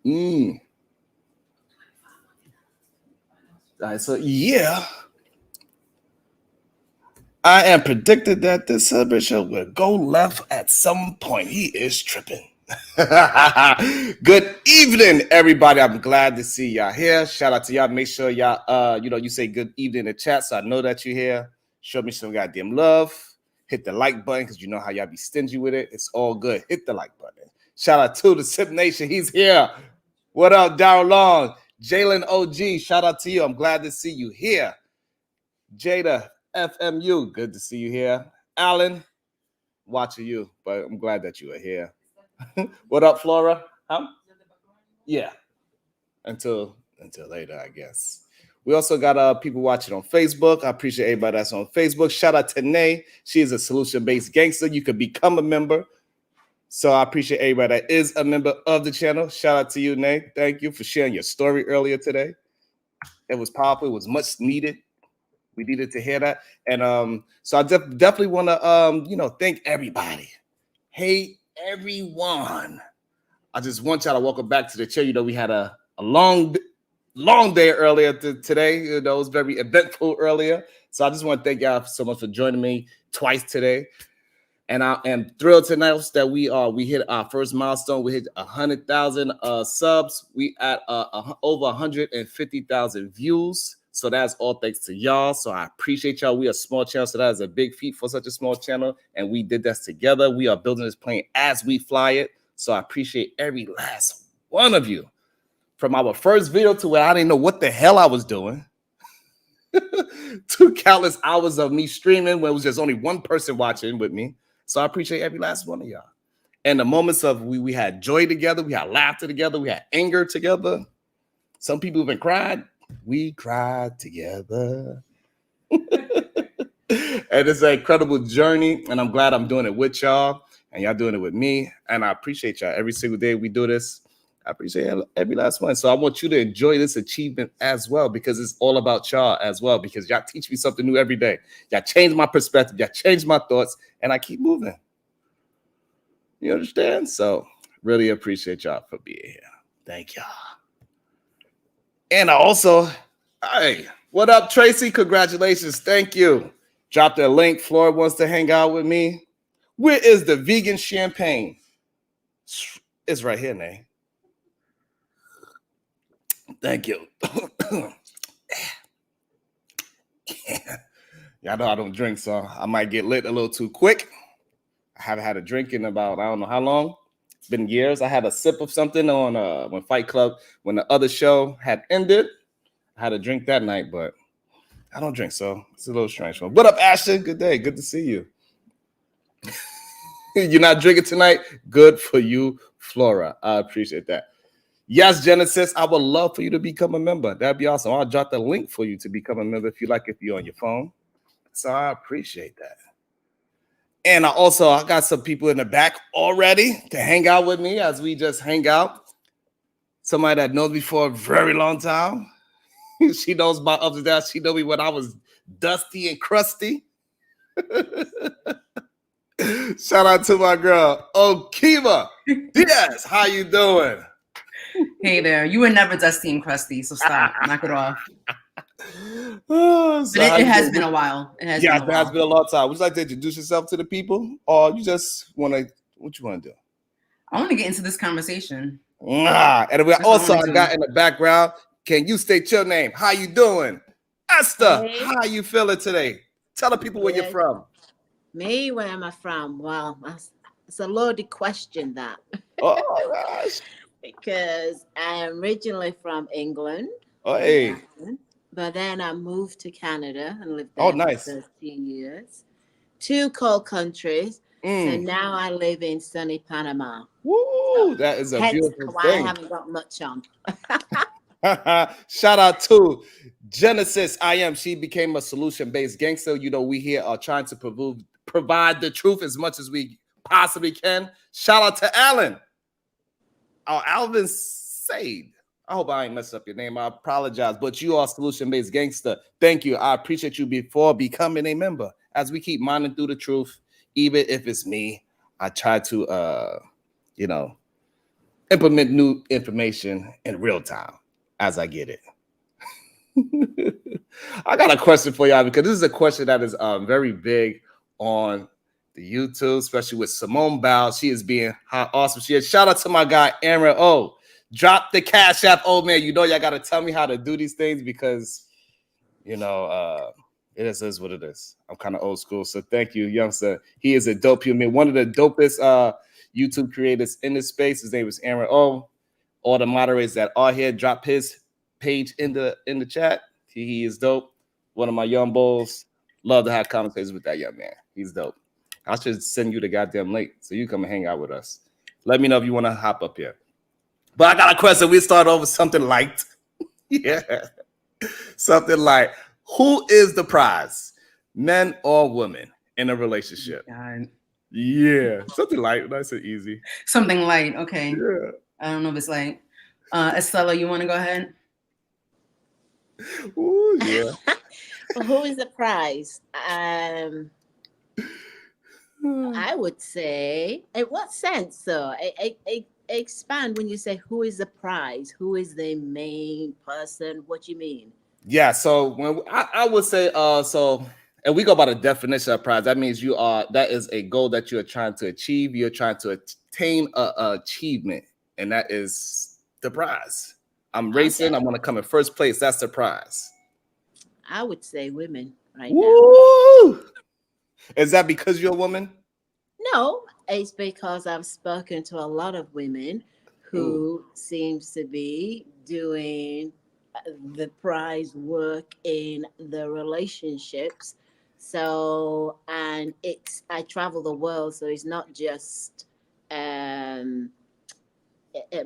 All right, so yeah, I am predicted that this celebration will go left at some point. He is tripping. Good evening, everybody. I'm glad to see y'all here. Shout out to y'all. Make sure y'all, you say good evening in the chat, so I know that you're here. Show me some goddamn love. Hit the like button because you know how y'all be stingy with it. It's all good. Hit the like button. Shout out to the Sip Nation. He's here. What up, Daryl Long? Jalen OG. Shout out to you. I'm glad to see you here. Jada FMU. Good to see you here. Alan. Watching you, but I'm glad that you are here. What up, Flora? Huh? Yeah. Until later, I guess. We also got people watching on Facebook. I appreciate everybody that's on Facebook. Shout out to Nay. She is a solution-based gangster. You can become a member. So I appreciate everybody that is a member of the channel. Shout out to you, Nay. Thank you for sharing your story earlier today. It was powerful. It was much needed. We needed to hear that. And so I definitely want to, thank everybody. Hey, everyone. I just want y'all to welcome back to the show. We had a long day earlier today. It was very eventful earlier. So I just want to thank y'all so much for joining me twice today. And I am thrilled to announce that we hit our first milestone. We hit 100,000 subs. We at over 150,000 views. So that's all thanks to y'all. So I appreciate y'all. We are a small channel, so that is a big feat for such a small channel. And we did that together. We are building this plane as we fly it. So I appreciate every last one of you. From our first video to where I didn't know what the hell I was doing, to countless hours of me streaming when it was just only one person watching with me. So I appreciate every last one of y'all. And the moments of we had joy together, we had laughter together, we had anger together. Some people even cried. We cried together. And it's an incredible journey. And I'm glad I'm doing it with y'all. And y'all doing it with me. And I appreciate y'all. Every single day we do this. I appreciate every last one. So I want you to enjoy this achievement as well, because it's all about y'all as well, because y'all teach me something new every day. Y'all change my perspective. Y'all change my thoughts. And I keep moving. You understand? So really appreciate y'all for being here. Thank y'all. And I also, hey, what up, Tracy? Congratulations. Thank you. Dropped a link. Floyd wants to hang out with me. Where is the vegan champagne? It's right here, Nay. Thank you. Y'all know I don't drink, so I might get lit a little too quick. I haven't had a drink in about, I don't know how long. It's been years. I had a sip of something on when Fight Club, when the other show had ended. I had a drink that night, but I don't drink, so it's a little strange one. What up, Ashton? Good day. Good to see you. You're not drinking tonight? Good for you, Flora. I appreciate that. Yes, Genesis, I would love for you to become a member. That'd be awesome. I'll drop the link for you to become a member if you like, if you're on your phone. So I appreciate that. And I got some people in the back already to hang out with me as we just hang out. Somebody that knows me for a very long time. She knows my ups and downs. She knew me when I was dusty and crusty. Shout out to my girl, Okiva. Yes, how you doing? Hey there. You were never dusty and crusty, so stop. Knock it off. So but it has been a while. It has been a long time. Would you like to introduce yourself to the people? Or you just want to, what you want to do? I want to get into this conversation. And we also got in the background. Can you state your name? How you doing? Esther, hey. How you feeling today? Tell the people where you're from. Me, where am I from? Well, it's a loaded question, that. Oh, gosh. Because I am originally from England. Oh, hey. But then I moved to Canada and lived there for 13 years. 2 cold countries. So now I live in sunny Panama. Woo! That is a beautiful thing. I haven't got much on. Shout out to Genesis. She became a solution-based gangster. We here are trying to provide the truth as much as we possibly can. Shout out to Alan. Alvin Said. I hope I ain't messed up your name. I apologize, but you are solution-based gangster. Thank you. I appreciate you before becoming a member. As we keep mining through the truth, even if it's me, I try to, implement new information in real time as I get it. I got a question for y'all because this is a question that is very big on the YouTube, especially with Simone Biles. She is being how awesome she is. Shout out to my guy Aaron O. Drop the Cash App, old man. You know y'all got to tell me how to do these things because it is what it is. I'm kind of old school, so thank you, youngster. He is a dope human, one of the dopest YouTube creators in this space. His name is Aaron O. All the moderators that are here, drop his page in the chat. He is dope. One of my young bulls. Love to have conversations with that young man. He's dope. I should send you the goddamn link so you come and hang out with us. Let me know if you want to hop up here. But I got a question. We start over something light. Yeah. Something like, who is the prize? Men or women in a relationship? God. Yeah. Something light. Nice and easy. Something light. Okay. Yeah. I don't know if it's light. Estella, you want to go ahead? Ooh, yeah. Who is the prize? I would say, in what sense? So, expand when you say who is the prize. Who is the main person? What you mean? Yeah. So when I would say, and we go by the definition of prize. That means that is a goal that you are trying to achieve. You're trying to attain a achievement, and that is the prize. I'm racing. I'm going to come in first place. That's the prize. I would say women right Woo! Now. Is that because you're a woman? No, it's because I've spoken to a lot of women who seems to be doing the prize work in the relationships. So, and I travel the world, so it's not just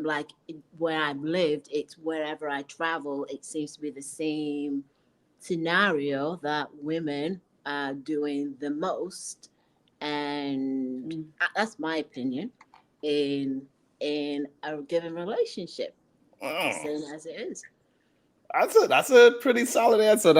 like where I've lived, it's wherever I travel, it seems to be the same scenario that women are doing the most. And that's my opinion in a given relationship. Same as it is. That's a pretty solid answer.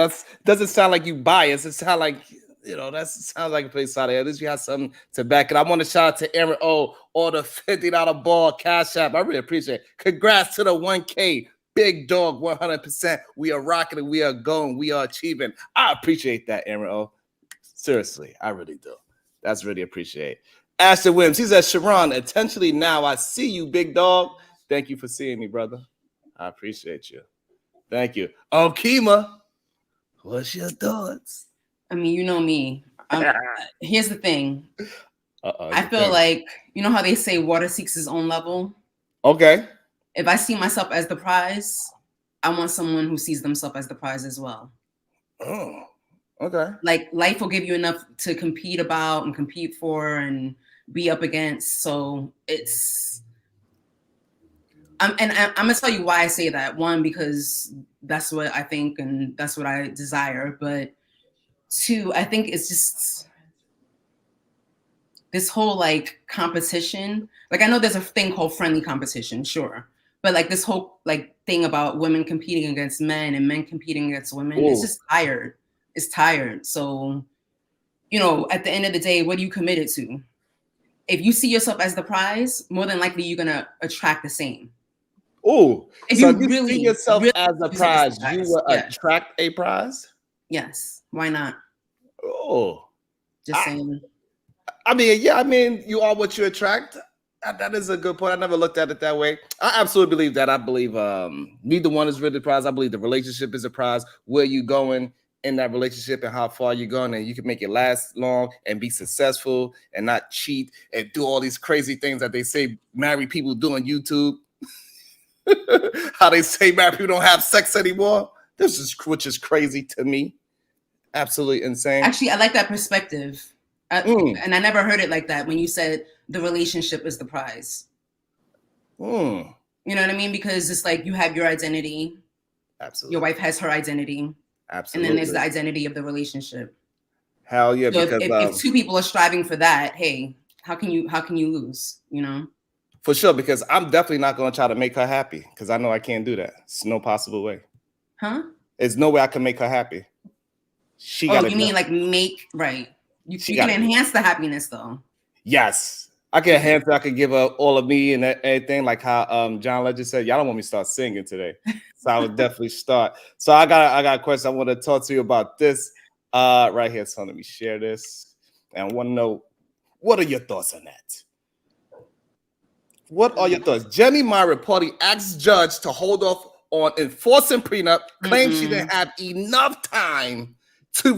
Doesn't sound like you biased. It sounds like that sounds like a pretty solid. At least you have something to back it. I want to shout out to Aaron O. or the $50 ball Cash App. I really appreciate it. Congrats to the 1K. Big dog, 100%. We are rocking it. We are going. We are achieving. I appreciate that, Aaron O. Seriously, I really do. That's really appreciated. Ashton Williams, he says, Sharon, intentionally now I see you, big dog. Thank you for seeing me, brother. I appreciate you. Thank you. Kima, what's your thoughts? I mean, you know me. Here's the thing. I feel like, you know how they say water seeks its own level? Okay. If I see myself as the prize, I want someone who sees themselves as the prize as well. Oh, okay. Like life will give you enough to compete about and compete for and be up against. So I'm gonna tell you why I say that. One, because that's what I think and that's what I desire. But two, I think it's just this whole like competition. Like I know there's a thing called friendly competition, sure. But like this whole like thing about women competing against men and men competing against women, it's just tired. It's tired. So, at the end of the day, what are you committed to? If you see yourself as the prize, more than likely you're gonna attract the same. Oh, so you really see yourself as a prize, you will attract a prize? Yes. Why not? Oh, just saying. I mean, you are what you attract. That is a good point. I never looked at it that way. I absolutely believe that. I believe neither one is really the prize. I believe the relationship is a prize. Where you going in that relationship and how far you're going, and you can make it last long and be successful and not cheat and do all these crazy things that they say married people do on YouTube. How they say married people don't have sex anymore. Which is crazy to me. Absolutely insane. Actually, I like that perspective. And I never heard it like that when you said the relationship is the prize. You know what I mean? Because it's like you have your identity. Absolutely. Your wife has her identity. Absolutely. And then there's the identity of the relationship. Hell yeah. So because if two people are striving for that, hey, how can you lose? For sure, because I'm definitely not going to try to make her happy because I know I can't do that. It's no possible way. Huh? There's no way I can make her happy. You mean like make right? You can enhance the happiness though. Yes, I can answer. I could give up all of me and everything, like how John Legend said. Y'all don't want me to start singing today, so I would definitely start. So I got a question. I want to talk to you about this right here. So let me share this, and I want to know what are your thoughts on that. What are your thoughts? Jenny Ma reportedly asked judge to hold off on enforcing prenup, claims she didn't have enough time to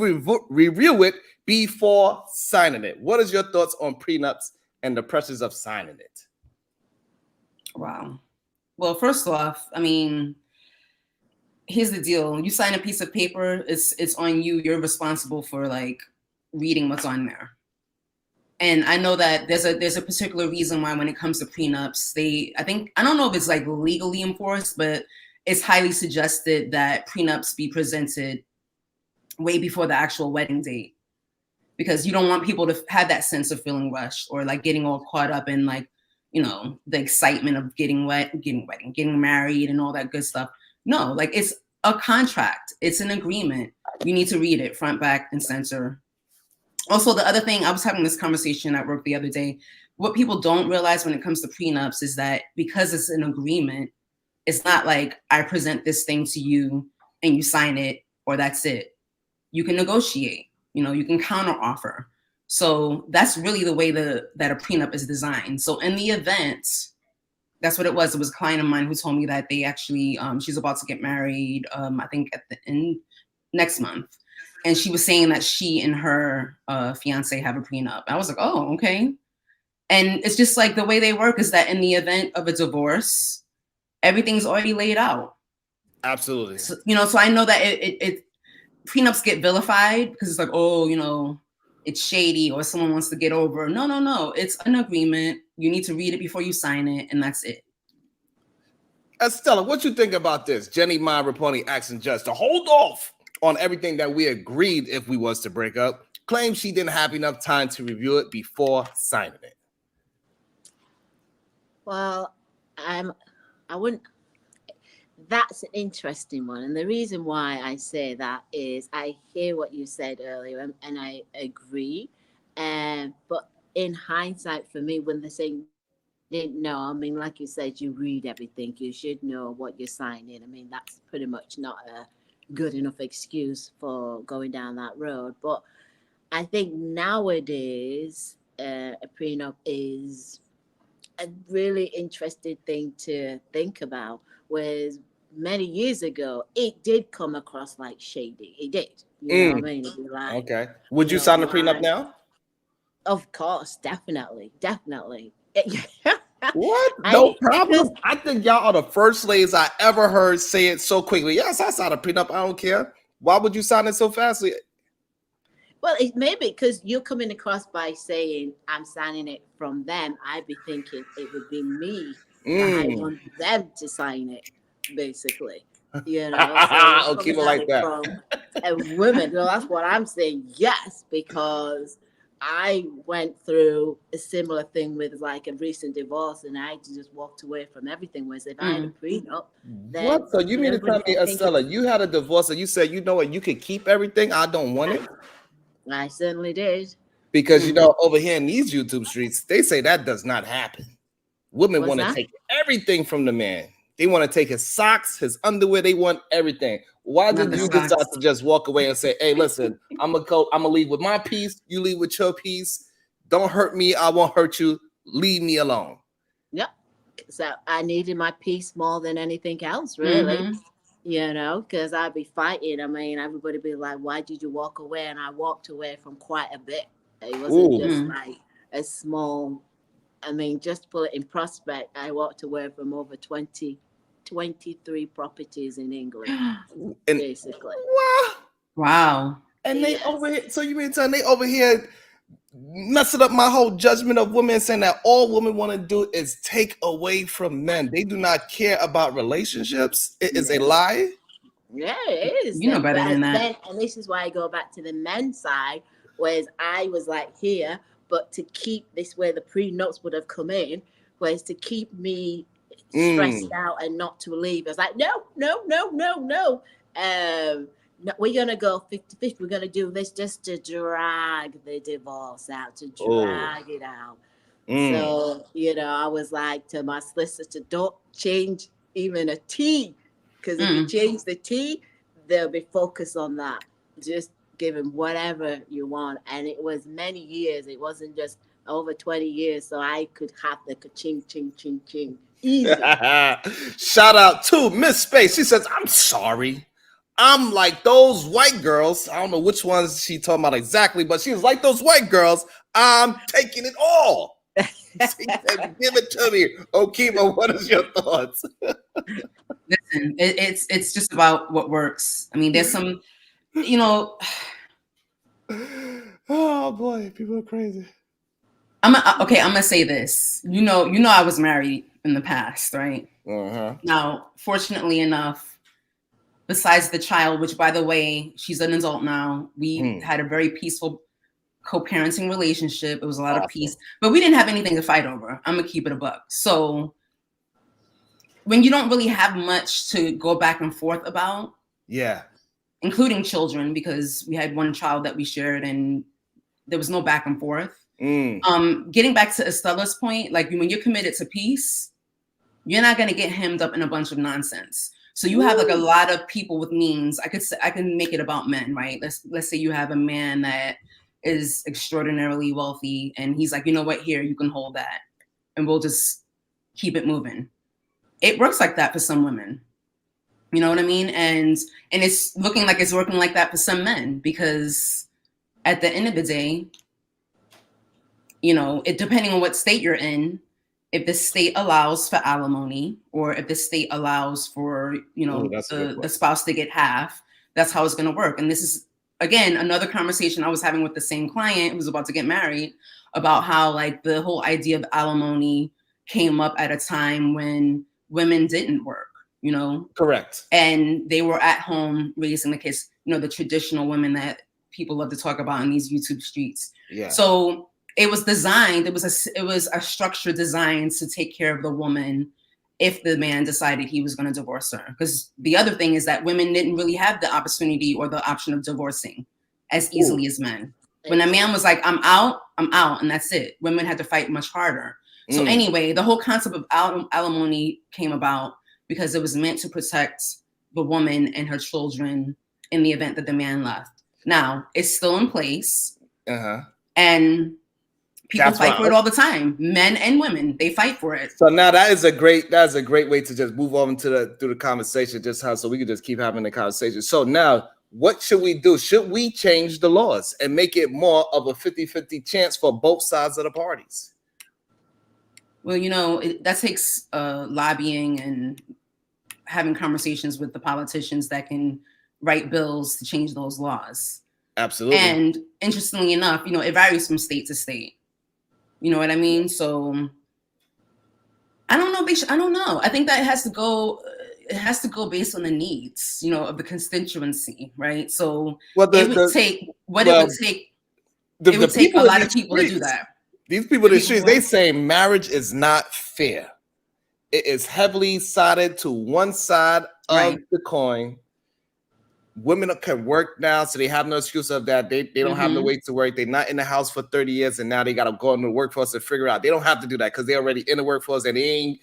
review it before signing it. What is your thoughts on prenups and the pressures of signing it? Wow. Well, first off, I mean, here's the deal. You sign a piece of paper, it's on you. You're responsible for like reading what's on there. And I know that there's a particular reason why when it comes to prenups, I don't know if it's like legally enforced, but it's highly suggested that prenups be presented way before the actual wedding date, because you don't want people to have that sense of feeling rushed or like getting all caught up in like, you know, the excitement of getting married and all that good stuff. No, like it's a contract. It's an agreement. You need to read it front, back, and center. Also, the other thing, I was having this conversation at work the other day. What people don't realize when it comes to prenups is that because it's an agreement, it's not like I present this thing to you and you sign it or that's it. You can negotiate, you know, you can counter offer. So that's really the way that a prenup is designed. So in the event, that's what it was. It was a client of mine who told me that they actually, she's about to get married, I think at the end next month. And she was saying that she and her fiance have a prenup. I was like, oh, okay. And it's just like the way they work is that in the event of a divorce, everything's already laid out. Absolutely. So, you know, so I know that prenups get vilified because it's like, oh, you know, it's shady or someone wants to get over. No. It's an agreement. You need to read it before you sign it, and that's it. Estella, what you think about this? Jenny Ma reportedly asking judge to hold off on everything that we agreed if we was to break up, claims she didn't have enough time to review it before signing it. Well, I wouldn't. That's an interesting one, and the reason why I say that is I hear what you said earlier, and I agree. But in hindsight, for me, when they're saying didn't know, I mean, like you said, you read everything. You should know what you're signing. I mean, that's pretty much not a good enough excuse for going down that road. But I think nowadays, a prenup is a really interesting thing to think about. Whereas many years ago, it did come across like shady. It did. You know what I mean? It'd be like, okay. Would you sign a prenup now? Of course, definitely. What? No problem. I think y'all are the first ladies I ever heard say it so quickly. Yes, I signed a prenup. I don't care. Why would you sign it so fastly? Well, it maybe because you're coming across by saying I'm signing it from them. I'd be thinking it would be me. I want them to sign it, basically. You know, so I'll keep it like that. From women. Well, that's what I'm saying. Yes, because I went through a similar thing with like a recent divorce, and I just walked away from everything. Whereas if I had a prenup, then what? So you mean to tell me, Estella, you had a divorce and you said, you know what, you could keep everything. I don't want it. I certainly did. Because you know, over here in these YouTube streets, they say that does not happen. Women want to take everything from the man. They want to take his socks, his underwear. They want everything. Why did you decide to just walk away and say, "Hey, listen, I'm gonna leave with my piece. You leave with your piece. Don't hurt me. I won't hurt you. Leave me alone." Yep. So I needed my peace more than anything else, really. You know, because I'd be fighting. I mean, everybody be like, "Why did you walk away?" And I walked away from quite a bit. It wasn't just like a small. I mean, just to put it in prospect, I walked away from over 23 properties in England, basically. Wow. And they over here, so you mean telling they over here messing up my whole judgment of women, saying that all women want to do is take away from men. They do not care about relationships. It is a lie. Yeah, it is. You know better than that. And this is why I go back to the men's side, whereas I was like here, but to keep this where the prenups would have come in, was to keep me stressed out and not to leave. I was like, no. No, we're going to go 50-50. We're going to do this just to drag the divorce out, to drag it out. So, I was like to my solicitor, don't change even a T, because if you change the T, they'll be focused on that. Just give them whatever you want. And it was many years. It wasn't just over 20 years. So I could have the ka-ching, ching, ching, ching. Easy. Shout out to Miss Space. She says, I'm sorry. I'm like those white girls. I don't know which ones she talking about exactly, but she was like those white girls. I'm taking it all. She said, give it to me. Okima, what is your thoughts? Listen, it's just about what works. I mean, there's some, Oh boy, people are crazy. I'm gonna say this. I was married in the past, right? Now, fortunately enough, besides the child, which by the way, she's an adult now, we had a very peaceful co-parenting relationship. It was a lot of peace, but we didn't have anything to fight over. I'm gonna keep it a buck. So when you don't really have much to go back and forth about, including children, because we had one child that we shared and there was no back and forth. Getting back to Estella's point, like when you're committed to peace, you're not going to get hemmed up in a bunch of nonsense. So you have like a lot of people with means. I can make it about men, right? Let's say you have a man that is extraordinarily wealthy and he's like, you know what, here, you can hold that and we'll just keep it moving. It works like that for some women. You know what I mean? And it's looking like it's working like that for some men, because at the end of the day, depending on what state you're in, if the state allows for alimony or if the state allows for, the spouse to get half, that's how it's going to work. And this is, again, another conversation I was having with the same client who was about to get married about how like the whole idea of alimony came up at a time when women didn't work, Correct. And they were at home raising the kids, the traditional women that people love to talk about in these YouTube streets. Yeah. So it was designed, it was a structure designed to take care of the woman if the man decided he was going to divorce her. Because the other thing is that women didn't really have the opportunity or the option of divorcing as easily as men. When a man was like, I'm out, and that's it. Women had to fight much harder. So anyway, the whole concept of alimony came about because it was meant to protect the woman and her children in the event that the man left. Now, it's still in place. And people fight for it all the time. Men and women, they fight for it. So now that's a great way to just move on through the conversation, so we can just keep having the conversation. So now, what should we do? Should we change the laws and make it more of a 50-50 chance for both sides of the parties? Well, that takes lobbying and having conversations with the politicians that can write bills to change those laws. Absolutely. And interestingly enough, it varies from state to state. You know what I mean? So I don't know. I don't know. I think that it has to go based on the needs, of the constituency, right? So it would take a lot of people to do that. These people in the streets, they say marriage is not fair. It is heavily sided to one side of the coin. Women can work now, so they have no excuse of that. They don't have no way to work. They're not in the house for 30 years, and now they got to go into the workforce and figure out. They don't have to do that because they're already in the workforce, and they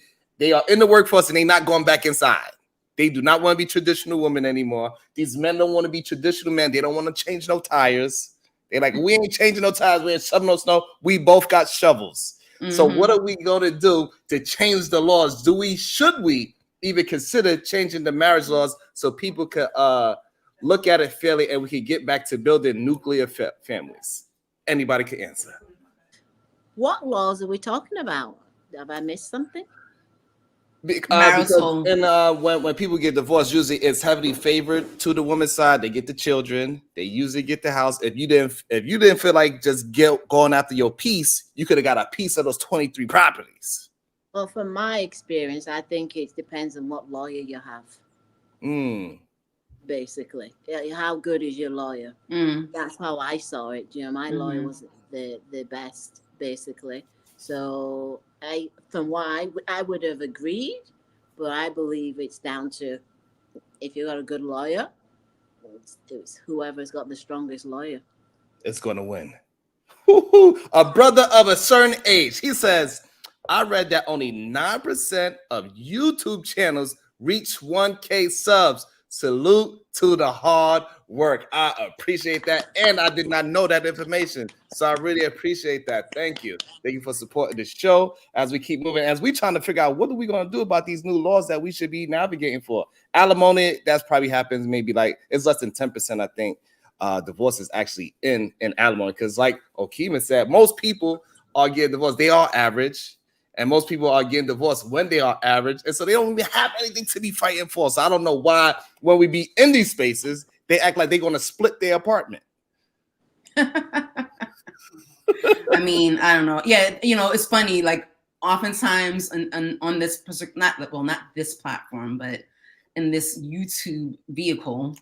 are in the workforce, and they're not going back inside. They do not want to be traditional women anymore. These men don't want to be traditional men. They don't want to change no tires. They're like, we ain't changing no tires. We ain't shoveling no snow. We both got shovels. So what are we going to do to change the laws? Should we even consider changing the marriage laws so people can look at it fairly and we can get back to building nuclear families? Anybody can answer. What laws are we talking about? Have I missed something? Because when people get divorced, usually it's heavily favored to the woman's side. They get the children. They usually get the house. If you didn't feel like just going after your piece, you could have got a piece of those 23 properties. Well, from my experience, I think it depends on what lawyer you have. Basically, how good is your lawyer? That's how I saw it. My lawyer was the best, basically. So I would have agreed, but I believe it's down to if you got a good lawyer, it's whoever's got the strongest lawyer. It's going to win. A brother of a certain age. He says, I read that only 9% of YouTube channels reach 1K subs. Salute to the hard work. I appreciate that. And I did not know that information. So I really appreciate that. Thank you. Thank you for supporting the show as we keep moving. As we trying to figure out what are we going to do about these new laws that we should be navigating for. Alimony, that's probably happens maybe like it's less than 10%, I think. Divorce is actually in alimony because, like Okima said, most people are getting divorced. They are average, and most people are getting divorced when they are average, and so they don't even have anything to be fighting for. So I don't know why when we be in these spaces, they act like they're going to split their apartment. I mean, I don't know. Yeah, it's funny. Like oftentimes on this not this platform, but in this YouTube vehicle,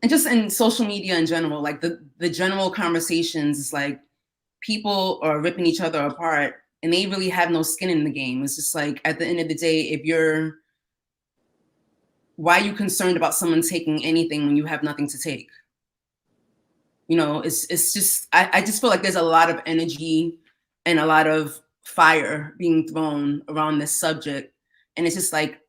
and just in social media in general, like the general conversations is like people are ripping each other apart and they really have no skin in the game. It's just like at the end of the day, why are you concerned about someone taking anything when you have nothing to take? It's just, I just feel like there's a lot of energy and a lot of fire being thrown around this subject. And it's just like,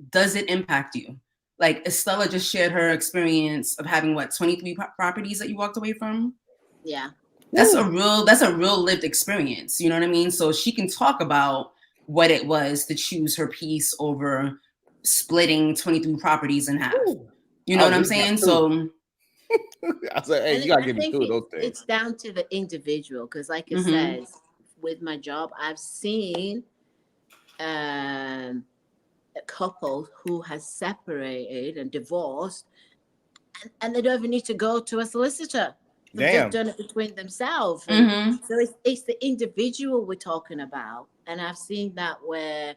does it impact you? Like Estella just shared her experience of having 23 properties that you walked away from. Yeah. That's a real lived experience. You know what I mean? So she can talk about what it was to choose her peace over splitting 23 properties in half. You know what I'm saying? So I said, hey, you gotta get me through those things. It's down to the individual because, like it says, with my job, I've seen a couple who has separated and divorced, and they don't even need to go to a solicitor. They've just done it between themselves. So it's the individual we're talking about. And I've seen that where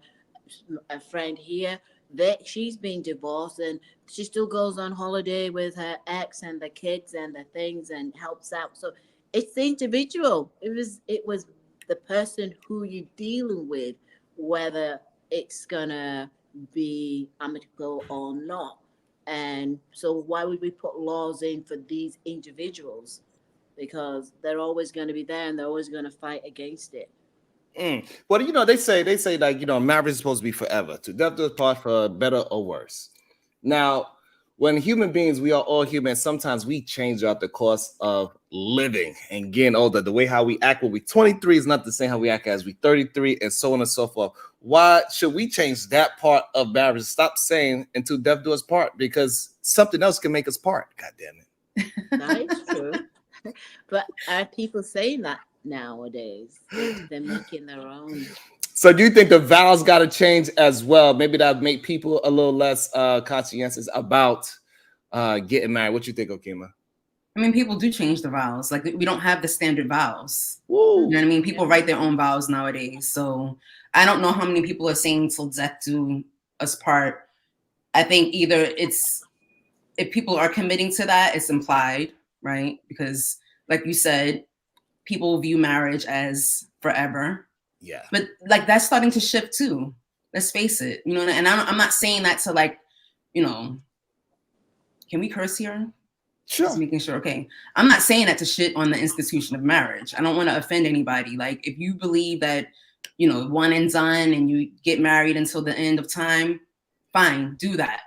a friend here, she's been divorced and she still goes on holiday with her ex and the kids and the things and helps out. So it's the individual. It was the person who you're dealing with, whether it's gonna be amicable or not. And so why would we put laws in for these individuals? Because they're always going to be there and they're always going to fight against it. Well, they say like, marriage is supposed to be forever, to death do us part, for better or worse. Now, when human beings, we are all human. Sometimes we change out the course of living and getting older. The way how we act when we 23 is not the same how we act as we 33, and so on and so forth. Why should we change that part of marriage? Stop saying until death do us part, because something else can make us part. God damn it. That is true. But are people saying that nowadays? They're making their own. So do you think the vows got to change as well? Maybe that make people a little less conscientious about getting married. What you think, Okima? I mean, people do change the vows. Like we don't have the standard vows. Woo. You know what I mean? People write their own vows nowadays. So I don't know how many people are saying till death do us part. I think either if people are committing to that, it's implied, right? Because like you said, people view marriage as forever. Yeah. But like that's starting to shift too. Let's face it. And I'm not saying that to like, can we curse here? Sure. Just making sure. Okay. I'm not saying that to shit on the institution of marriage. I don't want to offend anybody. Like if you believe that, one and done and you get married until the end of time, fine, do that.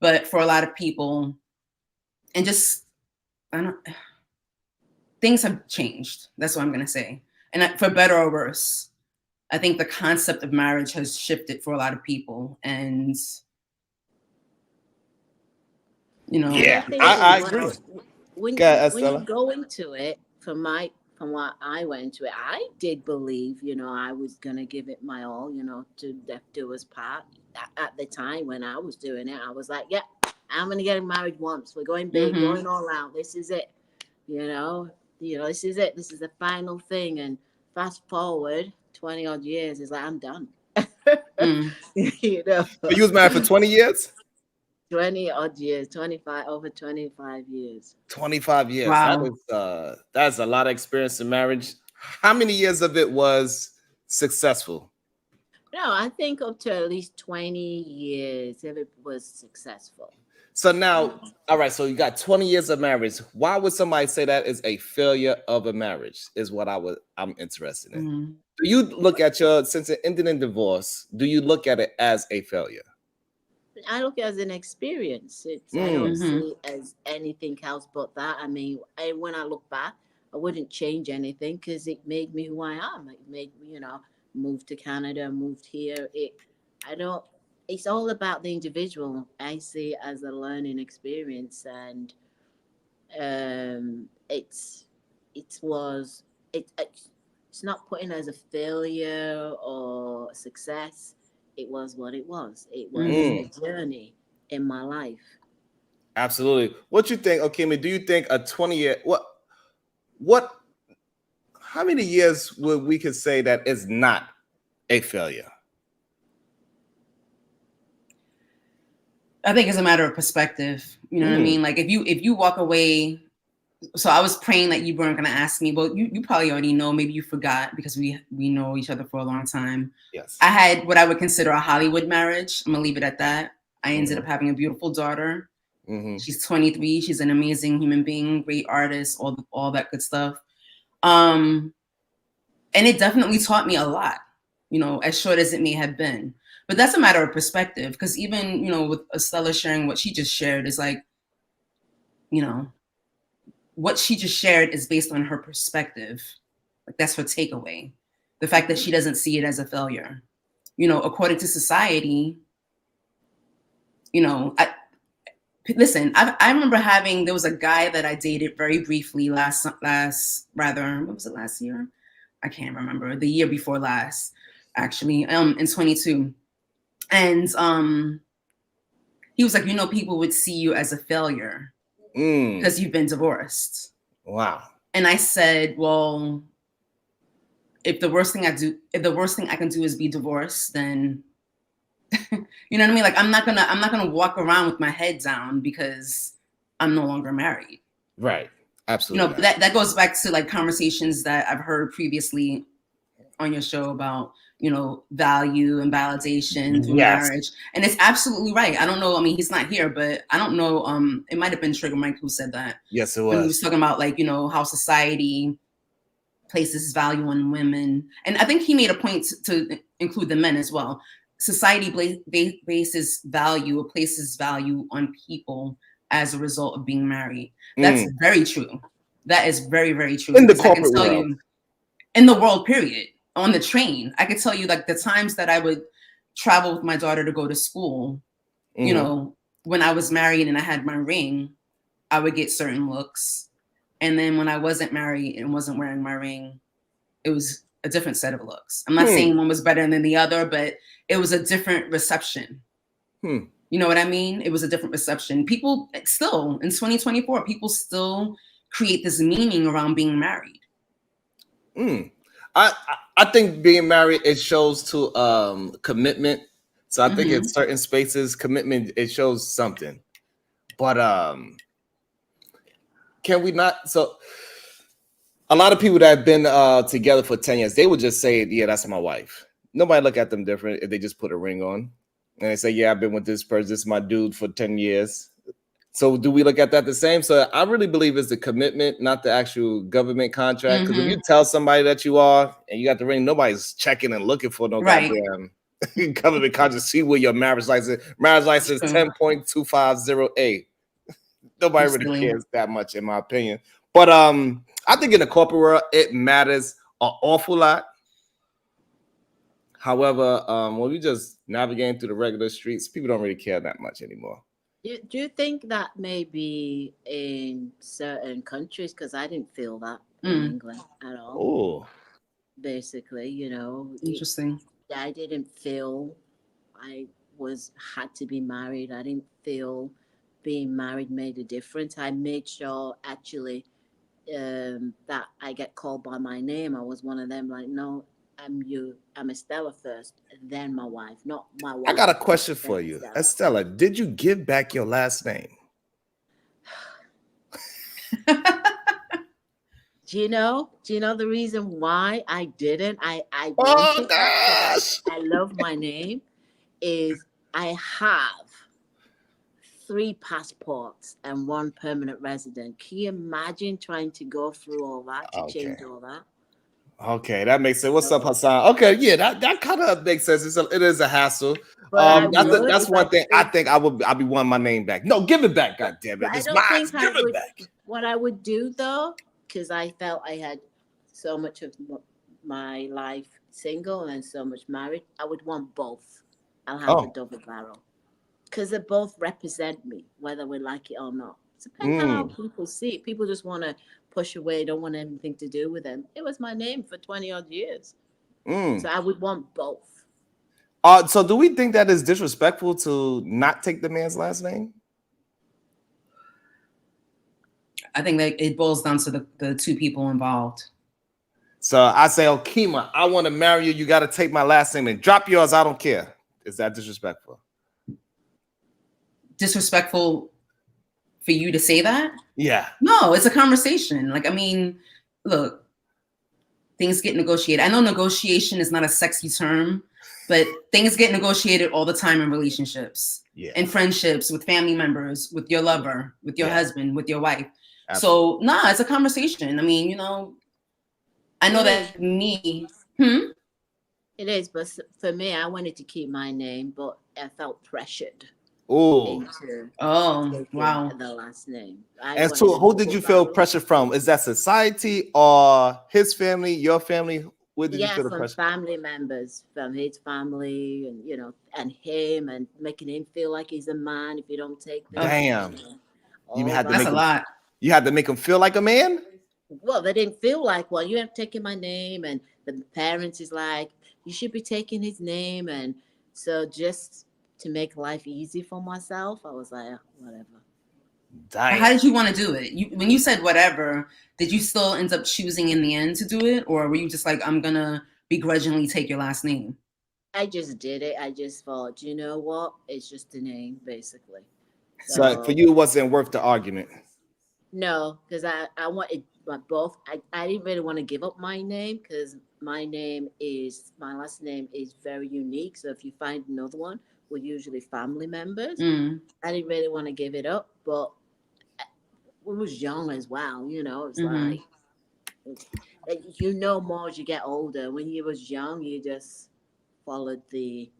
But for a lot of people, and just, things have changed. That's what I'm going to say. And for better or worse, I think the concept of marriage has shifted for a lot of people. And, yeah, I agree. When you go into it, from what I went into it, I did believe, I was going to give it my all, to death do us part. At the time when I was doing it, I was like, yeah, I'm going to get married once. We're going big, going all out. This is it. This is it. This is the final thing. And fast forward 20 odd years, it's like, I'm done. So you was married for 20 years? 20 odd years, over 25 years. 25 years. Wow. That's a lot of experience in marriage. How many years of it was successful? No, I think up to at least 20 years if it was successful. So now, all right, so you got 20 years of marriage. Why would somebody say that is a failure of a marriage? Is what I'm interested in. Mm-hmm. Do you look at since it ended in divorce, do you look at it as a failure? I look at it as an experience. I don't see it as anything else but that. I mean, when I look back, I wouldn't change anything because it made me who I am. It made me, move to Canada, moved here. I don't. It's all about the individual. I see it as a learning experience, and it's it was it's not putting as a failure or success. It was what it was. It was a journey in my life. Absolutely. What you think, Okemi? Do you think a 20-year what how many years would we could say that is not a failure? I think it's a matter of perspective. You know what I mean? Like if you walk away. So I was praying that you weren't going to ask me. Well, you probably already know. Maybe you forgot because we know each other for a long time. Yes. I had what I would consider a Hollywood marriage. I'm going to leave it at that. I ended up having a beautiful daughter. She's 23. She's an amazing human being, great artist, all that good stuff. And it definitely taught me a lot, as short as it may have been. But that's a matter of perspective because even, with Estella sharing what she just shared is like, what she just shared is based on her perspective. Like that's her takeaway. The fact that she doesn't see it as a failure. According to society, I remember there was a guy that I dated very briefly what was it, last year? I can't remember. The year before last, actually, in 22. And he was like, people would see you as a failure because you've been divorced. Wow. And I said, well, if the worst thing I can do is be divorced, then you know what I mean? Like I'm not gonna walk around with my head down because I'm no longer married. Right. Absolutely. That goes back to like conversations that I've heard previously on your show about, value and validation through marriage. And it's absolutely right. I don't know. I mean, he's not here, but I don't know. It might've been Trigger Mike who said that. Yes, it was. When he was talking about like, how society places value on women. And I think he made a point to include the men as well. Society places value on people as a result of being married. That's very true. That is very, very true. In the corporate world. In the world, period. On the train, I could tell you like the times that I would travel with my daughter to go to school, when I was married and I had my ring, I would get certain looks. And then when I wasn't married and wasn't wearing my ring, it was a different set of looks. I'm not saying one was better than the other, but it was a different reception. You know what I mean? It was a different reception. People still, in 2024, people still create this meaning around being married. I think being married, it shows to commitment. So I think in certain spaces, commitment, it shows something. But can we not? So a lot of people that have been together for 10 years, they would just say, yeah, that's my wife. Nobody look at them different if they just put a ring on. And they say, yeah, I've been with this person. This is my dude for 10 years. So do we look at that the same? So I really believe it's the commitment, not the actual government contract. Because if you tell somebody that you are and you got the ring, nobody's checking and looking for no goddamn government contract. See where your marriage license 10.250A. Nobody really cares that much, in my opinion. But I think in the corporate world, it matters an awful lot. However, when we just navigating through the regular streets, people don't really care that much anymore. Do you think that maybe in certain countries, because I didn't feel that in England at all. Oh, basically, Interesting. I didn't feel I had to be married. I didn't feel being married made a difference. I made sure actually that I get called by my name. I was one of them like, no, I'm Estella first, then my wife, not my wife. I got a question for you. Estella, did you give back your last name? Do you know the reason why I didn't? I wanted that. I love my name. Is I have 3 passports and 1 permanent resident. Can you imagine trying to go through all that to Okay. change all that? Okay, that makes sense. What's up, Hassan? Okay, yeah, that kind of makes sense. It is a hassle. But I That's one thing I think I'll be wanting my name back. No, give it back, God damn it. I It's don't mine. think I Give it would. back. What I would do though, because I felt I had so much of my life single and so much married, I would want both. I'll have the Oh, double barrel because they both represent me, whether we like it or not. It depends on how people see it. People just want to push away, don't want anything to do with them. It was my name for 20 odd years. So I would want both. So do we think that is disrespectful to not take the man's last name? I think that it boils down to the 2 people involved. So I say, oh, Kima, I want to marry you. You got to take my last name and drop yours. I don't care. Is that disrespectful? Disrespectful for you to say that? Yeah. No, it's a conversation. Like, I mean, look, things get negotiated. I know negotiation is not a sexy term, but things get negotiated all the time in relationships, in friendships, with family members, with your lover, with your husband, with your wife. Absolutely. So, it's a conversation. I mean, you know, I know that me. It is, but for me, I wanted to keep my name, but I felt pressured. Into wow. The last name. And so who did you feel pressure from? Is that society or his family, your family? Where did you feel the pressure? From family members, from his family, and you know, and him, and making him feel like he's a man if you don't take the damn. You had to that's make a lot. You had to make him feel like a man? Well, they didn't feel like, well, you have taken my name, and the parents is like, you should be taking his name, and so just to make life easy for myself, I was like, whatever. Damn. How did you want to do it? When you said whatever, did you still end up choosing in the end to do it, or were you just like, I'm gonna begrudgingly take your last name? I just did it. I just thought, you know what? It's just a name, basically. So for you, it wasn't worth the argument. No, because I wanted both. I didn't really want to give up my name because my last name is very unique. So if you find another one, we're usually family members. I didn't really want to give it up, but we was young as well. You know, it's like you know more as you get older. When you was young, you just followed the.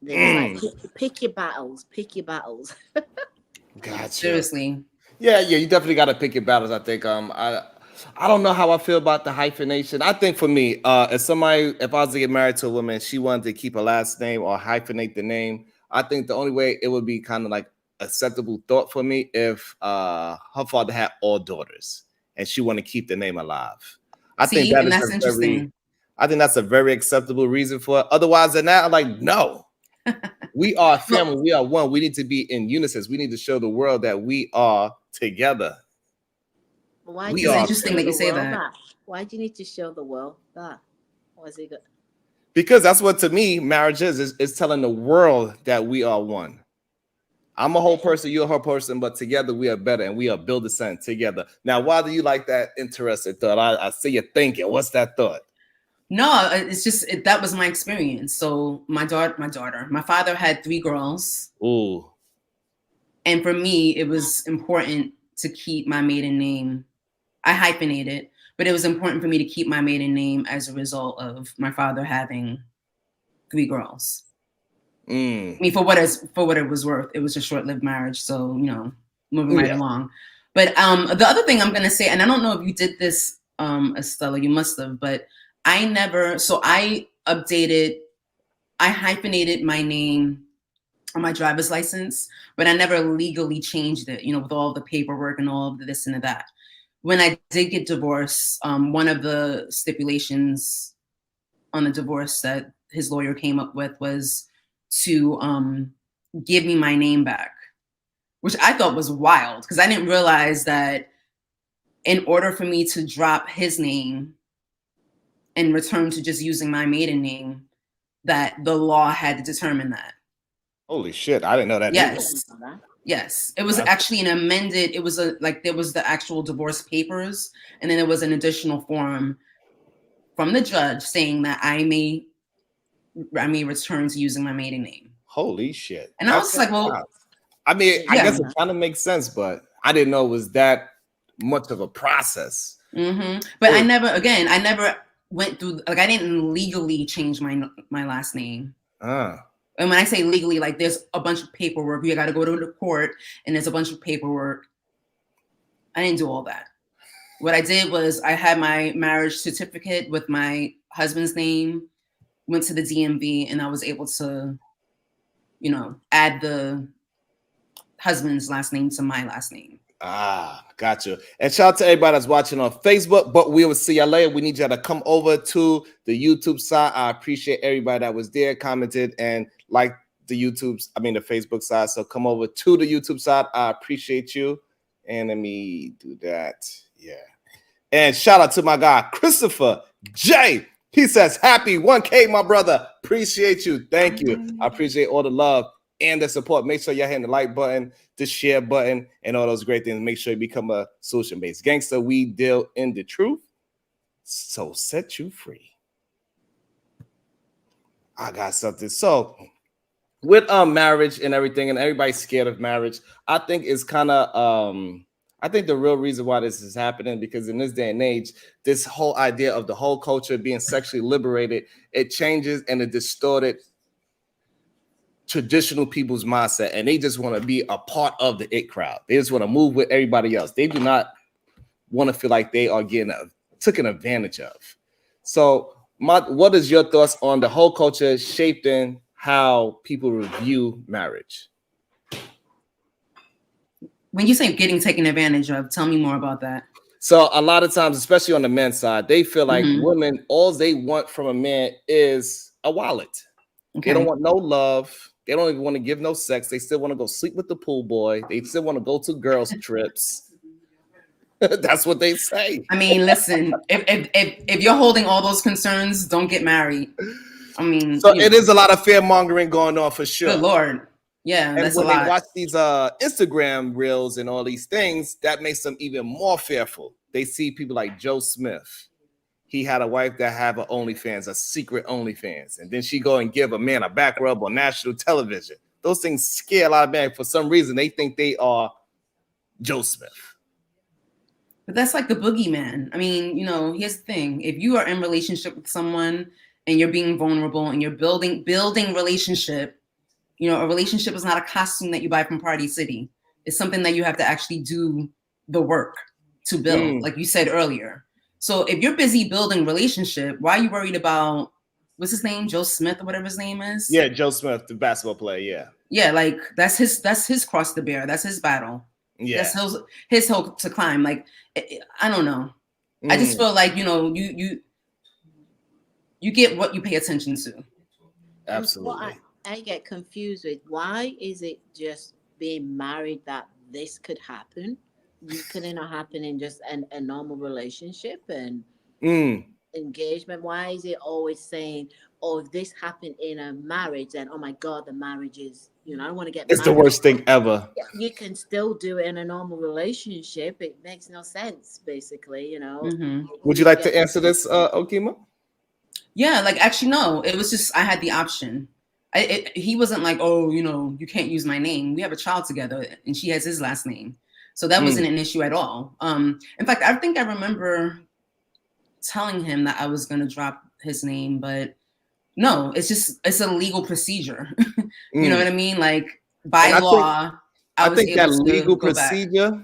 Like, pick your battles. Pick your battles. Gotcha. Seriously. Yeah, you definitely got to pick your battles. I think. I don't know how I feel about the hyphenation. I think for me, if I was to get married to a woman, she wanted to keep her last name or hyphenate the name. I think the only way it would be kind of like acceptable thought for me if her father had all daughters and she wanted to keep the name alive. I think that's interesting. I think that's a very acceptable reason for it. Otherwise than that, I'm like, no. We are family. We are one. We need to be in unison. We need to show the world that we are together. Why it's interesting that you say that. Why do you need to show the world that? Was it good? Because that's what to me marriage is. It's telling the world that we are one. I'm a whole person, you're a whole person, but together we are better and we are building something together. Now, why do you like that interesting thought? I see you thinking. What's that thought? No, it's just that was my experience. So my father had 3 girls. Ooh. And for me, it was important to keep my maiden name. I hyphenated, but it was important for me to keep my maiden name as a result of my father having 3 girls. I mean, for what it was worth, it was a short-lived marriage. So, you know, moving right along. But the other thing I'm going to say, and I don't know if you did this, Estella, you must have, but I hyphenated my name on my driver's license, but I never legally changed it, you know, with all the paperwork and all of this and that. When I did get divorced, one of the stipulations on the divorce that his lawyer came up with was to give me my name back, which I thought was wild because I didn't realize that in order for me to drop his name and return to just using my maiden name, that the law had to determine that. Holy shit, I didn't know that. Yes. Yes. It was actually an amended, there was the actual divorce papers, and then there was an additional form from the judge saying that I may return to using my maiden name. Holy shit. And I was like, well, I mean, I Yeah. guess it kind of makes sense, but I didn't know it was that much of a process. But I never went through, like, I didn't legally change my last name. And when I say legally, like, there's a bunch of paperwork. You got to go to the court, and there's a bunch of paperwork. I didn't do all that. What I did was I had my marriage certificate with my husband's name, went to the DMV, and I was able to, you know, add the husband's last name to my last name. Gotcha. And shout out to everybody that's watching on Facebook, but we will see y'all later. We need y'all to come over to the YouTube side. I appreciate everybody that was there, commented, and liked the Facebook side. So come over to the YouTube side. I appreciate you. And let me do that. Yeah. And shout out to my guy, Christopher J. He says, happy 1K, my brother. Appreciate you. Thank you. I appreciate all the love and the support. Make sure y'all hit the like button, the share button, and all those great things. Make sure you become a solution-based gangster. We deal in the truth, so set you free. I got something. So with marriage and everything, and everybody's scared of marriage, I think it's kind of I think the real reason why this is happening, because in this day and age, this whole idea of the whole culture being sexually liberated, it changes and it distorted traditional people's mindset, and they just want to be a part of the it crowd. They just want to move with everybody else. They do not want to feel like they are getting taken advantage of. So what is your thoughts on the whole culture shaping how people review marriage? When you say getting taken advantage of, tell me more about that. So a lot of times, especially on the men's side, they feel like women, all they want from a man is a wallet. Okay. They don't want no love. They don't even want to give no sex. They still want to go sleep with the pool boy. They still want to go to girls' trips. That's what they say. I mean, listen, if you're holding all those concerns, don't get married. I mean, so it is a lot of fear mongering going on for sure. Good Lord. Yeah, and that's when a lot. They watch these Instagram reels and all these things, that makes them even more fearful. They see people like Joe Smith. He had a wife that had an OnlyFans, a secret OnlyFans, and then she go and give a man a back rub on national television. Those things scare a lot of men. For some reason, they think they are Joe Smith. But that's like the boogeyman. I mean, you know, here's the thing. If you are in relationship with someone and you're being vulnerable and you're building relationship, you know, a relationship is not a costume that you buy from Party City. It's something that you have to actually do the work to build, like you said earlier. So if you're busy building relationship, why are you worried about, what's his name? Joe Smith or whatever his name is? Yeah, Joe Smith, the basketball player, yeah. Yeah, like that's his cross to bear. That's his battle. Yeah. That's his hill to climb. Like, I don't know. I just feel like, you know, you get what you pay attention to. Absolutely. Well, I get confused with, why is it just being married that this could happen? Could it not happen in just a normal relationship and engagement? Why is it always saying, oh, if this happened in a marriage, then, oh my God, the marriage is, you know, I don't want to get married. It's the worst thing ever. You can still do it in a normal relationship. It makes no sense, basically, you know. Would you like to answer this, Okima? Yeah, like, actually, no. It was just, I had the option. He wasn't like, oh, you know, you can't use my name. We have a child together, and she has his last name. So that wasn't an issue at all. In fact, I think I remember telling him that I was going to drop his name, but no, it's a legal procedure. You know what I mean? Like, by law, I think that legal procedure,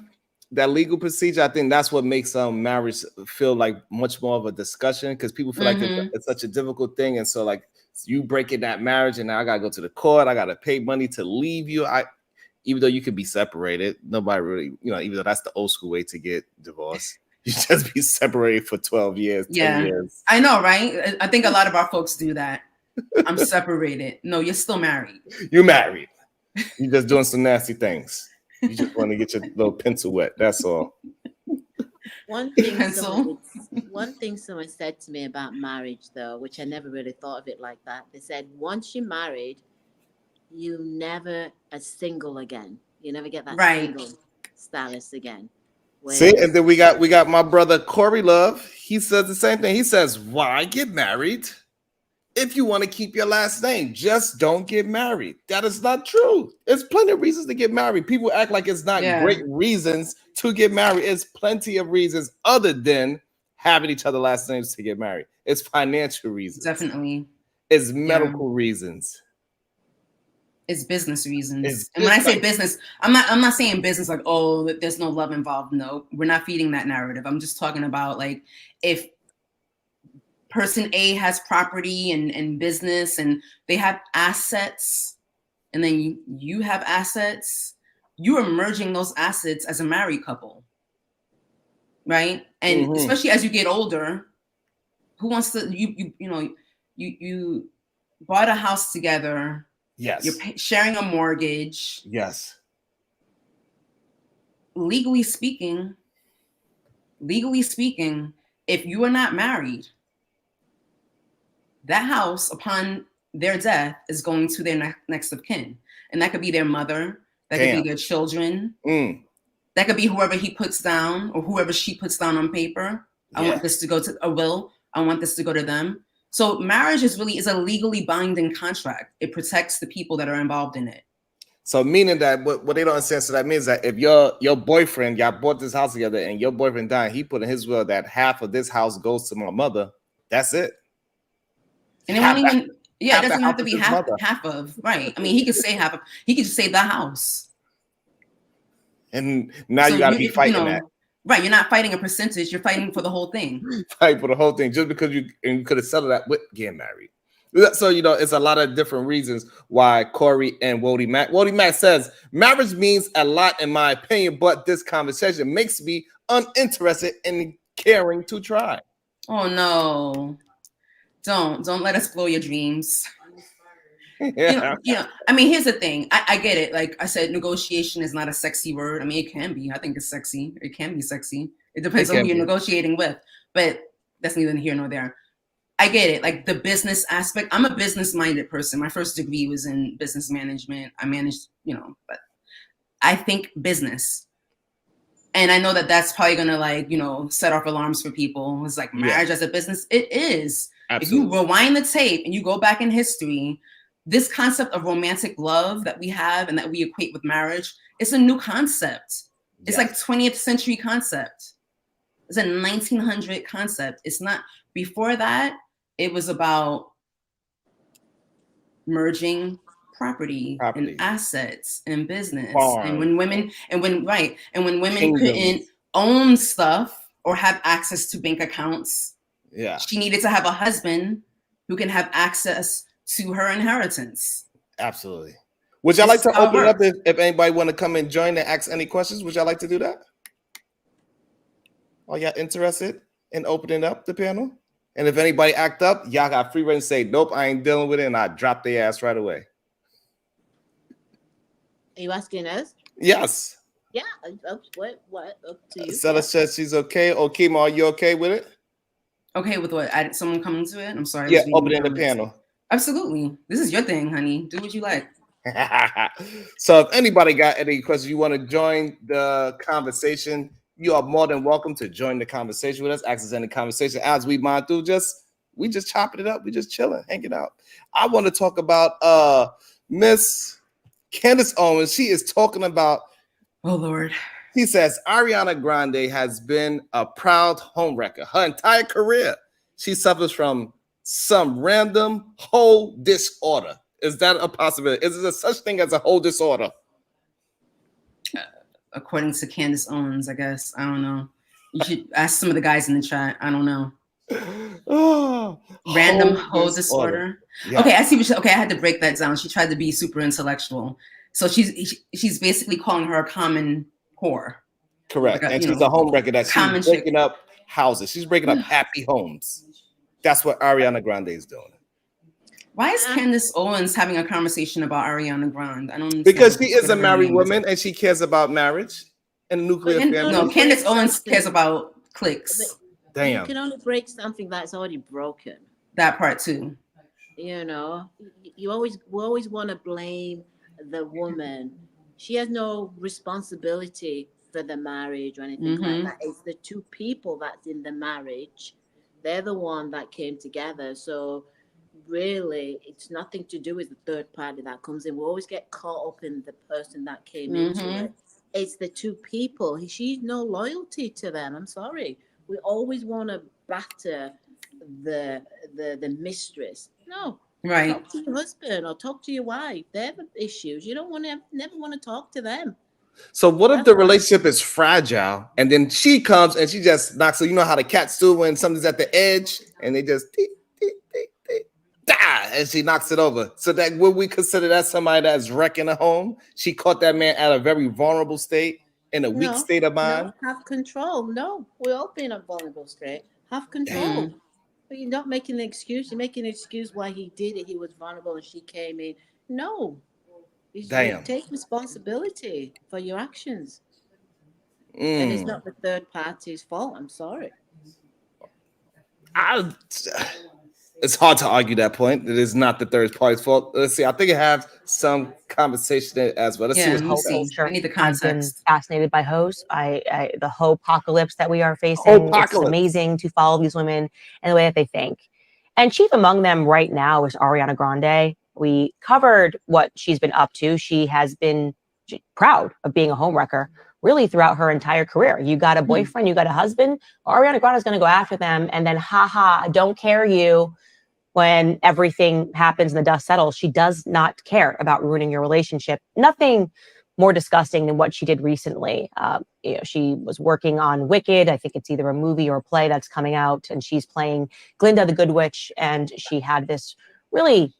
I think that's what makes marriage feel like much more of a discussion, because people feel like it's such a difficult thing. And so, like, you breaking that marriage, and now I got to go to the court. I got to pay money to leave you. Even though you could be separated, nobody really, you know, even though that's the old school way to get divorced, you just be separated for 12 years, 10 years. I know, right? I think a lot of our folks do that. I'm separated. No, you're still married. You're married. You're just doing some nasty things. You just want to get your little pencil wet. That's all. One thing someone said to me about marriage, though, which I never really thought of it like that. They said, once you're married, you never are single again. You never get that single status again. See, and then we got my brother Corey Love. He says the same thing. He says, "Why get married if you want to keep your last name. Just don't get married. That is not true. There's plenty of reasons to get married. People act like it's not great reasons to get married. It's plenty of reasons other than having each other last names to get married. It's financial reasons. Definitely. It's medical reasons. It's business reasons. And when I say business, I'm not saying business like, oh, there's no love involved. No, we're not feeding that narrative. I'm just talking about like if person A has property and business and they have assets, and then you have assets, you are merging those assets as a married couple, right? And especially as you get older, who wants to you bought a house together. Yes. You're sharing a mortgage. Yes. Legally speaking, if you are not married, that house upon their death is going to their next of kin. And that could be their mother. That could be their children. That could be whoever he puts down or whoever she puts down on paper. I want this to go to a will. I want this to go to them. So marriage is a legally binding contract. It protects the people that are involved in it. So meaning that what they don't understand, so that means that if your boyfriend, y'all bought this house together and your boyfriend died, he put in his will that half of this house goes to my mother. That's it. And it won't even, it doesn't have to be half of, right. I mean, he could say half of, he could just say the house. And now you got to be fighting that. Right, you're not fighting a percentage, you're fighting for the whole thing. Fight for the whole thing, just because you could have settled that with getting married. So, it's a lot of different reasons why Corey and Wody Mac says, marriage means a lot in my opinion, but this conversation makes me uninterested in caring to try. Oh, no. Don't let us blow your dreams. I mean, here's the thing. I get it. Like I said, negotiation is not a sexy word. I mean, it can be. I think it's sexy. It can be sexy. It depends on who you're negotiating with. But that's neither here nor there. I get it. Like the business aspect. I'm a business-minded person. My first degree was in business management. I managed, but I think business. And I know that that's probably gonna set off alarms for people. It's like marriage as a business. It is. Absolutely. If you rewind the tape and you go back in history, this concept of romantic love that we have and that we equate with marriage, it's a new concept. It's like 20th century concept. It's a 1900 concept. It's not, before that, it was about merging property. And assets and business. Farm. And when women couldn't own stuff or have access to bank accounts, she needed to have a husband who can have access to her inheritance. Absolutely. Would y'all like to open it up if anybody want to come and join and ask any questions? Would y'all like to do that? Are y'all interested in opening up the panel? And if anybody act up, y'all got free reign to say, nope, I ain't dealing with it, and I drop their ass right away. Are you asking us? Yes. Yeah. What? Up to you. Stella says she's okay. Okima, are you okay with it? Okay with what? Someone coming to it? I'm sorry. Yeah, opening the panel. Absolutely. This is your thing, honey. Do what you like. So if anybody got any questions, you want to join the conversation, you are more than welcome to join the conversation with us. Ask us any conversation as we mind through. We just chopping it up. We just chilling, hanging out. I want to talk about Miss Candace Owens. She is talking about, oh Lord. He says Ariana Grande has been a proud homewrecker her entire career. She suffers from some random whole disorder. Is that a possibility? Is there such thing as a whole disorder? According to Candace Owens, I guess. I don't know. You should ask some of the guys in the chat. I don't know. Oh, random whole disorder. Yeah. Okay, I see. Okay, I had to break that down. She tried to be super intellectual. So she's basically calling her a common whore. Correct. Like she's a home wrecker that she's breaking up houses. She's breaking up happy homes. That's what Ariana Grande is doing. Why is Candace Owens having a conversation about Ariana Grande? I don't. Because she is a married woman and she cares about marriage and nuclear family. No, Candace Owens cares about clicks. Damn. You can only break something that's already broken. That part too. We always want to blame the woman. She has no responsibility for the marriage or anything like that. It's the two people that's in the marriage. They're the one that came together. So really, it's nothing to do with the third party that comes in. We always get caught up in the person that came into it. It's the two people. She's no loyalty to them. I'm sorry. We always want to batter the mistress. No. Right. Talk to your husband or talk to your wife. They have issues. You don't want to never want to talk to them. So what if the relationship is fragile and then she comes and she just knocks, so you know how the cats do when something's at the edge and they just and she knocks it over. So that would we consider that somebody that's wrecking a home? She caught that man at a very vulnerable state, in a weak state of mind. No, have control. No, we all be in a vulnerable state. Have control. But you're not making an excuse. You're making an excuse why he did it. He was vulnerable and she came in. No. You take responsibility for your actions. And it's not the third party's fault. I'm sorry. It's hard to argue that point. It is not the third party's fault. Let's see. I think it has some conversation as well. Let's see. I need the context. I've been fascinated by hoes. The hoe apocalypse that we are facing. It's amazing to follow these women and the way that they think. And chief among them right now is Ariana Grande. We covered what she's been up to. She has been proud of being a homewrecker really throughout her entire career. You got a boyfriend, you got a husband, Ariana Grande is going to go after them. And then, I don't care you. When everything happens and the dust settles, she does not care about ruining your relationship. Nothing more disgusting than what she did recently. She was working on Wicked. I think it's either a movie or a play that's coming out, and she's playing Glinda the Good Witch. And she had this really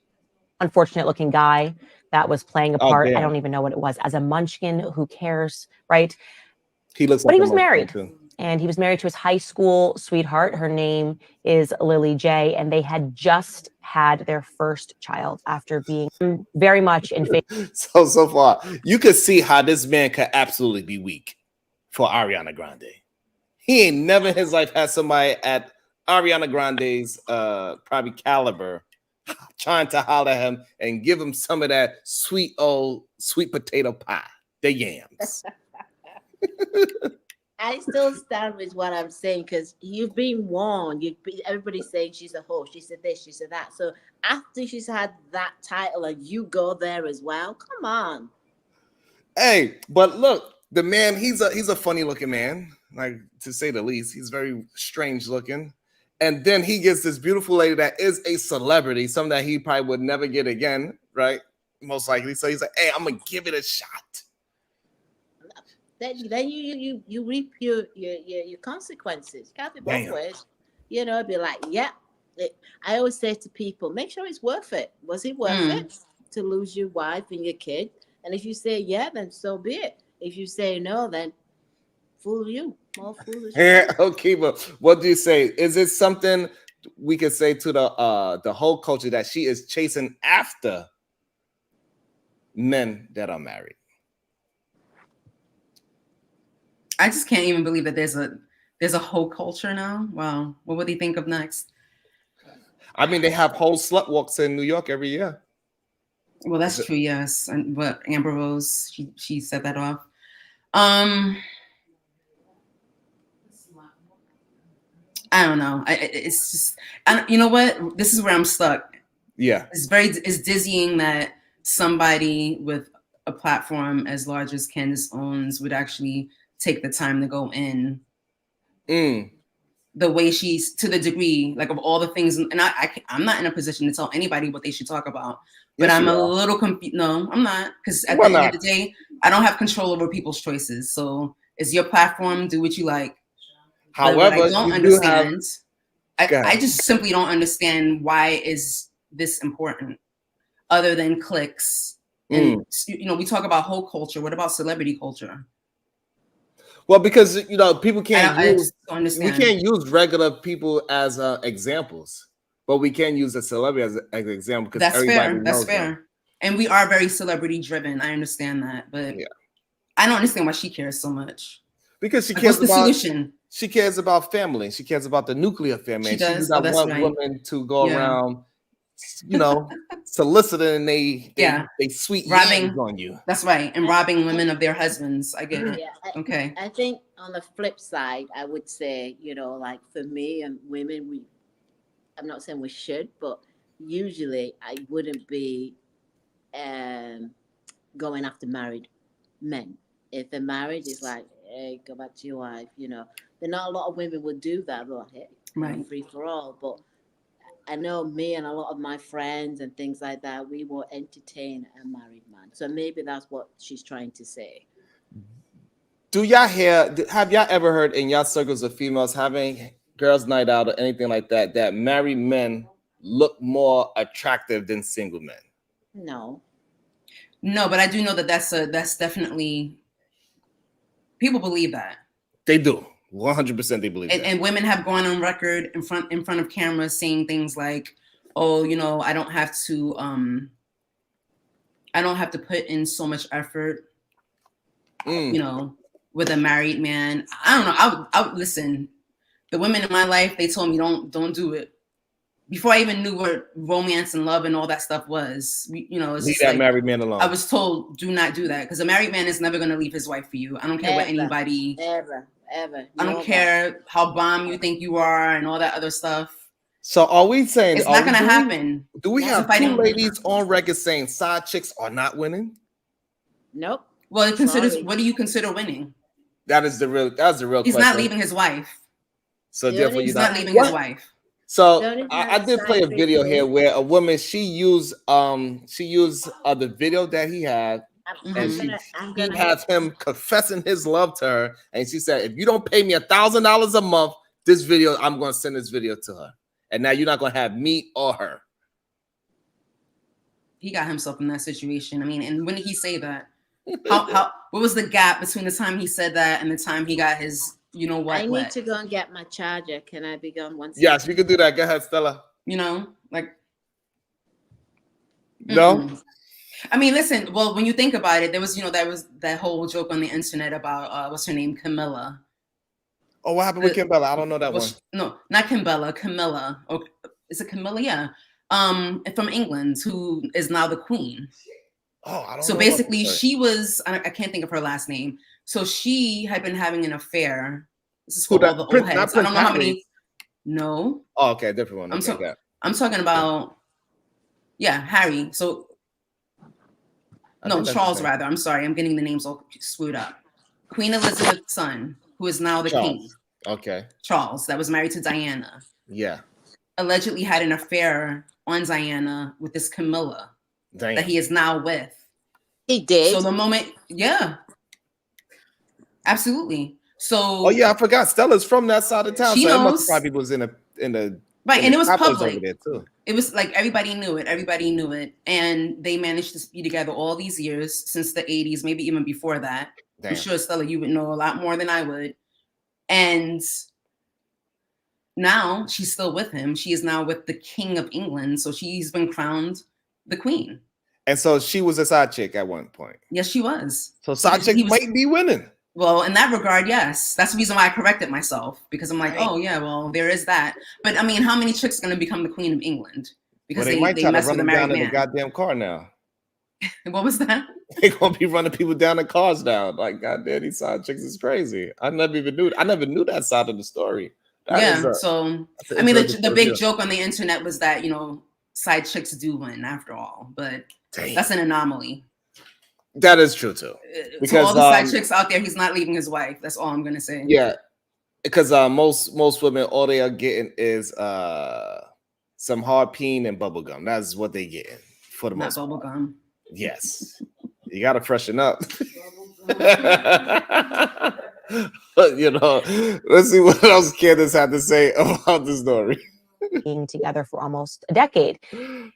unfortunate looking guy that was playing a part. I don't even know what it was. As a munchkin, who cares, right? He looks but he was married. And he was married to his high school sweetheart. Her name is Lily J. And they had just had their first child after being very much in favor. So far, you can see how this man could absolutely be weak for Ariana Grande. He ain't never in his life had somebody at Ariana Grande's probably caliber trying to holler at him and give him some of that sweet potato pie, the yams. I still stand with what I'm saying because you've been warned. Everybody's saying she's a hoe. She said this, she said that. So after she's had that title and you go there as well, come on. Hey, but look, the man, he's a funny looking man, like to say the least. He's very strange looking. And then he gets this beautiful lady that is a celebrity, something that he probably would never get again, right? Most likely. So he's like, hey, I'm going to give it a shot. Then you reap your consequences. Can't be both ways. It'd be like, yeah. I always say to people, make sure it's worth it. Was it worth it to lose your wife and your kid? And if you say yeah, then so be it. If you say no, then fool you. More foolish. Yeah, okay, but what do you say? Is it something we could say to the whole culture that she is chasing after men that are married? I just can't even believe that there's a whole culture now. Wow. What would they think of next? I mean, they have whole slut walks in New York every year. Well, that's true, yes. But Amber Rose, she set that off. I don't know. It's just, you know what? This is where I'm stuck. Yeah. It's dizzying that somebody with a platform as large as Candace owns would actually take the time to go in the way she's, to the degree, like, of all the things. And I'm not in a position to tell anybody what they should talk about. But yes, I'm a little confused. No, I'm not. Because at the end of the day, I don't have control over people's choices. So it's your platform. Do what you like. However, I don't understand. I just simply don't understand why is this important other than clicks. And, we talk about whole culture. What about celebrity culture? Well, because, people can't we can't use regular people as examples, but we can use a celebrity as an example because everybody knows That's fair. Them. And we are very celebrity driven. I understand that, but I don't understand why she cares so much. Because she cares about the solution. She cares about family. She cares about the nuclear family. She does. She does not want women to go around, soliciting they sweet yams on you. That's right. And robbing women of their husbands. I get it. Okay. I think on the flip side, I would say, like for me and women, I'm not saying we should, but usually I wouldn't be going after married men. If they're married, it's like, hey, go back to your wife. But not a lot of women would do that. They're like, hey, Right. free for all. But I know me and a lot of my friends and things like that, we will entertain a married man. So maybe that's what she's trying to say. Do y'all have y'all ever heard in y'all circles of females having girls' night out or anything like that, that married men look more attractive than single men? No. No, but I do know that that's definitely, people believe that. They do. 100% they believe that. And women have gone on record in front of cameras saying things like, oh, I don't have to put in so much effort, with a married man. I don't know. I would listen. The women in my life, they told me don't do it. Before I even knew what romance and love and all that stuff was, it's leave just that like, married man alone. I was told, do not do that, because a married man is never going to leave his wife for you. I don't care what anybody. Ever. I don't care how bomb you think you are and all that other stuff. So are we saying it's not going to happen? Do we have two ladies on record saying side chicks are not winning? Nope. Well, it considers. What do you consider winning? That's the real question. He's not leaving his wife. So therefore, he's not leaving his wife. So I did play a video here where a woman, she used the video that he had, and she had him confessing his love to her, and she said, if you don't pay me $1,000 a month, this video, I'm going to send this video to her, and now you're not going to have me or her. He got himself in that situation. I mean, and when did he say that? What was the gap between the time he said that and the time he got his, I need to go and get my charger. Can I be gone once? Yes, you can do that. Go ahead, Stella. No. I mean, listen. Well, when you think about it, there was that whole joke on the internet about what's her name, Camilla. Oh, what happened with Camilla? I don't know that one. No, not Camilla. Camilla. Oh, is it Camilla? Yeah. From England, who is now the queen. Oh, I don't know. So basically, she was. I can't think of her last name. So she had been having an affair. This is for all the old heads. I don't know how many. No. Oh, okay, different one. I'm talking about. Yeah, Harry. So. No, Charles rather. I'm sorry, I'm getting the names all screwed up. Queen Elizabeth's son, who is now the king. Okay. Charles, that was married to Diana. Yeah. Allegedly had an affair on Diana with this Camilla that he is now with. He did. So the moment, yeah. Absolutely. So. Oh yeah, I forgot. Stella's from that side of town. She knows. It must probably was in the right, and it was public. Over there too. It was like everybody knew it, and they managed to be together all these years since the 80s, maybe even before that. Damn. I'm sure, Stella, you would know a lot more than I would. And now she's still with him. She is now with the King of England, so she's been crowned the queen. And so she was a side chick at one point. Yes, she was. So side chick might be winning. Well, in that regard, yes. That's the reason why I corrected myself, because I'm like, oh yeah, well, there is that. But I mean, how many chicks are going to become the Queen of England? Because they might try to run them down in the goddamn car now. What was that? They're gonna be running people down in cars now. Like, goddamn, these side chicks is crazy. I never knew that side of the story. So I mean, the big joke on the internet was that side chicks do win after all, but that's an anomaly. That is true too. Because to all the side chicks out there, he's not leaving his wife. That's all I'm gonna say. Yeah, because most women, all they are getting is some hard peen and bubble gum. That's what they getting for the most part. Bubble gum. Yes, you gotta freshen up. But let's see what else Candace had to say about the story. Being together for almost a decade.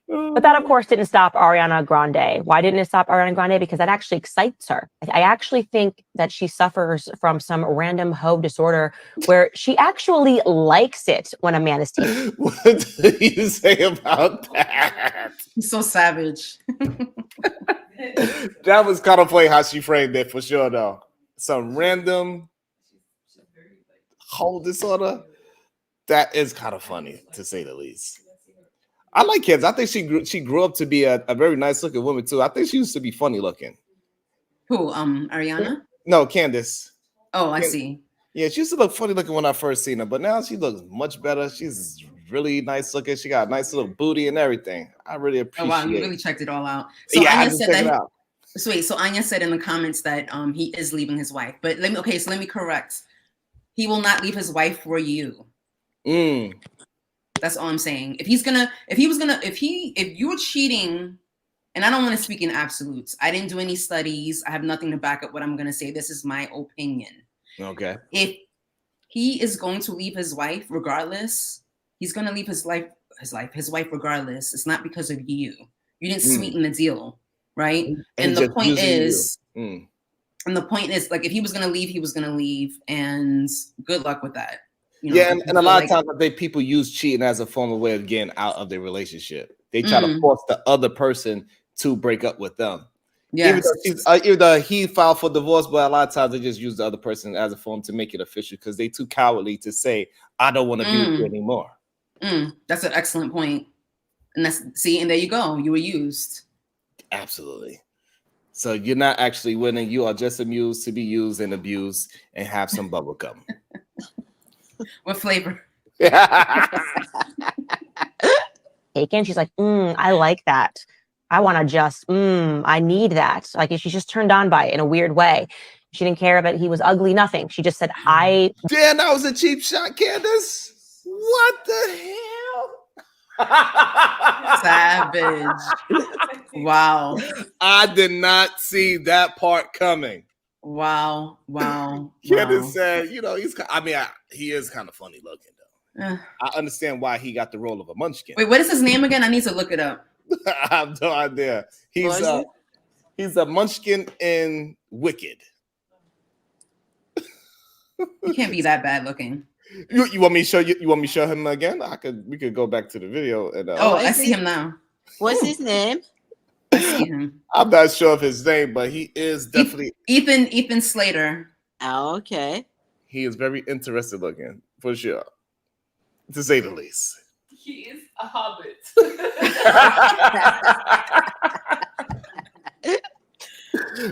But that, of course, didn't stop Ariana Grande. Why didn't it stop Ariana Grande? Because that actually excites her. I actually think that she suffers from some random hoe disorder where she actually likes it when a man is taken. What do you say about that? He's so savage. That was kind of funny how she framed it, for sure, though. Some random hoe disorder. That is kind of funny, to say the least. I like kids. I think she grew up to be a very nice looking woman too. I think she used to be funny looking. Who? Ariana? No, Candace. Oh, I see. Yeah, she used to look funny looking when I first seen her, but now she looks much better. She's really nice looking. She got a nice little booty and everything. I really appreciate. Oh wow, you really checked it all out. So yeah, Anya I just said check it that. out. So Anya said in the comments that he is leaving his wife. But let me correct. He will not leave his wife for you. That's all I'm saying. If you're cheating, and I don't want to speak in absolutes. I didn't do any studies. I have nothing to back up what I'm gonna say. This is my opinion. Okay. If he is going to leave his wife regardless, he's gonna leave his wife regardless. It's not because of you. You didn't sweeten the deal, right? And the point is, like, if he was gonna leave, he was gonna leave, and good luck with that. You know, yeah, and a lot of times people use cheating as a form of way of getting out of their relationship. They try to force the other person to break up with them. Yes. Even though he filed for divorce, but a lot of times they just use the other person as a form to make it official because they're too cowardly to say, I don't want to be with you anymore. That's an excellent point. And and there you go. You were used. Absolutely. So you're not actually winning. You are just amused to be used and abused and have some bubble gum. What flavor? Taken. She's like, I like that. I want to just, I need that. Like, she's just turned on by it in a weird way. She didn't care that he was ugly, nothing. She just said, Damn, that was a cheap shot, Candace. What the hell? Savage. Wow. I did not see that part coming. Wow. Candace said, he is kind of funny looking, though. I understand why he got the role of a munchkin. Wait, what is his name again? I need to look it up. I have no idea. He's a munchkin in Wicked. He can't be that bad looking. You want me to show you? You want me to show him again? We could go back to the video and. I see him now. What's his name? I see him. I'm not sure of his name, but he is definitely Ethan Slater. Oh, okay. He is very interesting looking for sure, to say the least. He is a hobbit.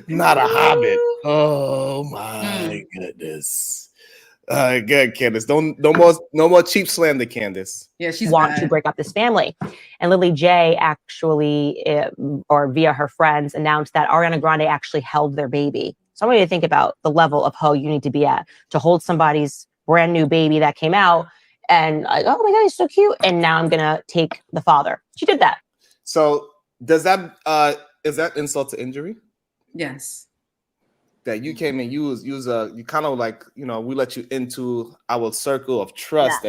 Not a hobbit. Oh my goodness. Good, Candace. No more cheap slander, Candace. Yeah, she's want to break up this family. And Lily J actually, or via her friends, announced that Ariana Grande actually held their baby. So I want you to think about the level of hoe you need to be at to hold somebody's brand new baby that came out and like, oh my God, he's so cute. And now I'm going to take the father. She did that. So does that, is that insult to injury? Yes. That you came in, you kind of like, we let you into our circle of trust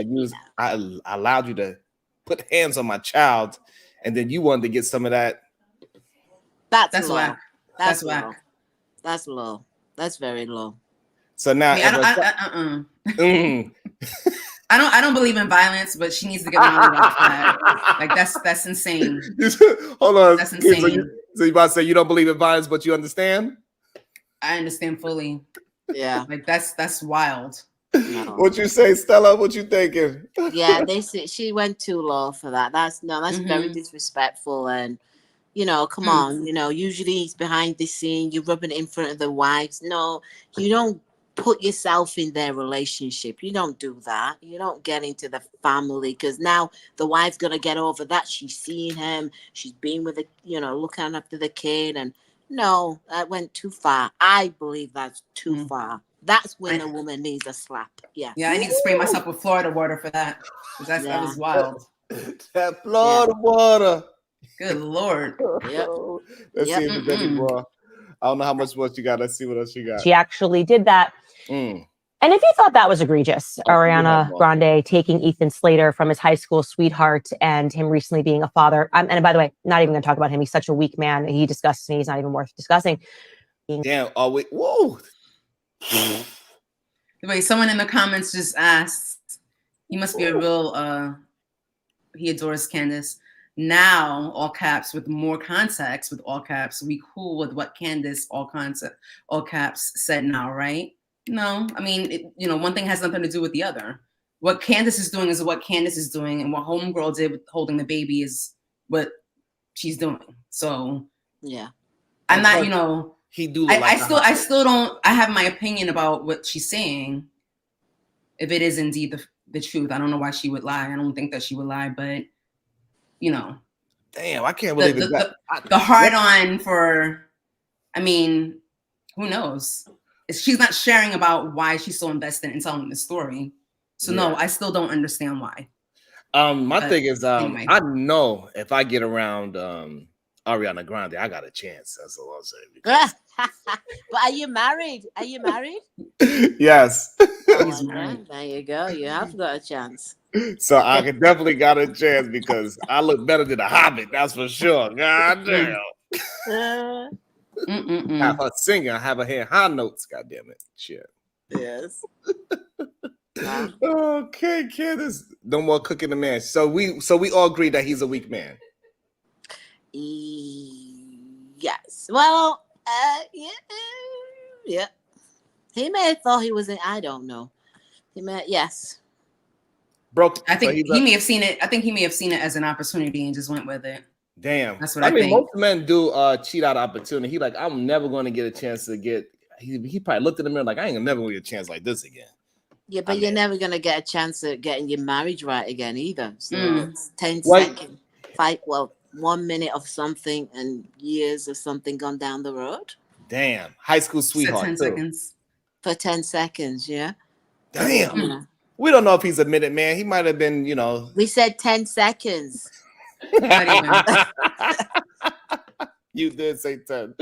I allowed you to put hands on my child. And then you wanted to get some of that. That's low. whack. That's low. whack. That's low. That's very low. So now I don't believe in violence, but she needs to get money off that. Like that's insane. Hold on. That's insane. So you about to say you don't believe in violence, but you understand? I understand fully. Yeah. Like that's wild. No. What you say, Stella? What you thinking? Yeah, she went too low for that. That's very disrespectful. And come on, usually he's behind the scene, you're rubbing it in front of the wives. No, you don't put yourself in their relationship. You don't do that. You don't get into the family because now the wife's gonna get over that. She's seen him, she's been with looking after the kid, and no, that went too far. I believe that's too far. That's when a woman needs a slap. Yeah. Yeah, I need to spray myself with Florida water for that. That was wild. That Florida water. Good Lord. Yep. Let's see if there's any more. I don't know how much more you got. Let's see what else you got. She actually did that. And if you thought that was egregious, Ariana Grande taking Ethan Slater from his high school sweetheart and him recently being a father. And by the way, not even going to talk about him. He's such a weak man. He disgusts me. He's not even worth discussing. Damn. Oh, wait. Whoa. Wait, someone in the comments just asked, he must be a real, he adores Candace. Now, all caps, with more context, with all caps, we cool with what Candace, all caps, said now, right? No, I mean, one thing has nothing to do with the other. What Candace is doing is what Candace is doing, and what Homegirl did with holding the baby is what she's doing. So, yeah, I'm not, I still don't. I have my opinion about what she's saying. If it is indeed the truth. I don't know why she would lie. I don't think that she would lie, but you know. Damn, I can't believe the hard on for, I mean, who knows? She's not sharing about why she's so invested in telling the story. So no, I still don't understand why. My thing is, anyway. I know if I get around Ariana Grande, I got a chance. That's all I'm saying. But are you married? Are you married? Yes. He's married. There you go. You have got a chance. So I could definitely got a chance because I look better than a hobbit. That's for sure. God damn. Have her singing. Have her hearing high notes. God damn it. Shit. Yes. Okay, Candace. No more cooking the man. So we all agree that he's a weak man. Yes. Well, yeah. He may have thought he was in. I don't know. He may. Yes. Broke. I think he may have seen it. I think he may have seen it as an opportunity and just went with it. Damn. That's what I think. Most men do cheat out opportunity. He like, I'm never going to get a chance to get. He probably looked in the mirror like, I ain't never going to get a chance like this again. Yeah, but you're never going to get a chance at getting your marriage right again either. So it's 10 seconds. 1 minute of something and years of something gone down the road. Damn. High school sweetheart. 10 seconds. For 10 seconds, yeah. Damn. We don't know if he's a minute man. He might have been, you know. We said 10 seconds. You did say 10.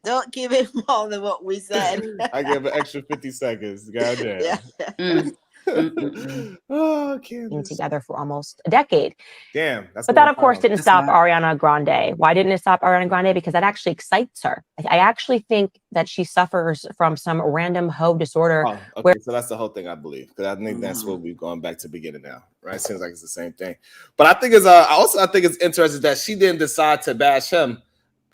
Don't give it more than what we said. I give an extra 50 seconds. God damn. Yeah. Oh, Candace. Together for almost a decade. Damn. But that, of course, didn't stop Ariana Grande. Why didn't it stop Ariana Grande? Because that actually excites her. I actually think that she suffers from some random hoe disorder. Oh, okay, so that's the whole thing, I believe. Because I think that's what we've gone back to beginning now, right? Seems like it's the same thing. But I think I think it's interesting that she didn't decide to bash him.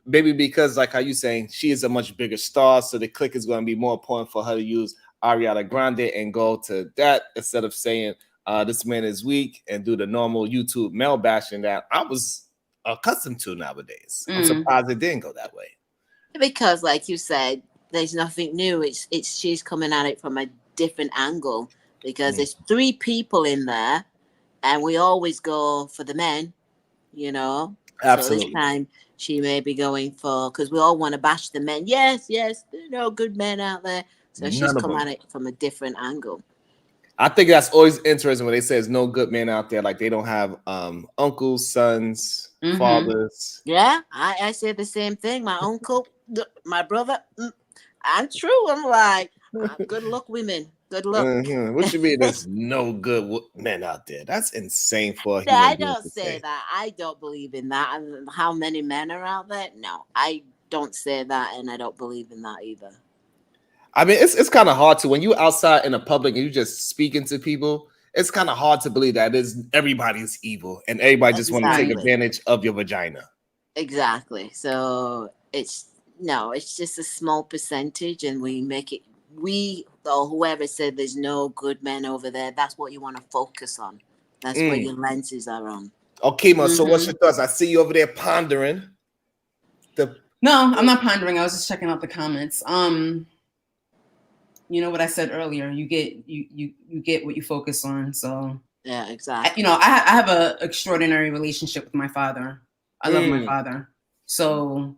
Maybe because, like how you saying, she is a much bigger star, so the click is going to be more important for her to use Ariana Grande and go to that instead of saying this man is weak and do the normal YouTube male bashing that I was accustomed to nowadays. I'm surprised it didn't go that way. Because, like you said, there's nothing new. It's she's coming at it from a different angle because there's 3 people in there, and we always go for the men, you know. Absolutely. So this time she may be going for, because we all want to bash the men. Yes, there are no good men out there. So she's come at it from a different angle. I think that's always interesting when they say there's no good men out there. Like they don't have uncles, sons, fathers. Yeah, I say the same thing. My uncle, my brother, I'm true. I'm like, good luck, women. Good luck. What you mean there's no good men out there? That's insane for a human being. I don't say that. I don't believe in that. How many men are out there? No, I don't say that, and I don't believe in that either. I mean, it's kind of hard to, when you're outside in the public and you just speaking to people, it's kind of hard to believe that everybody's evil and everybody just want to take advantage of your vagina. Exactly. So it's just a small percentage, and we make it, or whoever said there's no good men over there, that's what you want to focus on. That's where your lenses are on. Okay, Ma, so what's your thoughts? I see you over there pondering. No, I'm not pondering. I was just checking out the comments. You know what I said earlier. You get what you focus on. So yeah, exactly. I have a extraordinary relationship with my father. I love my father. So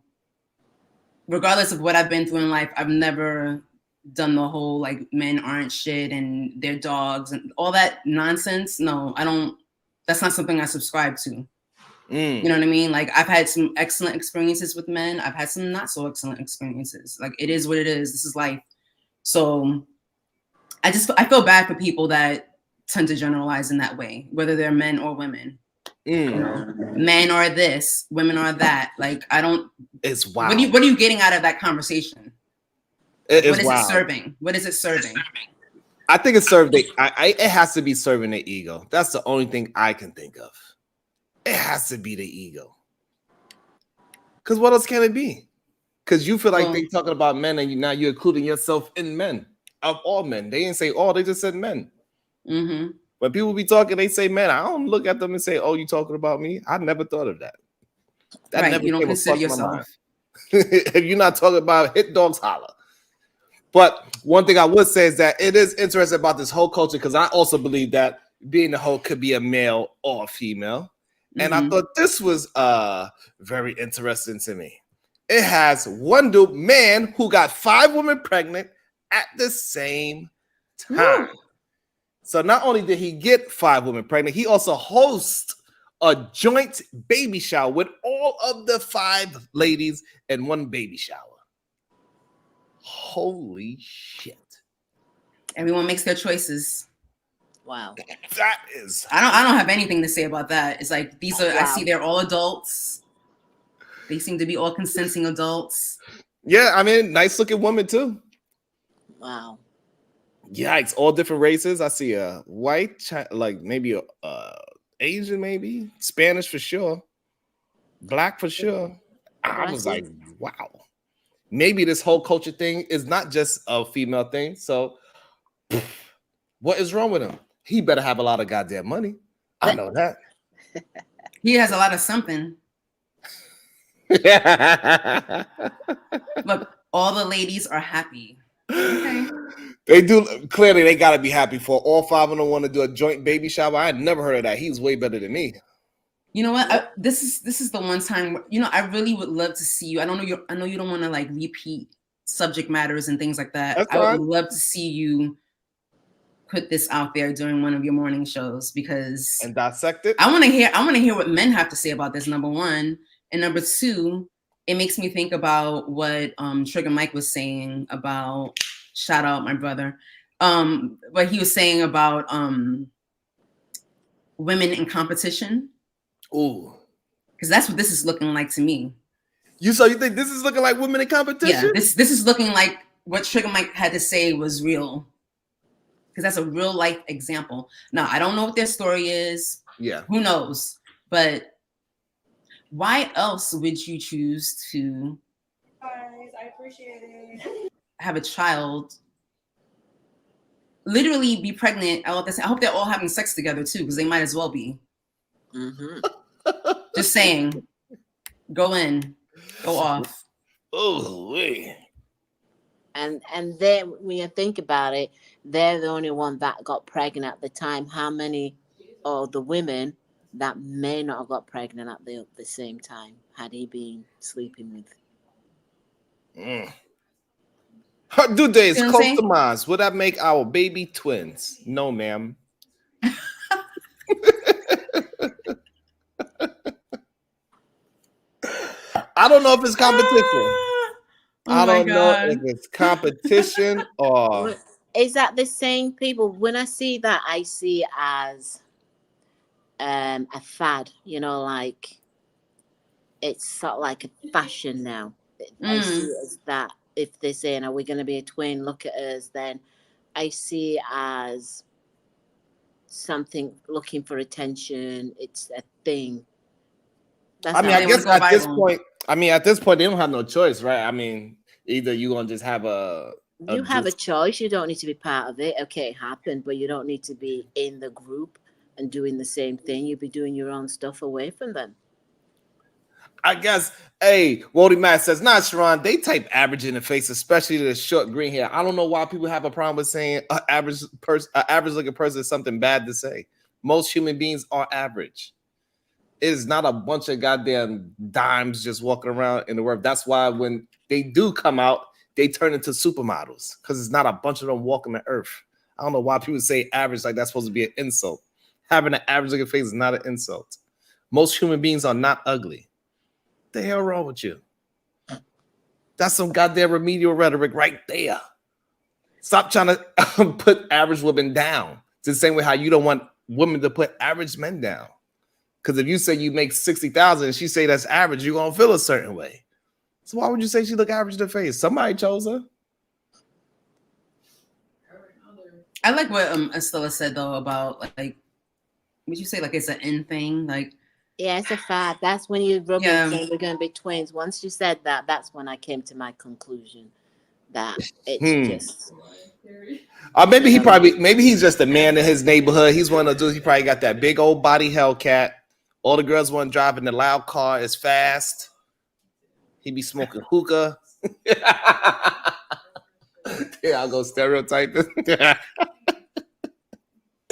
regardless of what I've been through in life, I've never done the whole like men aren't shit and they're dogs and all that nonsense. No, I don't. That's not something I subscribe to. You know what I mean? Like I've had some excellent experiences with men. I've had some not so excellent experiences. Like it is what it is. This is life. So I feel bad for people that tend to generalize in that way, whether they're men or women. You know, men are this, women are that. Like I don't. It's wild. What are you getting out of that conversation? What is wild. It serving? What is it serving? I think it's serving. It has to be serving the ego. That's the only thing I can think of. It has to be the ego. Because what else can it be? Because you feel like they talking about men and now you're including yourself in men. Of all men. They didn't say all, they just said men. When people be talking, they say men. I don't look at them and say, oh, you talking about me? I never thought of that. That right, never you don't consider yourself. If you're not talking about hit dogs holler. But one thing I would say is that it is interesting about this whole culture because I also believe that being a hoe could be a male or a female. And I thought this was very interesting to me. It has one dude, man, who got 5 women pregnant at the same time. Woo. So not only did he get 5 women pregnant, he also hosts a joint baby shower with all of the 5 ladies in one baby shower. Holy shit. Everyone makes their choices. Wow. That is. I don't have anything to say about that. It's like these are. Wow. I see they're all adults. They seem to be all consenting adults. Yeah, I mean, nice looking woman too. Wow. Yikes! All different races. I see a white, like maybe a Asian, maybe Spanish for sure, black for sure. I was like, wow. Maybe this whole culture thing is not just a female thing. So, what is wrong with him? He better have a lot of goddamn money. I know that. He has a lot of something. Look, all the ladies are happy. Okay. They do. Clearly, they got to be happy for all 5 of them want to do a joint baby shower. I had never heard of that. He's way better than me. You know what? This is the one time where, I really would love to see you. I know you don't want to like repeat subject matters and things like that. That's I right. would love to see you put this out there during one of your morning shows because and dissect it. I want to hear what men have to say about this. Number one, and number two, it makes me think about what Trigger Mike was saying about. Shout out my brother. What he was saying about women in competition. Ooh. Because that's what this is looking like to me. You think this is looking like women in competition? Yeah, this is looking like what Trigger Mike had to say was real. Because that's a real life example. Now, I don't know what their story is. Yeah. Who knows? But why else would you choose to I appreciate it. Have a child, literally be pregnant all at the same? I hope they're all having sex together too, because they might as well be. Mm-hmm. Just saying, go in, go off. Oh, wait. And then when you think about it, they're the only one that got pregnant at the time. How many of the women that may not have got pregnant at the same time had he been sleeping with? Her due date is close to mine. Would that make our baby twins? No, ma'am. I don't know if it's competition. I don't know if it's competition or. Is that the same people? When I see that, I see as a fad. Like it's sort of like a fashion now. I see it as that. If they're saying, are we going to be a twin? Look at us. Then I see as something looking for attention. It's a thing. I guess at this point, they don't have no choice, right? I mean, either you're going to just have you have a choice. You don't need to be part of it. Okay, it happened, but you don't need to be in the group and doing the same thing. You'll be doing your own stuff away from them. I guess, hey, Wody Matt says, nah, Sharon, they type average in the face, especially the short green hair. I don't know why people have a problem with saying average looking person is something bad to say. Most human beings are average. It is not a bunch of goddamn dimes just walking around in the world. That's why when they do come out, they turn into supermodels because it's not a bunch of them walking the earth. I don't know why people say average like that's supposed to be an insult. Having an average looking face is not an insult. Most human beings are not ugly. What the hell wrong with you? That's some goddamn remedial rhetoric right there. Stop trying to put average women down. It's the same way how you don't want women to put average men down. Because if you say you make 60,000 and she say that's average, you're gonna feel a certain way. So why would you say she look average in the face? Somebody chose her. I like what Estella said though about like, would you say like it's an in thing? Like, yeah, it's a fact. That's when you rub and say we're going to be twins. Once you said that, that's when I came to my conclusion that it's just. Maybe he's just a man in his neighborhood. He's one of those dudes. He probably got that big old body Hellcat. All the girls want to drive in the loud car as fast. He be smoking hookah. I'll go stereotype.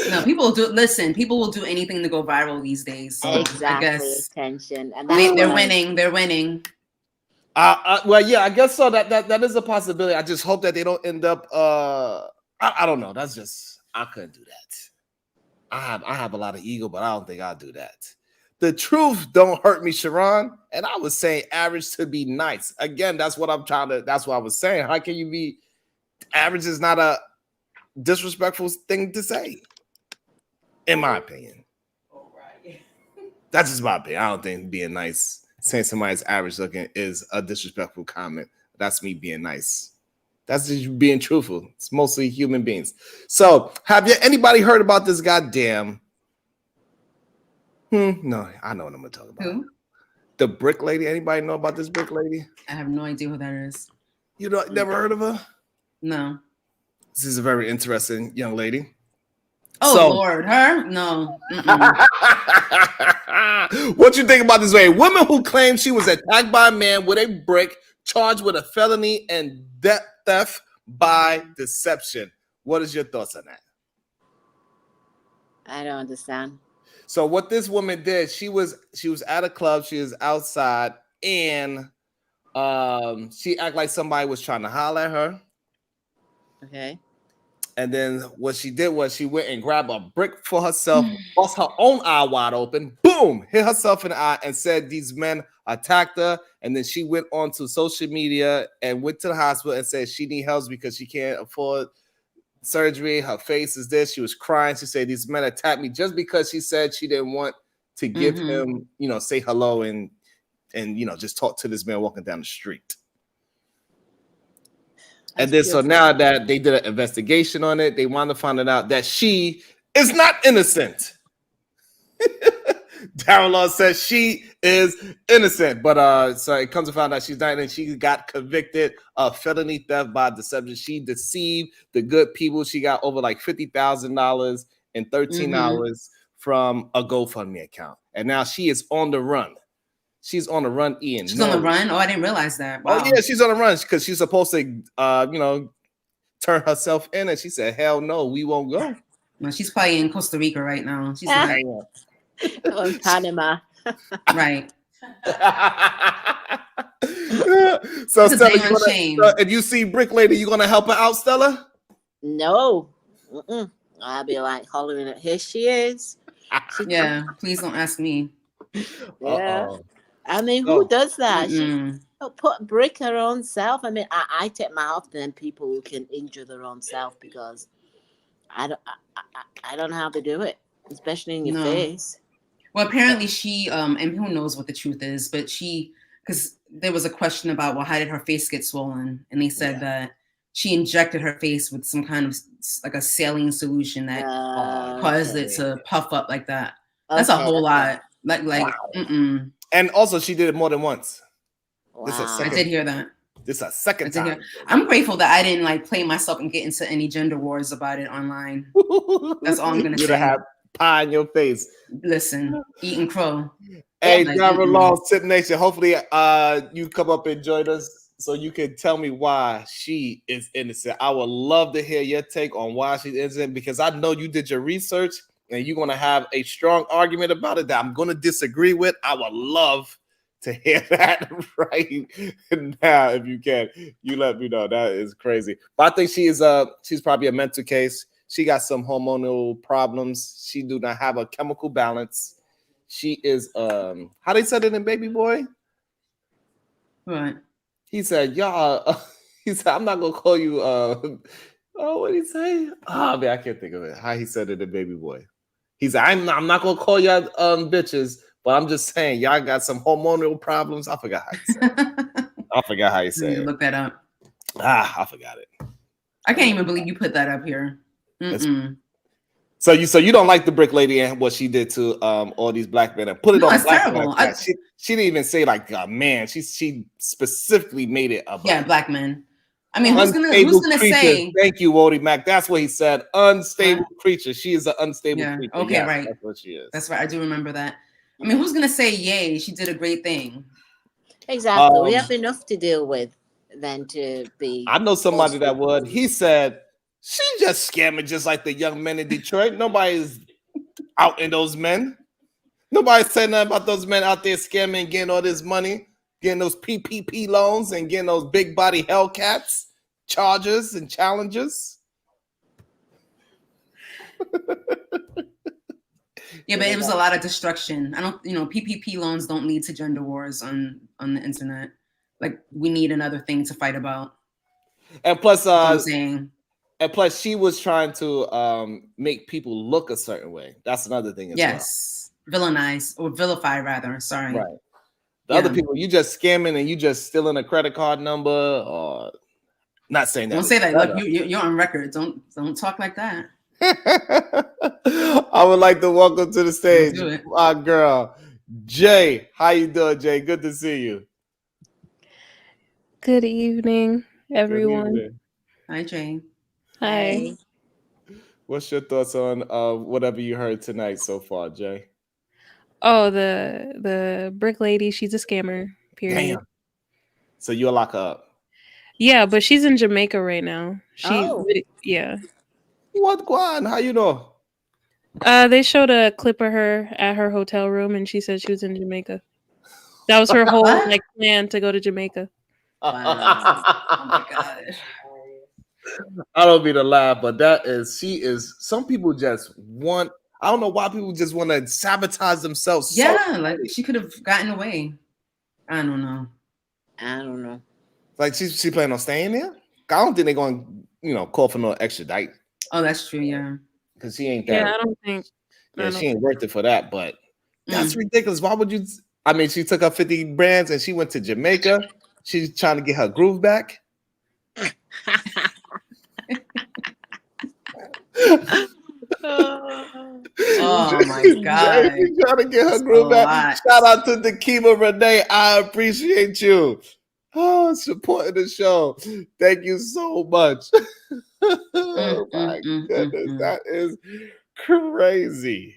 No, people do listen. People will do anything to go viral these days. So Exactly, I guess attention, and they're winning. They're winning. Well, yeah, I guess so. That is a possibility. I just hope that they don't end up. I don't know. That's just I couldn't do that. I have a lot of ego, but I don't think I'll do that. The truth don't hurt me, Sharon. And I was saying average to be nice. Again, that's what I'm trying to. That's what I was saying. How can you be average? Is not a disrespectful thing to say, in my opinion. All right. That's just my opinion. I don't think being nice, saying somebody's average looking, is a disrespectful comment. That's me being nice. That's just being truthful. It's mostly human beings. So, have you anybody heard about this goddamn? No, I know what I'm gonna talk about. Who? The brick lady. Anybody know about this brick lady? I have no idea who that is. You know, never heard of her? No. This is a very interesting young lady. Oh So, Lord, her? No. What you think about this way? Woman who claims she was attacked by a man with a brick, charged with a felony and theft by deception. What is your thoughts on that? I don't understand. So what this woman did, she was at a club, she was outside, and she acted like somebody was trying to holler at her. Okay. And then what she did was she went and grabbed a brick for herself, bust her own eye wide open, boom, hit herself in the eye, and said these men attacked her. And then she went on to social media and went to the hospital and said she needs help because she can't afford surgery. Her face is this. She was crying. She said these men attacked me just because she said she didn't want to give him, say hello and just talk to this man walking down the street. And then so now that they did an investigation on it, they wound up finding out that she is not innocent. Darren Law says she is innocent, but so it comes to find out she's not, and she got convicted of felony theft by deception. She deceived the good people. She got over like $50,000 in 13 hours from a GoFundMe account, and now she is on the run. She's on the run, Ian. She's on the run? Oh, I didn't realize that. Wow. Oh, yeah, she's on the run because she's supposed to, turn herself in. And she said, hell no, we won't go. No, she's probably in Costa Rica right now. She's like, in Panama. Right. So, Stella, if you see Brick Lady, you going to help her out, Stella? No. I'll be like hollering at, here she is. Yeah, please don't ask me. Yeah. I mean, who does that? She put brick her own self. I mean, I take my off, then people can injure their own self because I don't know how to do it, especially in your face. Well, apparently she and who knows what the truth is, but because there was a question about, well, how did her face get swollen? And they said that she injected her face with some kind of like a saline solution that caused it to puff up like that. That's a whole lot. Like, wow. And also she did it more than once. Wow. I did hear that. This is a second time. I'm grateful that I didn't like play myself and get into any gender wars about it online. That's all I'm gonna say. You'd have pie in your face. Listen, eating crow. Hey, Driver Law, Tip Nation. Hopefully, you come up and join us so you can tell me why she is innocent. I would love to hear your take on why she's innocent because I know you did your research. And you're going to have a strong argument about it that I'm going to disagree with. I would love to hear that right now. If you can, you let me know. That is crazy. But I think she's probably a mental case. She got some hormonal problems. She do not have a chemical balance. She is, how they said it in Baby Boy? Right. He said, y'all, I'm not going to call you, what did he say? Oh, man, I can't think of it. How he said it in Baby Boy. He said, I'm not gonna call y'all bitches, but I'm just saying y'all got some hormonal problems. I forgot how he said it. I forgot how he said it. Look that up. I forgot it. I can't even believe you put that up here. So you don't like the Brick Lady and what she did to all these black men and put it on black men. She didn't even say like man. She specifically made it about black men. I mean, who's gonna say? Thank you, Wody Mac. That's what he said. Unstable creature. She is an unstable creature. Okay, yes, right. That's what she is. That's right. I do remember that. I mean, who's gonna say, "Yay, she did a great thing"? Exactly. We have enough to deal with. than to be. I know somebody that would. He said, she just scamming just like the young men in Detroit. Nobody's out in those men. Nobody's saying nothing about those men out there scamming, getting all this money, getting those PPP loans and getting those big body Hellcats, charges and challenges. Yeah, but it was a lot of destruction. I don't, PPP loans don't lead to gender wars on the internet. Like, we need another thing to fight about. And plus, I'm saying. And plus, she was trying to make people look a certain way. That's another thing as well. Villainize or vilify, rather. Sorry. Right. The other people, you just scamming and you just stealing a credit card number, or not saying that. Don't say that. Look, you're on record. Don't talk like that. I would like to welcome to the stage our girl, Jay. How you doing, Jay? Good to see you. Good evening, everyone. Good evening. Hi, Jay. Hi. What's your thoughts on whatever you heard tonight so far, Jay? Oh, the brick lady, she's a scammer, period. Damn. So you'll lock her up? Yeah, but she's in Jamaica right now. Yeah. What, Gwan? How you know? They showed a clip of her at her hotel room, and she said she was in Jamaica. That was her whole plan to go to Jamaica. Wow. Oh my god. I don't mean to laugh, but she is. Some people just want. I don't know why people just want to sabotage themselves. Yeah, like she could have gotten away. I don't know. Like she planning on staying there. I don't think they're going to call for no extradite. Oh, that's true. Yeah. Because she ain't that. Yeah, I don't think. Yeah, she ain't worth it for that. But that's ridiculous. Why would you? I mean, she took her 50 brands and she went to Jamaica. She's trying to get her groove back. Oh my god! She's trying to get her groove back. Shout out to Dakima Renee. I appreciate you. Oh, supporting the show. Thank you so much. Oh my goodness, that is crazy.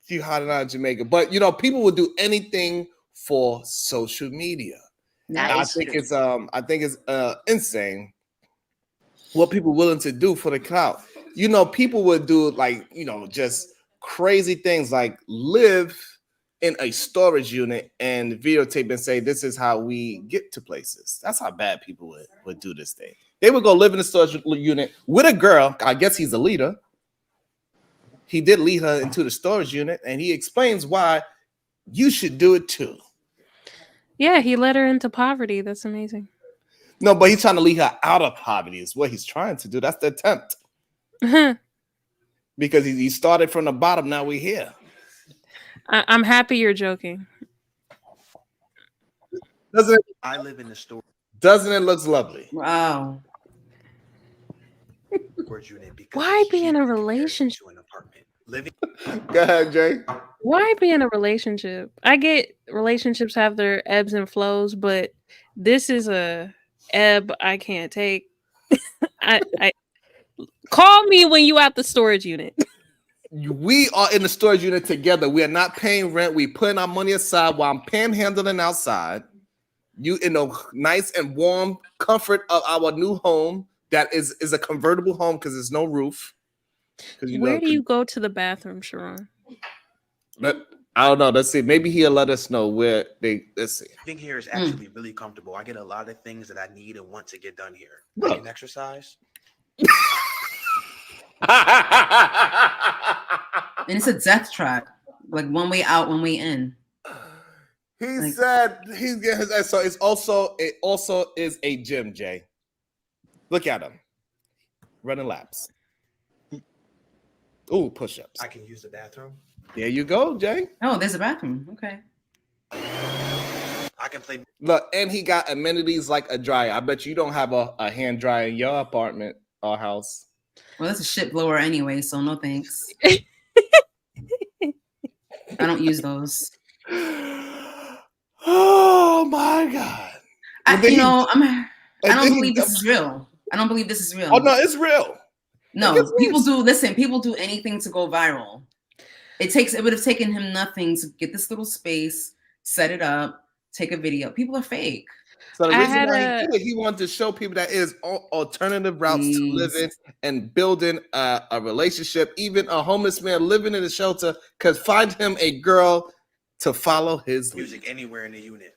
You hot out of Jamaica, but people will do anything for social media. I think it's insane what people willing to do for the clout. People would do just crazy things like live in a storage unit and videotape and say, this is how we get to places. That's how bad people would do this thing. They would go live in a storage unit with a girl. I guess he's a leader. He did lead her into the storage unit, and he explains why you should do it too. Yeah, he led her into poverty. That's amazing. No, but he's trying to lead her out of poverty is what he's trying to do. That's the attempt. Because he started from the bottom. Now we're here. I'm happy you're joking. I live in the store. Doesn't it look lovely? Wow. Why be in a relationship? Go ahead, Jay. Why be in a relationship? I get relationships have their ebbs and flows, but this is a ebb I can't take. I call me when you out the storage unit. We are in the storage unit together. We are not paying rent. We putting our money aside while I'm panhandling outside. You in the nice and warm comfort of our new home that is a convertible home because there's no roof. Where do you go to the bathroom, Sharon? I don't know. Let's see. Maybe he'll let us know where let's see. Living here is actually really comfortable. I get a lot of things that I need and want to get done here. I can exercise. And it's a death trap. Like one way out, one way in. He said he's getting his. So it also is a gym, Jay. Look at him. Running laps. Ooh, push-ups. I can use the bathroom. There you go, Jay. Oh, there's a bathroom. Okay. I can play. Look, and he got amenities like a dryer. I bet you don't have a hand dryer in your apartment or house. Well, that's a shit blower anyway, so no thanks. I don't use those. Oh my god! I don't believe this is real. I don't believe this is real. Oh no, it's real. No, people do anything to go viral. It would have taken him nothing to get this little space, set it up, take a video. People are fake. So the I reason had why a he did it, he wanted to show people that is alternative routes to living and building a relationship. Even a homeless man living in a shelter could find him a girl to follow his music lead. anywhere in the unit.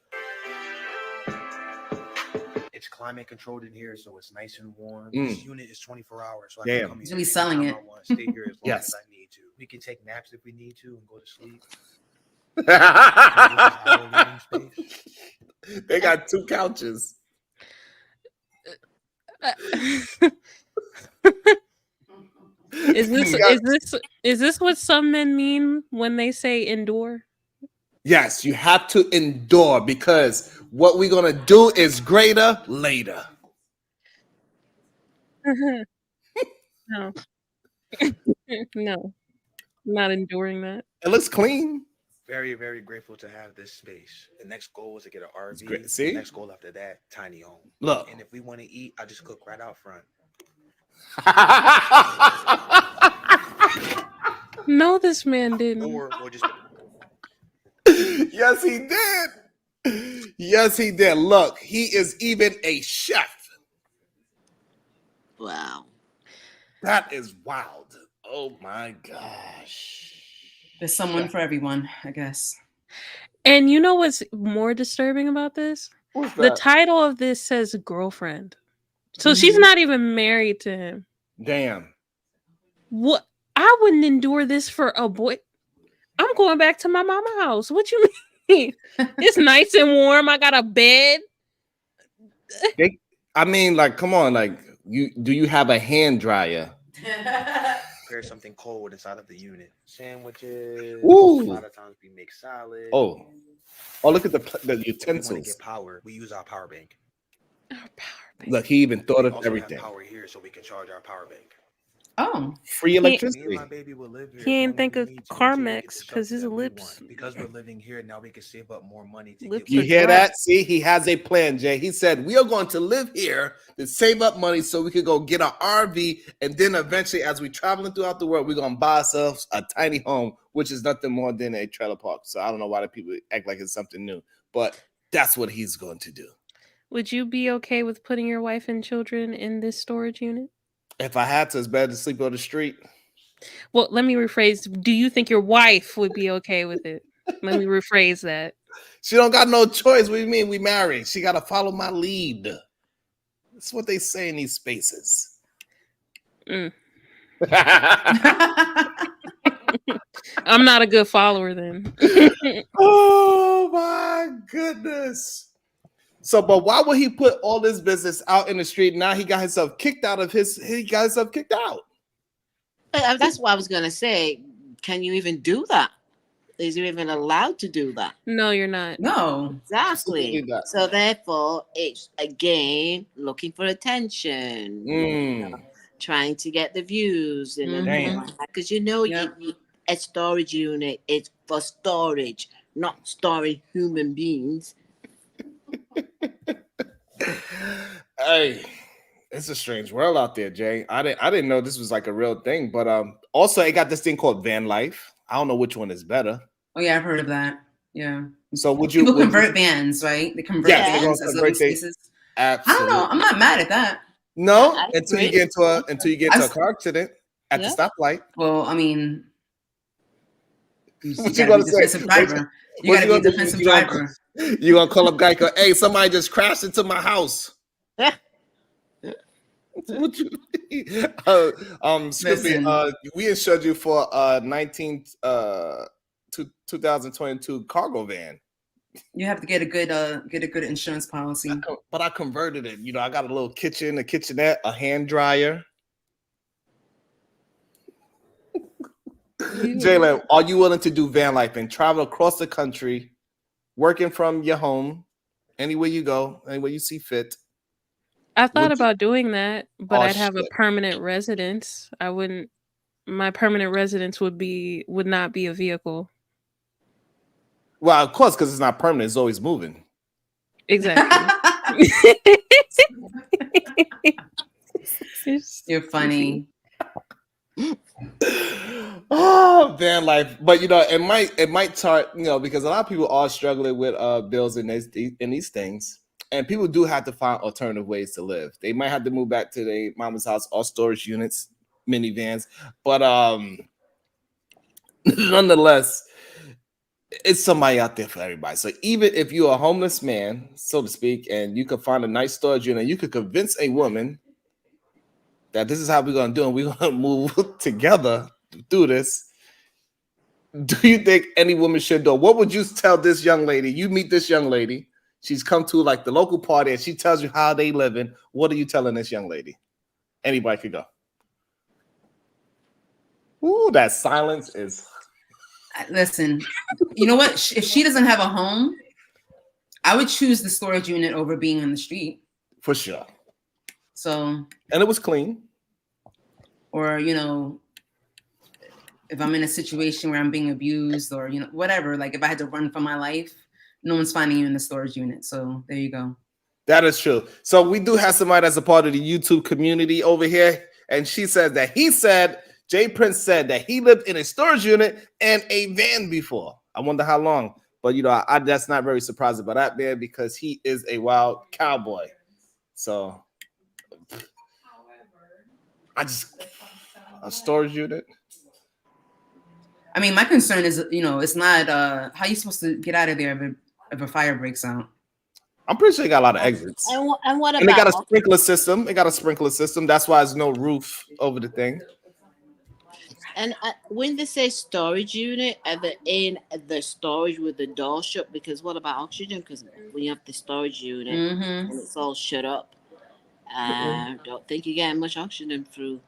It's climate controlled in here, so it's nice and warm. This unit is 24 hours, so I can come here. He's really selling it. I want to stay here as long Yes. as I need to. We can take naps if we need to and go to sleep. They got 2 couches. Is this what some men mean when they say endure? Yes, you have to endure because what we're gonna do is greater later. No. No. I'm not enduring that. It looks clean. Very, very grateful to have this space. The next goal is to get an RV. Great. See? The next goal after that, tiny home. Look. And if we want to eat, I just cook right out front. No, this man didn't. Or we'll just Yes, he did. Yes, he did. Look, he is even a chef. Wow. That is wild. Oh my gosh. There's someone for everyone, I guess. And you know what's more disturbing about this? What's The that? title of this says girlfriend. So she's not even married to him. Damn. What? I wouldn't endure this for a boy. I'm going back to my mama house. What you mean? It's nice and warm. I got a bed. I mean, like, come on, like, do you have a hand dryer? prepare something cold inside of the unit. Sandwiches. Ooh. A lot of times we make salad. Oh, look at the If we want to utensils. get power, we use our power bank. Our power bank. Look, he even thought We of also everything. have power here, so we can charge our power bank. Oh, Free Me electricity. and my baby will live here. He as ain't long think as we of need to Carmex until we get the 'cause shelter his that we lips- want. Because we're living here now, we can save up more money to Lips get. are You hear dry. that? See, he has a plan, Jay. He said, we are going to live here to save up money so we could go get an RV. And then eventually, as we're traveling throughout the world, we're going to buy ourselves a tiny home, which is nothing more than a trailer park. So I don't know why the people act like it's something new, but that's what he's going to do. Would you be okay with putting your wife and children in this storage unit? If I had to, it's better to sleep on the street. Well, let me rephrase. Do you think your wife would be okay with it? Let me rephrase that. She don't got no choice. What do you mean we married? She got to follow my lead. That's what they say in these spaces. Mm. I'm not a good follower then. Oh my goodness. So, but why would he put all this business out in the street? Now he got himself kicked out. That's what I was going to say. Can you even do that? Is you even allowed to do that? No, you're not. no. Exactly. Absolutely not. So therefore, it's again looking for attention, trying to get the views, Damn. because you know, Yep. a storage unit is for storage, not storing human beings. Hey, it's a strange world out there, Jay. I didn't know this was like a real thing, but also it got this thing called van life. I don't know which one is better. Oh yeah, I've heard of that. Yeah. So would you People convert vans, right? They convert Yes, vans they're as gonna living convert spaces. I don't Absolutely. know. I'm not mad at that. No, I until you agree. get into a car accident at Yeah. the stoplight. Well, I mean, you What you gotta gonna be a say? defensive driver. You what gotta you be a gonna do? defensive You gonna- driver. You gonna call up Geico? Hey, somebody just crashed into my house. What you excuse me. Listen. We insured you for 2022 cargo van. You have to get a good insurance policy. But I converted it. You know, I got a little kitchen, a kitchenette, a hand dryer. Jaylen, are you willing to do van life and travel across the country, working from your home, anywhere you go, anywhere you see fit? I thought Would you- about doing that, but Oh, I'd have a shit. permanent residence. I wouldn't. My permanent residence would not be a vehicle. Well, of course, because it's not permanent; it's always moving. Exactly. You're funny. Oh, van life, but you know, it might start, you know, because a lot of people are struggling with bills in these things, And people do have to find alternative ways to live. They might have to move back to their mama's house or storage units, minivans. But nonetheless, it's somebody out there for everybody. So even if you're a homeless man, so to speak, and you could find a nice storage unit, you could convince a woman that this is how we're going to do it. We're going to move together through this. Do you think any woman should do? What would you tell this young lady? You meet this young lady. She's come to like the local party and she tells you how they living. What are you telling this young lady? Anybody could go. Ooh, that silence is. Listen, you know what? If she doesn't have a home, I would choose the storage unit over being on the street. For sure. So. And it was clean. Or, you know, if I'm in a situation where I'm being abused or, you know, whatever, like if I had to run for my life, no one's finding you in the storage unit. So there you go. That is true. So we do have somebody that's a part of the YouTube community over here. And she says that Jay Prince said that he lived in a storage unit and a van before. I wonder how long. But, you know, I that's not very surprising about that man because he is a wild cowboy. So a storage unit. I mean, my concern is, you know, it's not how you supposed to get out of there if a fire breaks out. I'm pretty sure they got a lot of exits. And what about? And they got a sprinkler system. That's why there's no roof over the thing. And when they say storage unit, are they in the storage with the door shut? Because what about oxygen? Because when you have the storage unit and it's all shut up, I don't think you're getting much oxygen through.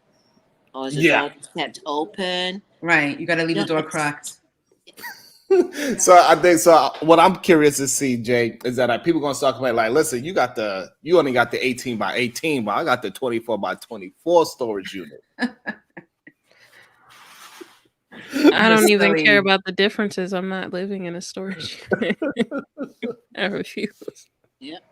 Or is the door kept open? Right. You got to leave the door cracked. So I think what I'm curious to see, Jay, is that people gonna start complaining like, listen, you only got the 18 by 18, but I got the 24 by 24 storage unit. I don't even care about the differences. I'm not living in a storage unit. I refuse. Yep.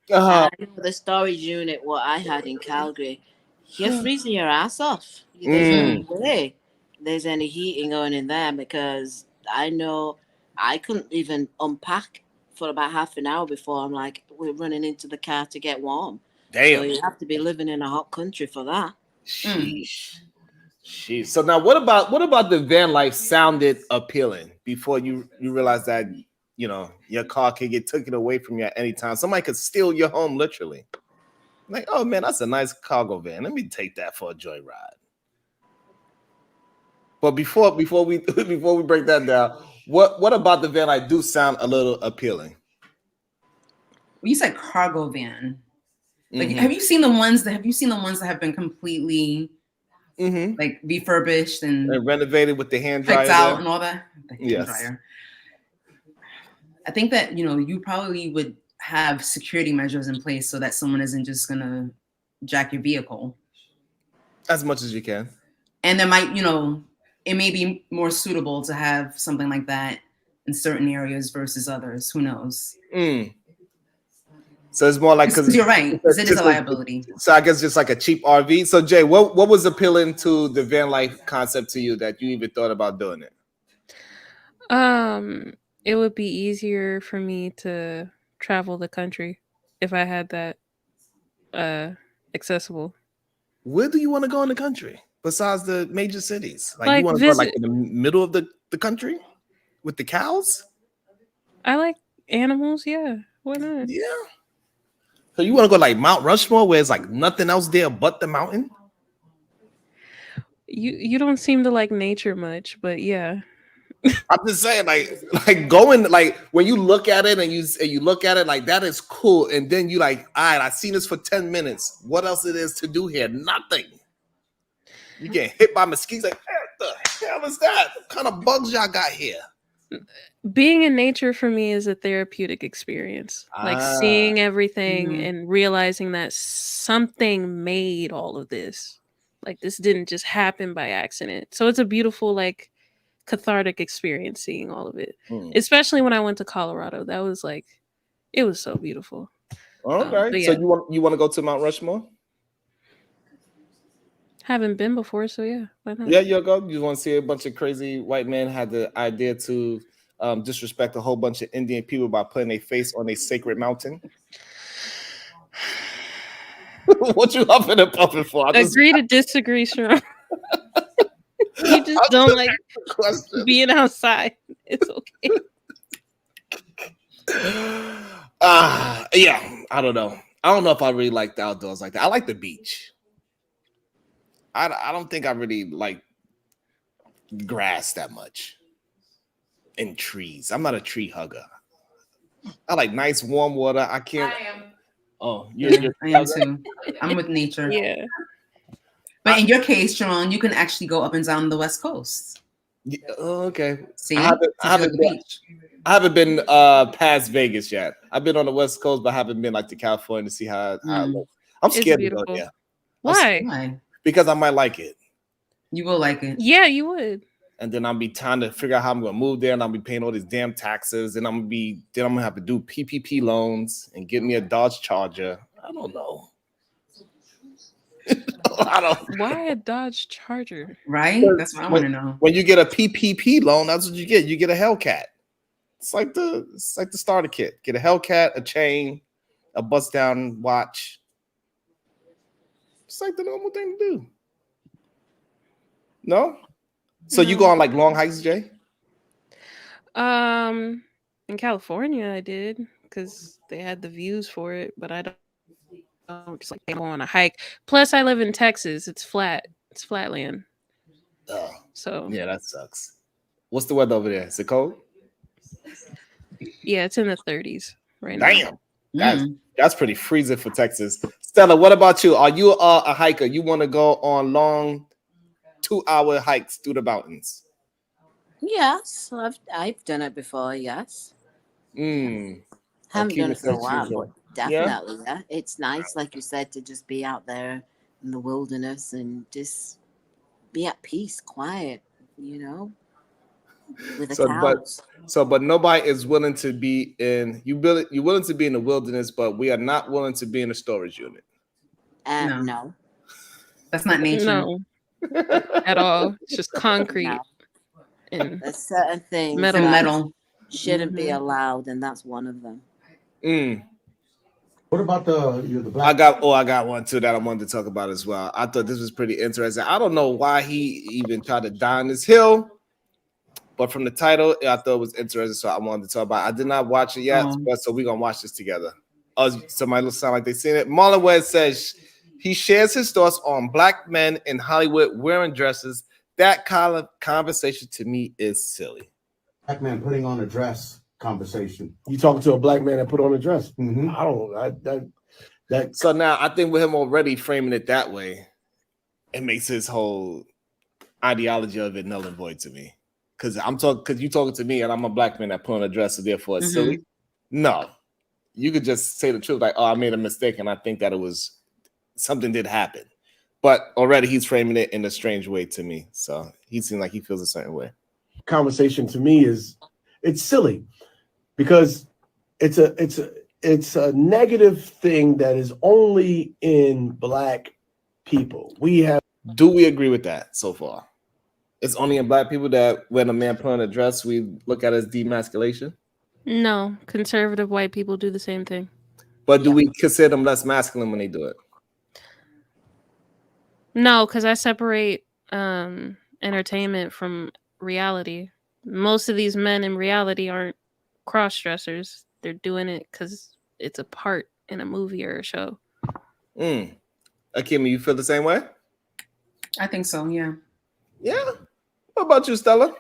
The storage unit, what I had in Calgary, you're freezing your ass off. There's no way there's any heating going in there because I know I couldn't even unpack for about half an hour before I'm like, we're running into the car to get warm. Damn. So you have to be living in a hot country for that. Sheesh. So now what about the van life sounded appealing before you realize that, you know, your car could get taken away from you at any time. Somebody could steal your home literally. Like, oh man, that's a nice cargo van. Let me take that for a joyride. But before we break that down, what about the van life do sound a little appealing? When you said cargo van, like have you seen the ones that have been completely like refurbished and renovated with the hand dryer out and all that? Yes. Dryer. I think that, you know, you probably would have security measures in place so that someone isn't just gonna jack your vehicle. As much as you can. And there might, you know, it may be more suitable to have something like that in certain areas versus others. Who knows? So it's more like, because you're right, because it is a liability. So I guess just like a cheap RV. So Jay, what was appealing to the van life concept to you that you even thought about doing it? It would be easier for me to travel the country if I had that accessible. Where do you want to go in the country besides the major cities? Like you want to visit. go like in the middle of the country with the cows? I like animals, yeah. Why not? Yeah. So you want to go like Mount Rushmore where it's like nothing else there but the mountain? You don't seem to like nature much, but yeah. I'm just saying, like going, like when you look at it and you look at it like that is cool, and then you like, all right, I've seen this for 10 minutes. What else it is to do here? Nothing. You get hit by mosquitoes. Like, what the hell is that? What kind of bugs y'all got here? Being in nature for me is a therapeutic experience. Like seeing everything and realizing that something made all of this. Like this didn't just happen by accident. So it's a beautiful, like, cathartic experience seeing all of it, especially when I went to Colorado. That was like, it was so beautiful. Okay, yeah. So you want to go to Mount Rushmore? Haven't been before, so yeah, why not? Yeah, you'll go. You want to see a bunch of crazy white men had the idea to disrespect a whole bunch of Indian people by putting a face on a sacred mountain? What you huffing and puffing for? Agree to disagree, Sean. You just don't like being outside. It's okay. Yeah, I don't know. I don't know if I really like the outdoors like that. I like the beach. I don't think I really like grass that much and trees. I'm not a tree hugger. I like nice warm water. I can't. I am. Oh, I am too. I'm with nature. Yeah. But in your case, Sean, you can actually go up and down the West Coast. Yeah, okay. See, I haven't been past Vegas yet. I've been on the West Coast, but I haven't been like to California to see how it looks. I'm scared to go there. Why? Because I might like it. You will like it. Yeah, you would. And then I'll be trying to figure out how I'm gonna move there, and I'll be paying all these damn taxes, and I'm gonna have to do PPP loans and get me a Dodge Charger. I don't know. Why a Dodge Charger? Right? That's what I want to know. When you get a PPP loan, that's what you get. You get a Hellcat. It's like the starter kit. Get a Hellcat, a chain, a bust down watch. It's like the normal thing to do. No? So you go on like long hikes, Jay? In California I did because they had the views for it, but I don't just like go on a hike. Plus I live in Texas. It's flat. It's flatland. Oh. So yeah, that sucks. What's the weather over there? Is it cold? Yeah, it's in the 30s right now. Damn. That's pretty freezing for Texas. Stella, what about you? Are you a hiker? You want to go on long 2-hour hikes through the mountains? Yes, I've done it before. Yes. Haven't done it for a while, but definitely. Yeah, it's nice, like you said, to just be out there in the wilderness and just be at peace, quiet. You know, with the cows. But nobody is willing to be in. You're willing to be in the wilderness, but we are not willing to be in a storage unit. No. That's not nature. No. At all. It's just concrete. No. And there's certain things metal shouldn't be allowed, and that's one of them. What about the black? I got one too that I wanted to talk about as well. I thought this was pretty interesting. I don't know why he even tried to die on this hill, but from the title, I thought it was interesting, so I wanted to talk about it. I did not watch it yet, but so we're gonna watch this together. Somebody sound like they seen it. Marlon West says he shares his thoughts on black men in Hollywood wearing dresses. That kind of conversation to me is silly. Black man putting on a dress conversation. You talking to a black man that put on a dress? Mm-hmm. I don't. That. So now I think with him already framing it that way, it makes his whole ideology of it null and void to me. Because you talking to me and I'm a black man that put on a dress, so therefore it's silly. No, you could just say the truth, like, "Oh, I made a mistake, and I think that it was something did happen." But already he's framing it in a strange way to me. So he seems like he feels a certain way. Conversation to me it's silly because it's a negative thing that is only in black people. Do we agree with that so far? It's only in black people that when a man put on a dress, we look at it as demasculation? No, conservative white people do the same thing. But do we consider them less masculine when they do it? No, because I separate entertainment from reality. Most of these men in reality aren't cross-dressers. They're doing it because it's a part in a movie or a show. Akimi, you feel the same way? I think so, yeah. Yeah? What about you, Stella?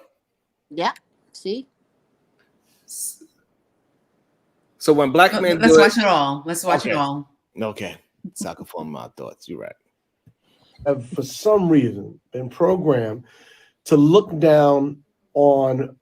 Yeah, see? So when black men Let's watch it all. Let's watch it all. Okay. So I can form my thoughts. You're right. Have for some reason been programmed to look down on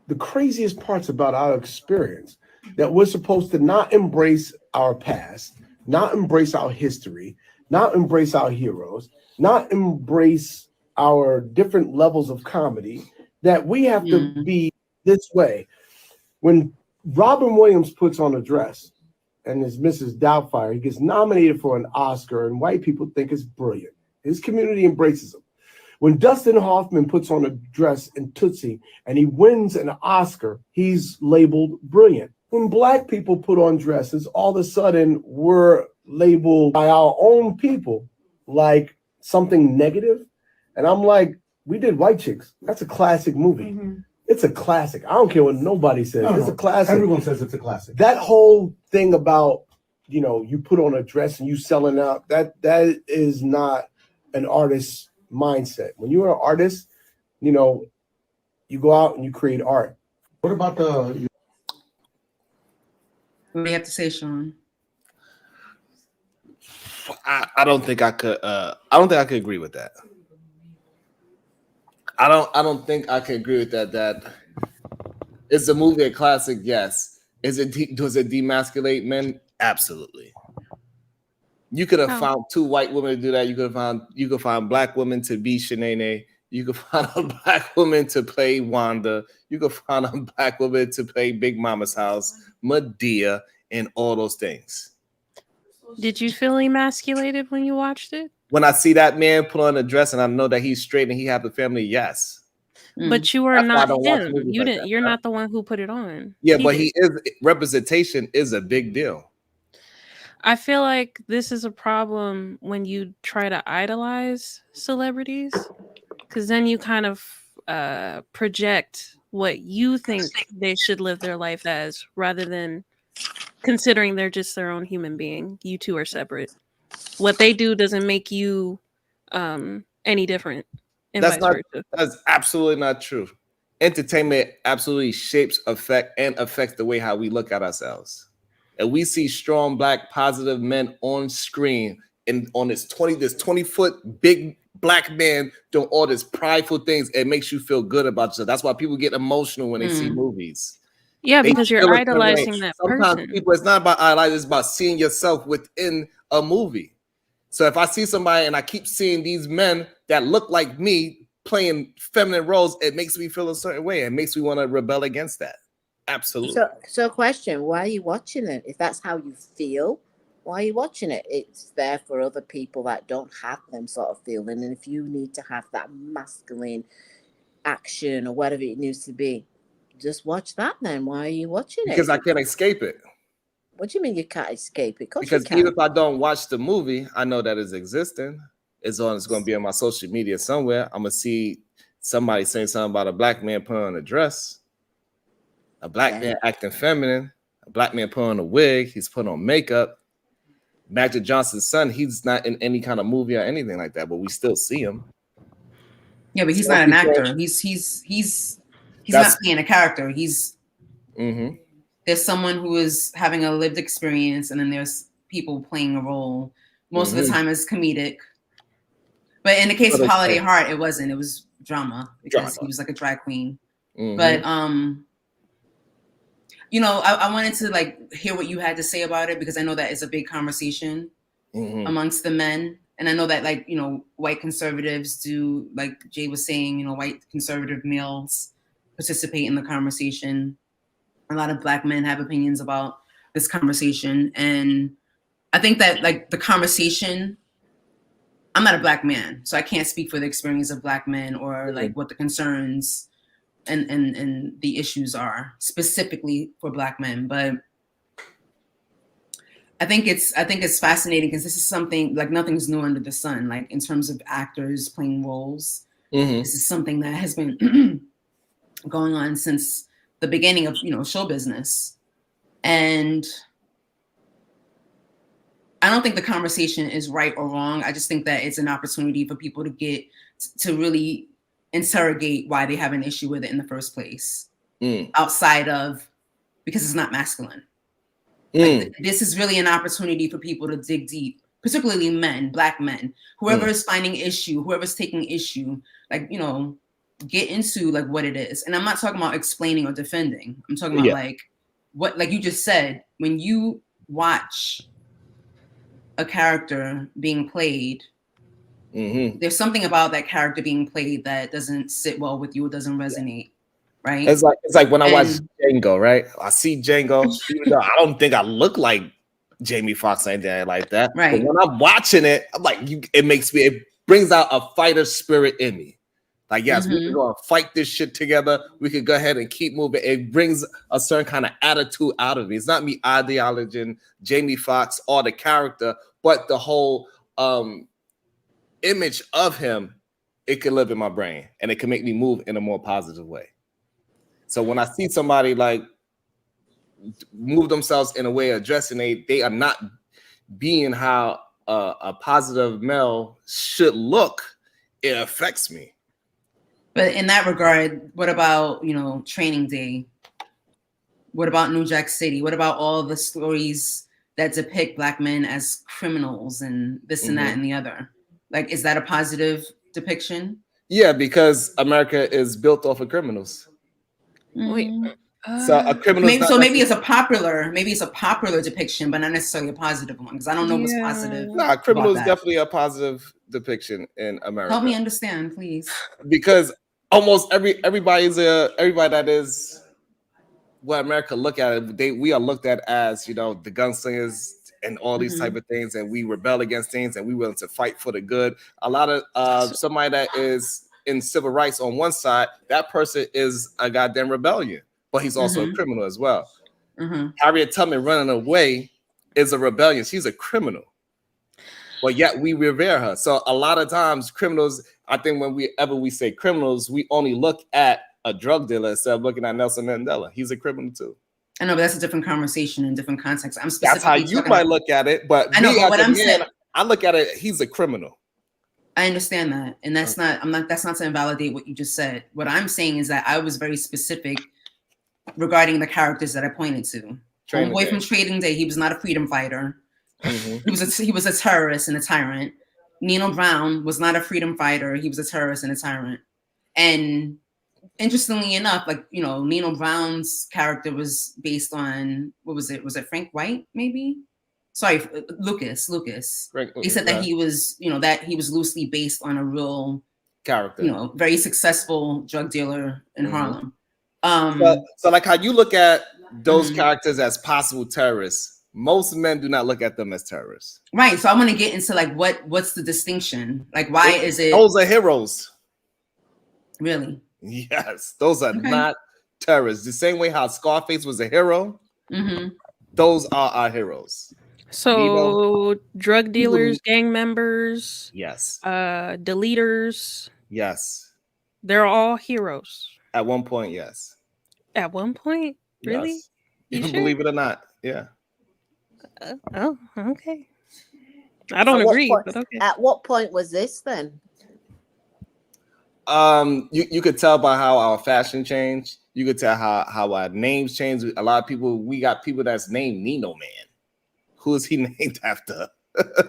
the craziest parts about our experience, that we're supposed to not embrace our past, not embrace our history, not embrace our heroes, not embrace our different levels of comedy, that we have to be this way. When Robin Williams puts on a dress and is Mrs. Doubtfire, he gets nominated for an Oscar, and white people think it's brilliant. His community embraces him. When Dustin Hoffman puts on a dress in Tootsie and he wins an Oscar, he's labeled brilliant. When black people put on dresses, all of a sudden we're labeled by our own people like something negative. And I'm like, we did White Chicks. That's a classic movie. Mm-hmm. It's a classic. I don't care what nobody says. It's a classic. Everyone says it's a classic. That whole thing about, you know, you put on a dress and you selling out, that is not an artist's mindset. When you're an artist, you know, you go out and you create art. What about the... What do you have to say, Sean? I don't think I could. I don't think I could agree with that. I don't think I can agree with that. That is a movie a classic? Yes. Does it demasculate men? Absolutely. You could have found 2 white women to do that. You could find black women to be Shanae. You could find a black woman to play Wanda. You could find a black woman to play Big Mama's House, Medea, and all those things. Did you feel emasculated when you watched it? When I see that man put on a dress and I know that he's straight and he have a family, yes. But you are not him. You didn't. You're not the one who put it on. Yeah, but he is. Representation is a big deal. I feel like this is a problem when you try to idolize celebrities, because then you kind of project what you think they should live their life as, rather than considering they're just their own human being. You two are separate. What they do doesn't make you any different. That's absolutely not true. Entertainment absolutely shapes, affects the way how we look at ourselves. And we see strong black positive men on screen and on this 20-foot big black man doing all this prideful things. It makes you feel good about yourself. That's why people get emotional when they see movies. Yeah, because you're idolizing that Sometimes person. People, it's not about idolizing, it's about seeing yourself within a movie. So if I see somebody and I keep seeing these men that look like me playing feminine roles, it makes me feel a certain way. It makes me want to rebel against that. Absolutely. So question, why are you watching it? If that's how you feel, why are you watching it? It's there for other people that don't have them sort of feeling. And if you need to have that masculine action or whatever it needs to be, just watch that then. Why are you watching it? Because I can't escape it. What do you mean you can't escape it? Because even if I don't watch the movie, I know that it's existing. It's going to be on my social media somewhere. I'm going to see somebody saying something about a black man putting on a dress, a black man acting feminine, a black man putting on a wig, he's putting on makeup. Magic Johnson's son, he's not in any kind of movie or anything like that, but we still see him. Yeah, but he's not an actor. He's not playing a character. He's there's someone who is having a lived experience, and then there's people playing a role. Most of the time it's comedic. But in the case of Holiday Heart, it wasn't. It was drama because he was like a drag queen. But you know, I wanted to like hear what you had to say about it, because I know that it's a big conversation amongst the men. And I know that, like, you know, white conservatives do, like Jay was saying, you know, white conservative males participate in the conversation. A lot of black men have opinions about this conversation. And I think that, like, the conversation, I'm not a black man, so I can't speak for the experience of black men or like what the concerns and the issues are specifically for black men. But I think it's fascinating because this is something like nothing's new under the sun. Like in terms of actors playing roles, this is something that has been going on since the beginning of, you know, show business. And I don't think the conversation is right or wrong. I just think that it's an opportunity for people to get to really interrogate why they have an issue with it in the first place, outside of because it's not masculine. Like, this is really an opportunity for people to dig deep, particularly men, black men, whoever is finding issue, whoever's taking issue, like, you know, get into like what it is. And I'm not talking about explaining or defending. I'm talking about like what, like you just said, when you watch a character being played, there's something about that character being played that doesn't sit well with you. It doesn't resonate. Right. It's like when I watch Django, right? I see Django, even though I don't think I look like Jamie Foxx or anything like that. Right. But when I'm watching it, I'm like, it brings out a fighter spirit in me. Like, yes, we can go and fight this shit together. We could go ahead and keep moving. It brings a certain kind of attitude out of me. It's not me ideologizing Jamie Foxx or the character, but the whole image of him, it can live in my brain and it can make me move in a more positive way. So when I see somebody like move themselves in a way addressing they are not being how a positive male should look, it affects me. But in that regard, what about, Training Day? What about New Jack City? What about all the stories that depict Black men as criminals and this and that and the other? Like, is that a positive depiction? Yeah, because America is built off of criminals. So a criminal. Maybe it's a popular depiction, but not necessarily a positive one. Because I don't know what's positive. Nah, criminal is definitely a positive depiction in America. Help me understand, please. Because almost everybody that is what America look at it. We are looked at as the gunslingers and all these type of things, and we rebel against things, and we willing to fight for the good. A lot of somebody that is in civil rights on one side, that person is a goddamn rebellion, but he's also a criminal as well. Harriet Tubman running away is a rebellion. She's a criminal, but yet we revere her. So a lot of times criminals, I think whenever we say criminals, we only look at a drug dealer instead of looking at Nelson Mandela. He's a criminal too. I know, but that's a different conversation in different contexts. That's how you might look at it, but I look at it. He's a criminal. I understand that, and that's not to invalidate what you just said. What I'm saying is that I was very specific regarding the characters that I pointed to. Homeboy from Trading Day, he was not a freedom fighter. He was a terrorist and a tyrant. Nino Brown was not a freedom fighter. He was a terrorist and a tyrant. And interestingly enough, Nino Brown's character was based on, what was it? Was it Frank White, maybe? Sorry, Lucas. He said that he was, that he was loosely based on a real character, very successful drug dealer in Harlem. So like how you look at those characters as possible terrorists, most men do not look at them as terrorists. Right. So I want to get into what's the distinction? Like, why is it? Those are heroes. Really? Yes, those are not terrorists. The same way how Scarface was a hero, those are our heroes. So drug dealers, gang members, yes, deleters, yes, they're all heroes. At one point, yes. At one point, really? Yes. You can believe it or not, yeah. Oh, okay. I don't agree, but okay. At what point was this then? You could tell by how our fashion changed. You could tell how our names changed. A lot of people, we got people that's named Nino Man. Who is he named after?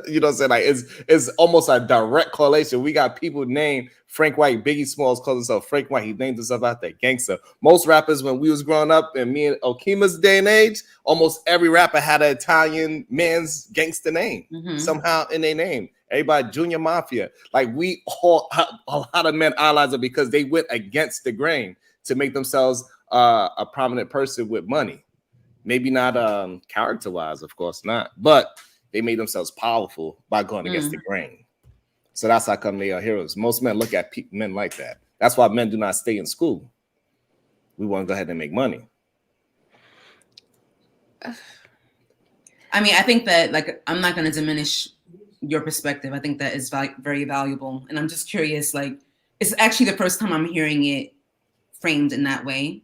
You know what I'm saying? Like it's almost a direct correlation. We got people named Frank White. Biggie Smalls calls himself Frank White. He named himself after a gangster. Most rappers, when we was growing up, and me and Okima's day and age, almost every rapper had an Italian man's gangster name somehow in their name. Everybody, Junior Mafia. Like we all, a lot of men idolize it because they went against the grain to make themselves a prominent person with money. Maybe not character-wise, of course not, but they made themselves powerful by going against the grain. So that's how come they are heroes. Most men look at men like that. That's why men do not stay in school. We want to go ahead and make money. I mean, I think that I'm not going to diminish your perspective. I think that is very valuable. And I'm just curious, it's actually the first time I'm hearing it framed in that way.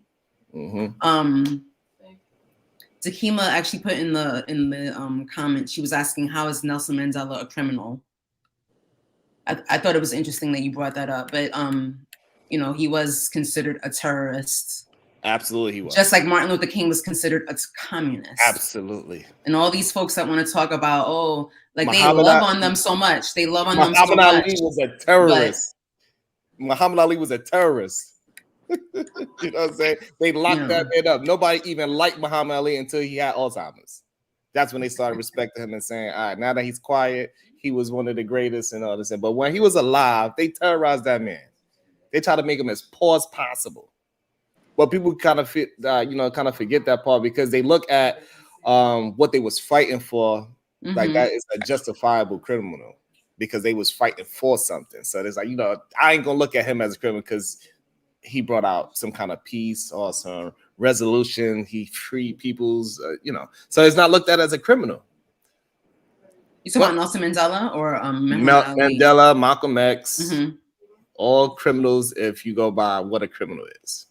Takima actually put in the comments, she was asking, how is Nelson Mandela a criminal? I thought it was interesting that you brought that up, but he was considered a terrorist. Absolutely, he was. Just like Martin Luther King was considered a communist. Absolutely. And all these folks that want to talk about, they love on them so much. They love on them so much. Muhammad Ali was a terrorist. Muhammad Ali was a terrorist. You know what I'm saying? They locked that man up. Nobody even liked Muhammad Ali until he had Alzheimer's. That's when they started respecting him and saying, all right, now that he's quiet, he was one of the greatest and all this. But when he was alive, they terrorized that man. They tried to make him as poor as possible. But people kind of forget that part because they look at what they was fighting for, like that is a justifiable criminal. because they was fighting for something. So there's like, you know, I ain't gonna look at him as a criminal because he brought out some kind of peace or some resolution. He freed people's, you know, so it's not looked at as a criminal. You talking about Nelson Mandela or Mandela, Malcolm X, all criminals if you go by what a criminal is.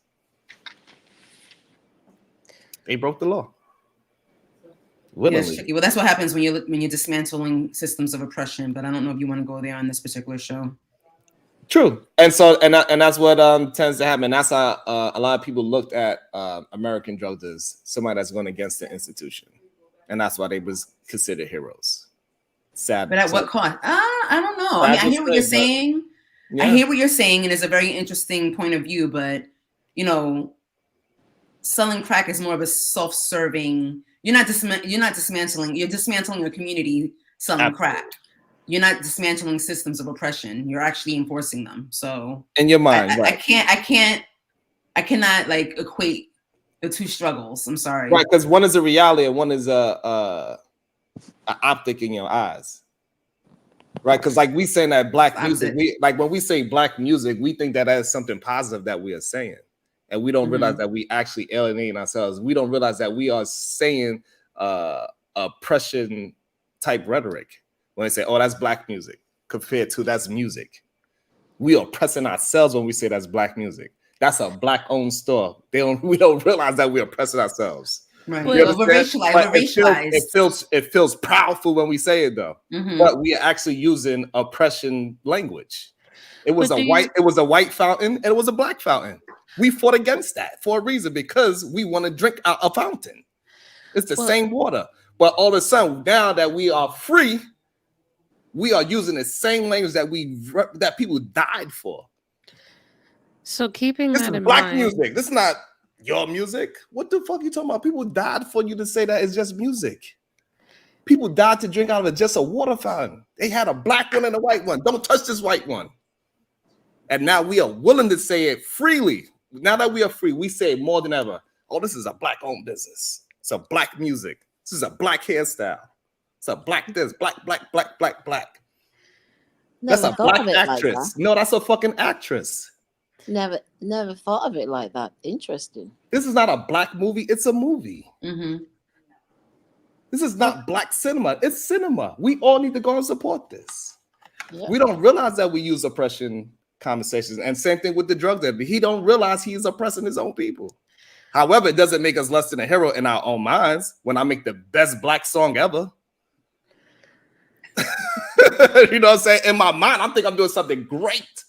They broke the law. Yeah, it's tricky. Well, that's what happens when you're dismantling systems of oppression. But I don't know if you want to go there on this particular show. True, and so and that's what tends to happen. That's how a lot of people looked at American drugs as somebody that's going against the institution, and that's why they was considered heroes. Sad, but at what cost? I don't know. I mean, I hear what you're saying. Yeah. I hear what you're saying, and it's a very interesting point of view. But you know, selling crack is more of a self-serving. You're not dismantling. You're dismantling a community selling crack. You're not dismantling systems of oppression. You're actually enforcing them. So in your mind, right? I cannot like equate the two struggles. I'm sorry. Right, because one is a reality and one is a optic in your eyes. Right, because like we saying that black music, like when we say black music, we think that is something positive that we are saying. And we don't realize that we actually alienate ourselves. We don't realize that we are saying oppression type rhetoric when they say, "Oh, that's black music," compared to that's music. We are oppressing ourselves when we say that's black music. That's a black-owned store. We don't realize that we're oppressing ourselves. Right. It feels powerful when we say it though. But we are actually using oppression language. It was a white fountain and it was a black fountain. We fought against that for a reason because we want to drink out a fountain. It's the same water. But all of a sudden, now that we are free, we are using the same language that people died for. So keeping this that is in black mind, music. This is not your music. What the fuck are you talking about? People died for you to say that it's just music. People died to drink out of just a water fountain. They had a black one and a white one. Don't touch this white one. And now we are willing to say it freely. Now that we are free, we say it more than ever. Oh, this is a black-owned business. It's a black music. This is a black hairstyle. It's a black this, black. That's a black actress. Like no, that's a fucking actress. Never thought of it like that. Interesting. This is not a black movie. It's a movie. This is not black cinema. It's cinema. We all need to go and support this. Yeah. We don't realize that we use oppression conversations, and same thing with the drug dealer. He don't realize he's oppressing his own people. However, it doesn't make us less than a hero in our own minds when I make the best black song ever. You know what I'm saying? In my mind, I think I'm doing something great.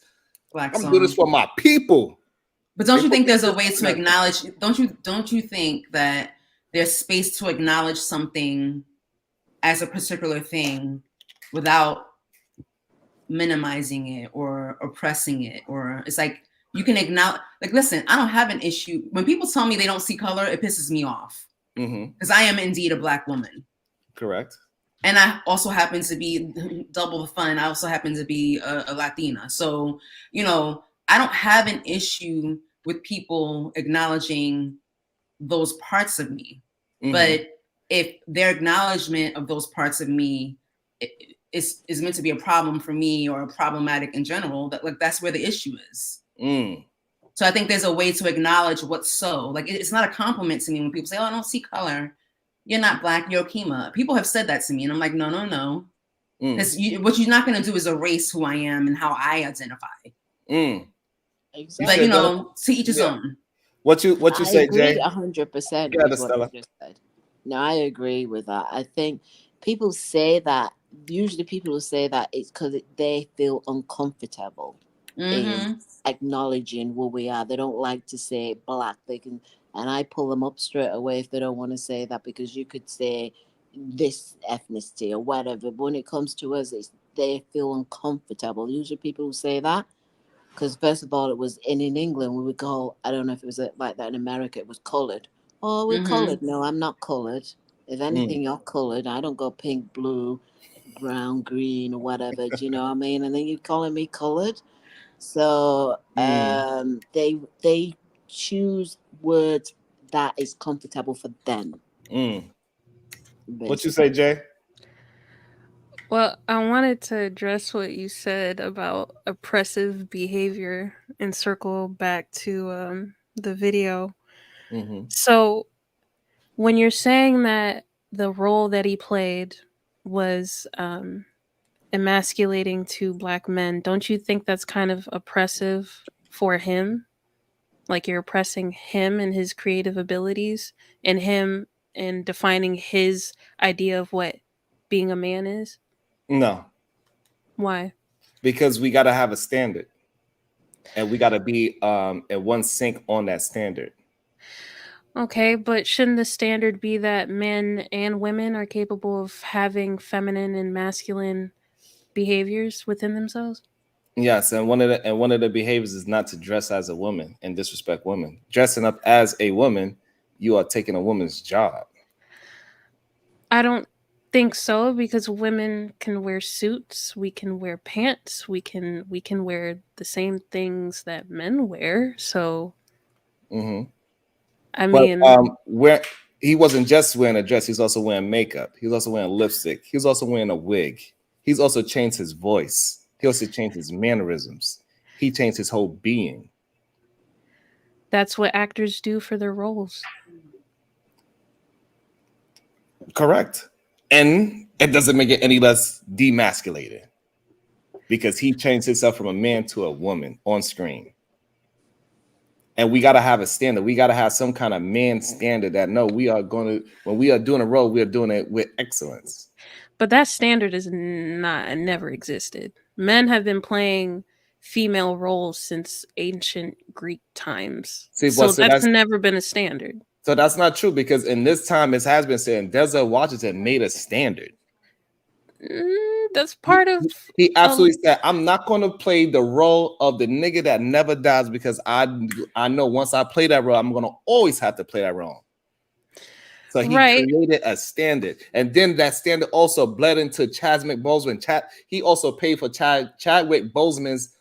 I'm doing this for my people. But don't you think there's a way to acknowledge? Don't you think that there's space to acknowledge something as a particular thing without minimizing it or oppressing it? Or it's like you can acknowledge, like, listen, I don't have an issue when people tell me they don't see color. It pisses me off because I am indeed a black woman. Correct. And I also happen to be double the fun. I also happen to be a Latina. So, you know, I don't have an issue with people acknowledging those parts of me. But if their acknowledgement of those parts of me is meant to be a problem for me or problematic in general, that's where the issue is. So I think there's a way to acknowledge what's so. Like, it's not a compliment to me when people say, "Oh, I don't see color. You're not black, you're Kima." People have said that to me, and I'm like, no. Because what you're not going to do is erase who I am and how I identify. Exactly. But, you know, to each his own. What you say, Jay? 100% with what you just said. No, I agree with that. I think people say that, usually people will say that it's because they feel uncomfortable in acknowledging who we are. They don't like to say black. And I pull them up straight away if they don't want to say that, because you could say this ethnicity or whatever. But when it comes to us, they feel uncomfortable. Usually people will say that because, first of all, it was in England, we would go, I don't know if it was like that in America, it was colored. Oh, we're colored. No, I'm not colored. If anything, you're colored. I don't go pink, blue, brown, green, or whatever. Do you know what I mean? And then you're calling me colored. So they choose words that is comfortable for them. What you say, Jay? Well, I wanted to address what you said about oppressive behavior and circle back to the video. Mm-hmm. So, when you're saying that the role that he played was emasculating to black men, don't you think that's kind of oppressive for him? Like you're oppressing him and his creative abilities and him and defining his idea of what being a man is? No, Why? because we got to have a standard, and we got to be in one sync on that standard. Okay, but shouldn't the standard be that men and women are capable of having feminine and masculine behaviors within themselves? Yes, and one of the behaviors is not to dress as a woman and disrespect women. Dressing up as a woman, you are taking a woman's job. I don't think so, because women can wear suits, we can wear pants, we can wear the same things that men wear. So Mm-hmm. I But mean, where he wasn't just wearing a dress, he's also wearing makeup. He's also wearing lipstick. He's also wearing a wig. He's also changed his voice. He also changed his mannerisms. He changed his whole being. that's what actors do for their roles. Correct. And it doesn't make it any less demasculated because he changed himself from a man to a woman on screen. And we got to have a standard. We got to have some kind of man standard that no, we are going to, when we are doing a role, we are doing it with excellence. But that standard is never existed. Men have been playing female roles since ancient Greek times. See, So that's never been a standard. So that's not true, because in this time, it has been said, Denzel Washington made a standard. That's part of. He absolutely said, "I'm not going to play the role of the nigga that never dies, because I know once I play that role, I'm going to always have to play that role." So he created a standard, and then that standard also bled into Chadwick Boseman. He also paid for Chadwick Boseman's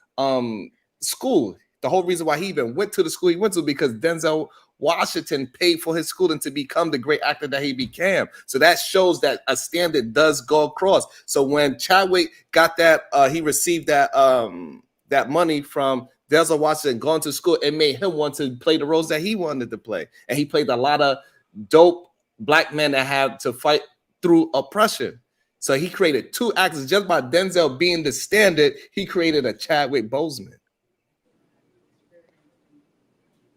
school. The whole reason why he even went to the school he went to, because Denzel Washington paid for his schooling to become the great actor that he became. So that shows that a standard does go across. So when Chadwick got that, he received that that money from Denzel Washington going to school, it made him want to play the roles that he wanted to play, and he played a lot of dope black men that had to fight through oppression. So he created two actors just by Denzel being the standard. He created a Chadwick Boseman.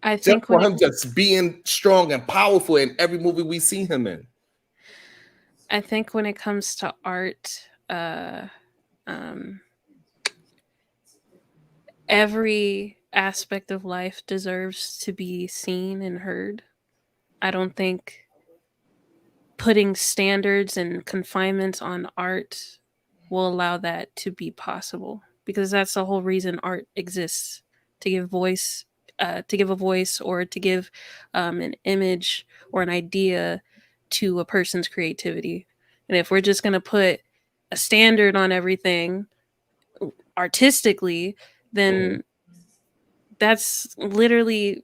I think just for him just being strong and powerful in every movie we see him in. I think when it comes to art, every aspect of life deserves to be seen and heard. I don't think putting standards and confinements on art will allow that to be possible, because that's the whole reason art exists, to give voice, to give a voice, or to give an image or an idea to a person's creativity. And if we're just going to put a standard on everything artistically, then that's literally,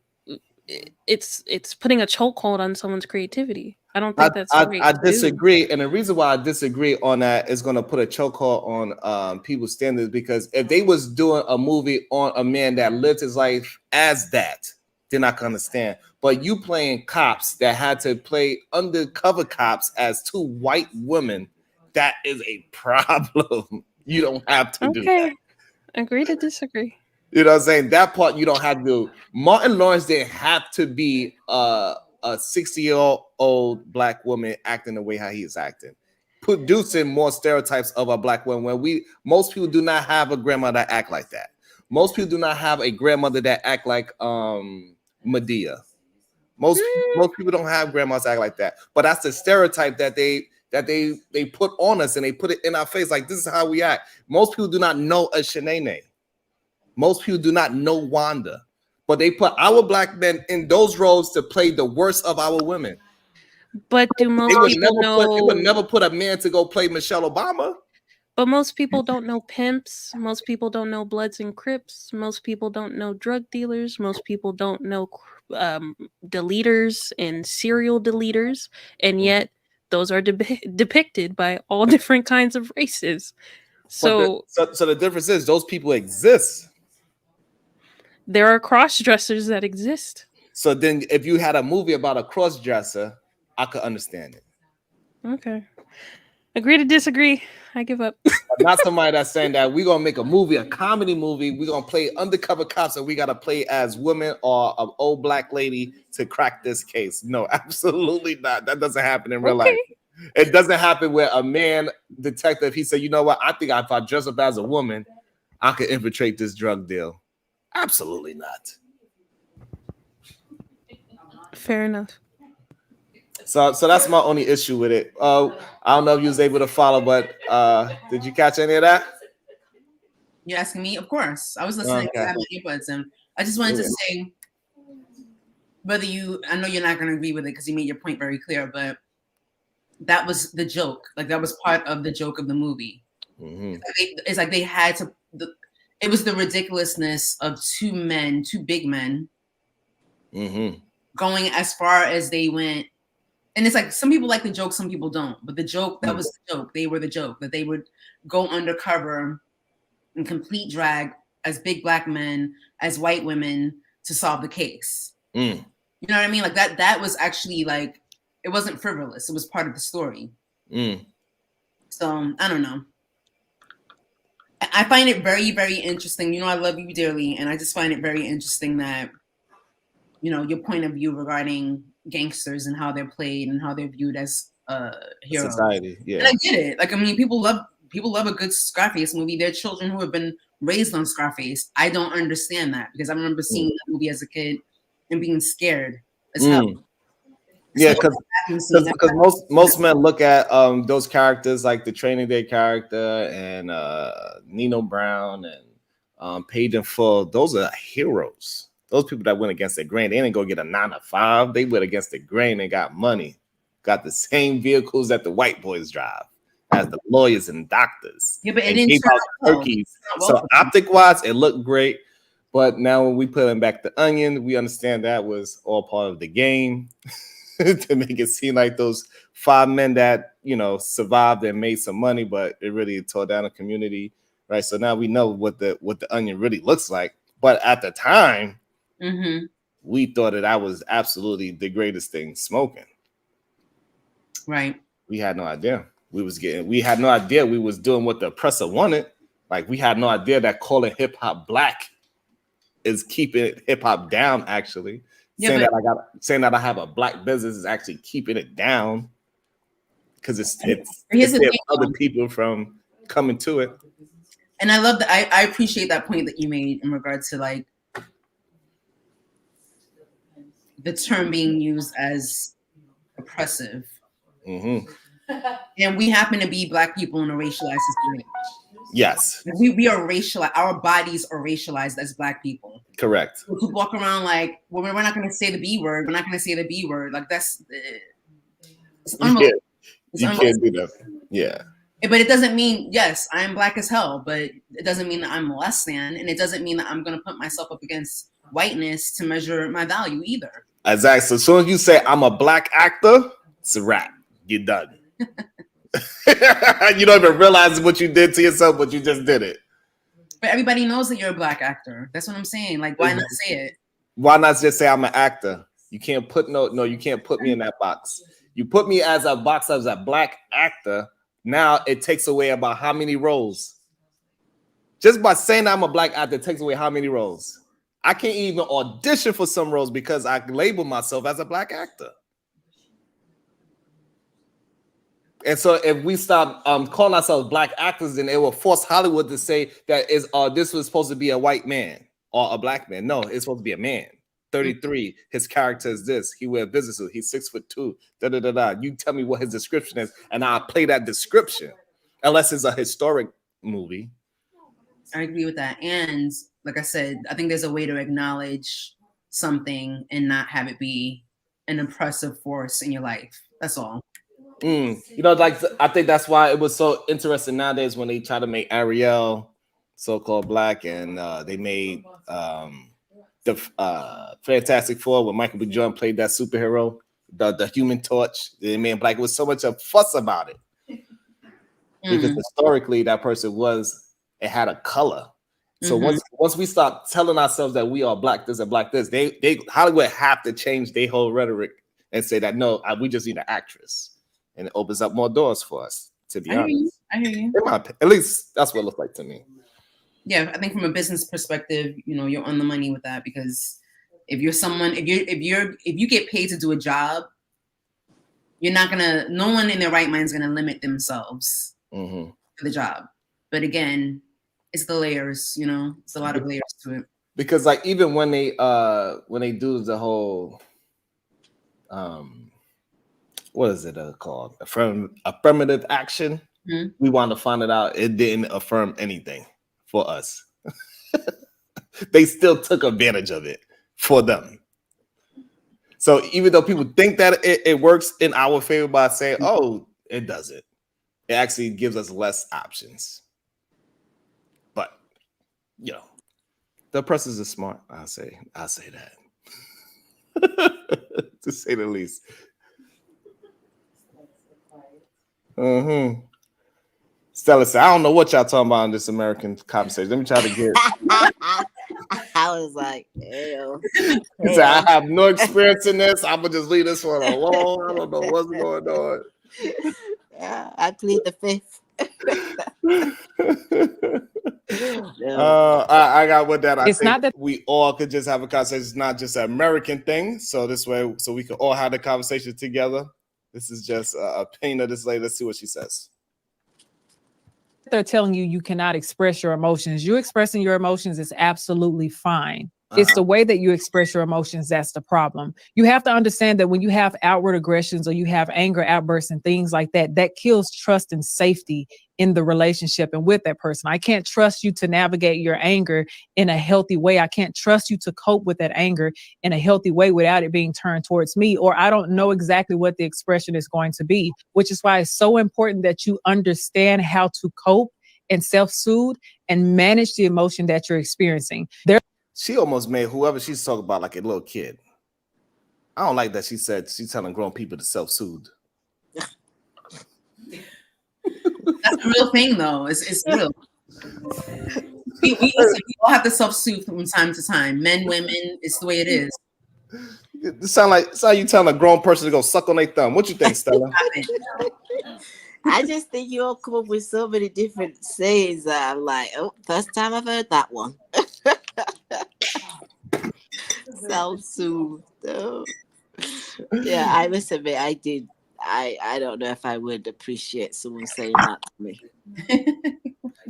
it's putting a chokehold on someone's creativity. I don't think that's right. I disagree, and the reason why I disagree on that is going to put a chokehold on people's standards, because if they was doing a movie on a man that lived his life as that, they're not going to understand. But you playing cops that had to play undercover cops as two white women, that is a problem. You don't have to do that. Agree to disagree. You know what I'm saying? That part you don't have to do. Martin Lawrence didn't have to be a 60-year-old black woman acting the way how he is acting, producing more stereotypes of a black woman. When most people do not have a grandmother that act like that. Most people do not have a grandmother that act like Medea. Most people don't have grandmas act like that. But that's the stereotype that they put on us, and they put it in our face like this is how we act. Most people do not know a Shanae. Most people do not know Wanda, but they put our black men in those roles to play the worst of our women. But do most people know? They would never put a man to go play Michelle Obama. But most people don't know pimps. Most people don't know Bloods and Crips. Most people don't know drug dealers. Most people don't know deleters and serial deleters. And yet those are depicted by all different kinds of races. So the difference is those people exist. There are cross-dressers that exist. So then if you had a movie about a cross-dresser, I could understand it. Okay. Agree to disagree. I give up. But not somebody that's saying that we're gonna make a movie, a comedy movie, we're gonna play undercover cops and we gotta play as women or an old black lady to crack this case. No, absolutely not. That doesn't happen in real life. It doesn't happen where a man detective, he said, you know what, I think if I dress up as a woman, I could infiltrate this drug deal. Absolutely not. Fair enough. So that's my only issue with it. I don't know if you was able to follow, but did you catch any of that? You're asking me? Of course. I was listening. Okay. I had my earbuds in. I just wanted to say, whether I know you're not going to agree with it because you made your point very clear, but that was the joke. Like that was part of the joke of the movie. Mm-hmm. It's like they had to. It was the ridiculousness of two big men, going as far as they went. And it's like some people like the joke, some people don't. But the joke, that was the joke. They were the joke, that they would go undercover in complete drag as big black men, as white women to solve the case. You know what I mean? Like that was actually like, it wasn't frivolous. It was part of the story. So I don't know. I find it very, very interesting. You know, I love you dearly. And I just find it very interesting that, you know, your point of view regarding gangsters and how they're played and how they're viewed as heroes. Society, yeah. And I get it. Like, I mean, people love a good Scarface movie. There are children who have been raised on Scarface. I don't understand that because I remember seeing that movie as a kid and being scared as hell. Yeah, because most men look at those characters like the Training Day character and Nino Brown and Paid in Full. Those are heroes. Those people that went against the grain, they didn't go get a 9 to 5. They went against the grain and got money. Got the same vehicles that the white boys drive as the lawyers and doctors. Yeah, but it didn't turn out turkeys. So optic wise, it looked great. But now when we put back the onion, we understand that was all part of the game to make it seem like those 5 men that, you know, survived and made some money, but it really tore down the community. Right. So now we know what the onion really looks like. But at the time, we thought that was absolutely the greatest thing smoking. Right. We had no idea. We had no idea we was doing what the oppressor wanted. Like we had no idea that calling hip hop black is keeping hip hop down. Actually, saying that I have a black business is actually keeping it down because it's other people from coming to it. And I love that. I appreciate that point that you made in regard to like the term being used as oppressive. And we happen to be black people in a racialized society. Yes. We are racialized. Our bodies are racialized as black people. Correct. So to walk around like, well, we're not going to say the B word. We're not going to say the B word. Like that's it's unbelievable. You can't do that. Yeah. But it doesn't mean, yes, I am black as hell, but it doesn't mean that I'm less than, and it doesn't mean that I'm going to put myself up against whiteness to measure my value either. Exactly. So as soon as you say I'm a black actor, it's a wrap. You're done. You don't even realize what you did to yourself, but you just did it. But everybody knows that you're a black actor. That's what I'm saying. Like, why not say it? Why not just say I'm an actor? You can't put you can't put me in that box. You put me as a box as a black actor. Now it takes away about how many roles? Just by saying I'm a black actor, it takes away how many roles? I can't even audition for some roles because I label myself as a black actor. And so if we stop calling ourselves black actors, then it will force Hollywood to say that this was supposed to be a white man or a black man. No, it's supposed to be a man. 33, his character is this. He wears business suit. He's 6'2". You tell me what his description is, and I'll play that description. Unless it's a historic movie. I agree with that. And like I said, I think there's a way to acknowledge something and not have it be an oppressive force in your life. That's all. You know, like I think that's why it was so interesting nowadays when they try to make Ariel so-called black, and they made the Fantastic Four when Michael B. Jordan played that superhero. the Human Torch. I mean, like it was so much a fuss about it because historically that person it had a color. So once we start telling ourselves that we are black this and black this, they Hollywood have to change their whole rhetoric and say that no, we just need an actress, and it opens up more doors for us. To be honest, I hear you. At least that's what it looks like to me. Yeah, I think from a business perspective, you're on the money with that, because if you're someone, if you get paid to do a job, you're not gonna. No one in their right mind is gonna limit themselves for the job. But again, it's the layers. It's a lot of layers to it. Because like even when they do the whole what is it called? Affirmative action. We want to find it out. It didn't affirm anything for us. They still took advantage of it for them. So even though people think that it works in our favor by saying, "Oh, it doesn't," it actually gives us less options. But the oppressors are smart. I'll say that. To say the least. Stella said, I don't know what y'all talking about in this American conversation. Let me try to get I was like, ew. He said, I have no experience in this. I'm gonna just leave this one alone. I don't know what's going on. Yeah, I plead the fifth. I got with that. I It's think not that we all could just have a conversation. It's not just an American thing. So this way, so we can all have the conversation together. This is just a opinion of this lady. Let's see what she says. they're telling you cannot express your emotions. You expressing your emotions is absolutely fine. It's the way that you express your emotions that's the problem. You have to understand that when you have outward aggressions or you have anger outbursts and things like that, that kills trust and safety in the relationship and with that person. I can't trust you to navigate your anger in a healthy way. I can't trust you to cope with that anger in a healthy way without it being turned towards me, or I don't know exactly what the expression is going to be, which is why it's so important that you understand how to cope and self-soothe and manage the emotion that you're experiencing. She almost made whoever she's talking about like a little kid. I don't like that she said she's telling grown people to self-soothe. That's a real thing, though. It's real. We all have to self-soothe from time to time. Men, women, it's the way it is. It sound like you telling a grown person to go suck on their thumb. What you think, Stella? I just think you all come up with so many different sayings that I'm like, oh, first time I've heard that one. Self-soothe. Oh. Yeah, I must admit, I did. I don't know if I would appreciate someone saying that to me.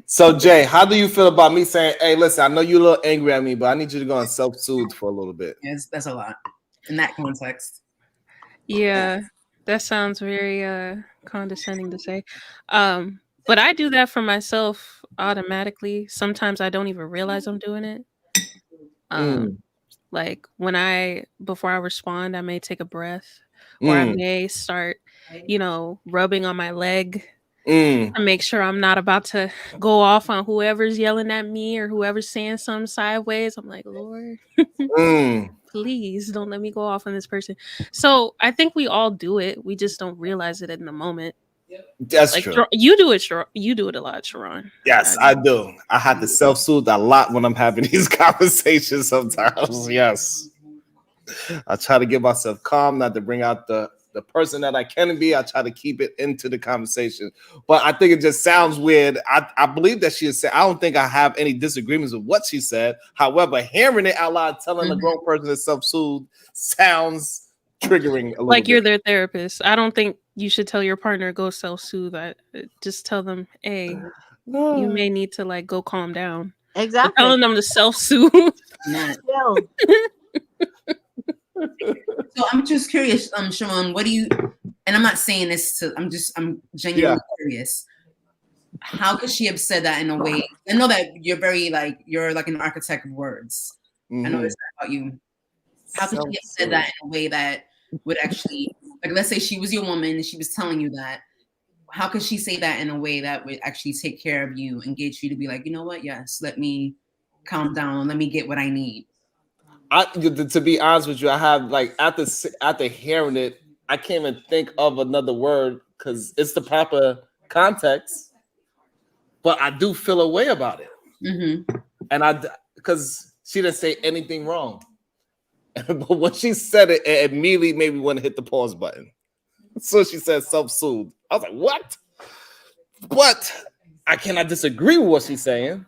So, Jay, how do you feel about me saying, hey, listen, I know you're a little angry at me, but I need you to go and self-soothe for a little bit? Yes, that's a lot in that context. Yeah, that sounds very condescending to say. But I do that for myself automatically. Sometimes I don't even realize I'm doing it. Like before I respond, I may take a breath, or I may start, rubbing on my leg to make sure I'm not about to go off on whoever's yelling at me or whoever's saying something sideways. I'm like, Lord, please don't let me go off on this person. So I think we all do it. We just don't realize it in the moment. That's true. You do it a lot, Sharon. Yes, I do. I have to self-soothe a lot when I'm having these conversations sometimes. Yes. I try to get myself calm, not to bring out the person that I can be. I try to keep it into the conversation. But I think it just sounds weird. I believe that she said, I don't think I have any disagreements with what she said. However, hearing it out loud, telling a grown person to self-soothe sounds triggering a little like bit. You're their therapist. I don't think you should tell your partner go self-soothe. Just tell them, hey, you may need to go calm down. Exactly. But telling them to self-soothe. So I'm just curious, Sharon, what do you, and I'm not saying this I'm genuinely curious. How could she have said that in a way? I know that you're like an architect of words. I know this about you. How could she have said that in a way that would actually, let's say she was your woman and she was telling you that. How could she say that in a way that would actually take care of you and get you to be like, you know what? Yes, let me calm down. Let me get what I need. To be honest with you, I have after hearing it I can't even think of another word because it's the proper context. But I do feel a way about it, and because she didn't say anything wrong. But when she said it, it immediately made me want to hit the pause button. So she said self-soothe. I was like, what? But I cannot disagree with what she's saying.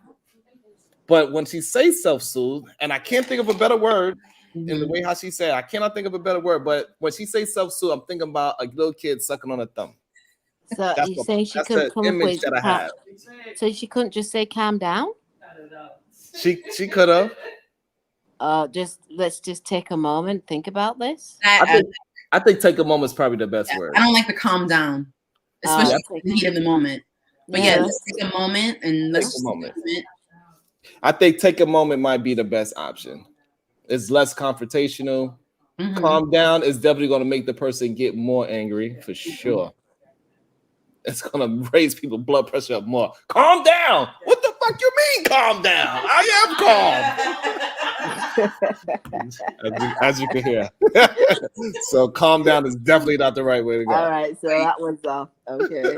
But when she says self-soothe, and I can't think of a better word in the way how she said, I cannot think of a better word. But when she says self-soothe, I'm thinking about a little kid sucking on a thumb. So you saying she couldn't come up with that I have. So she couldn't just say calm down? She could have. Let's just take a moment, think about this. I think take a moment is probably the best word. I don't like the calm down, especially in the heat of the moment. But let's take a moment and let's just take a moment. I think take a moment might be the best option. It's less confrontational. Calm down is definitely going to make the person get more angry for sure. It's going to raise people's blood pressure up more. Calm down. What the fuck you mean calm down? I am calm. as you can hear. So calm down is definitely not the right way to go. All right, so that one's off. Okay.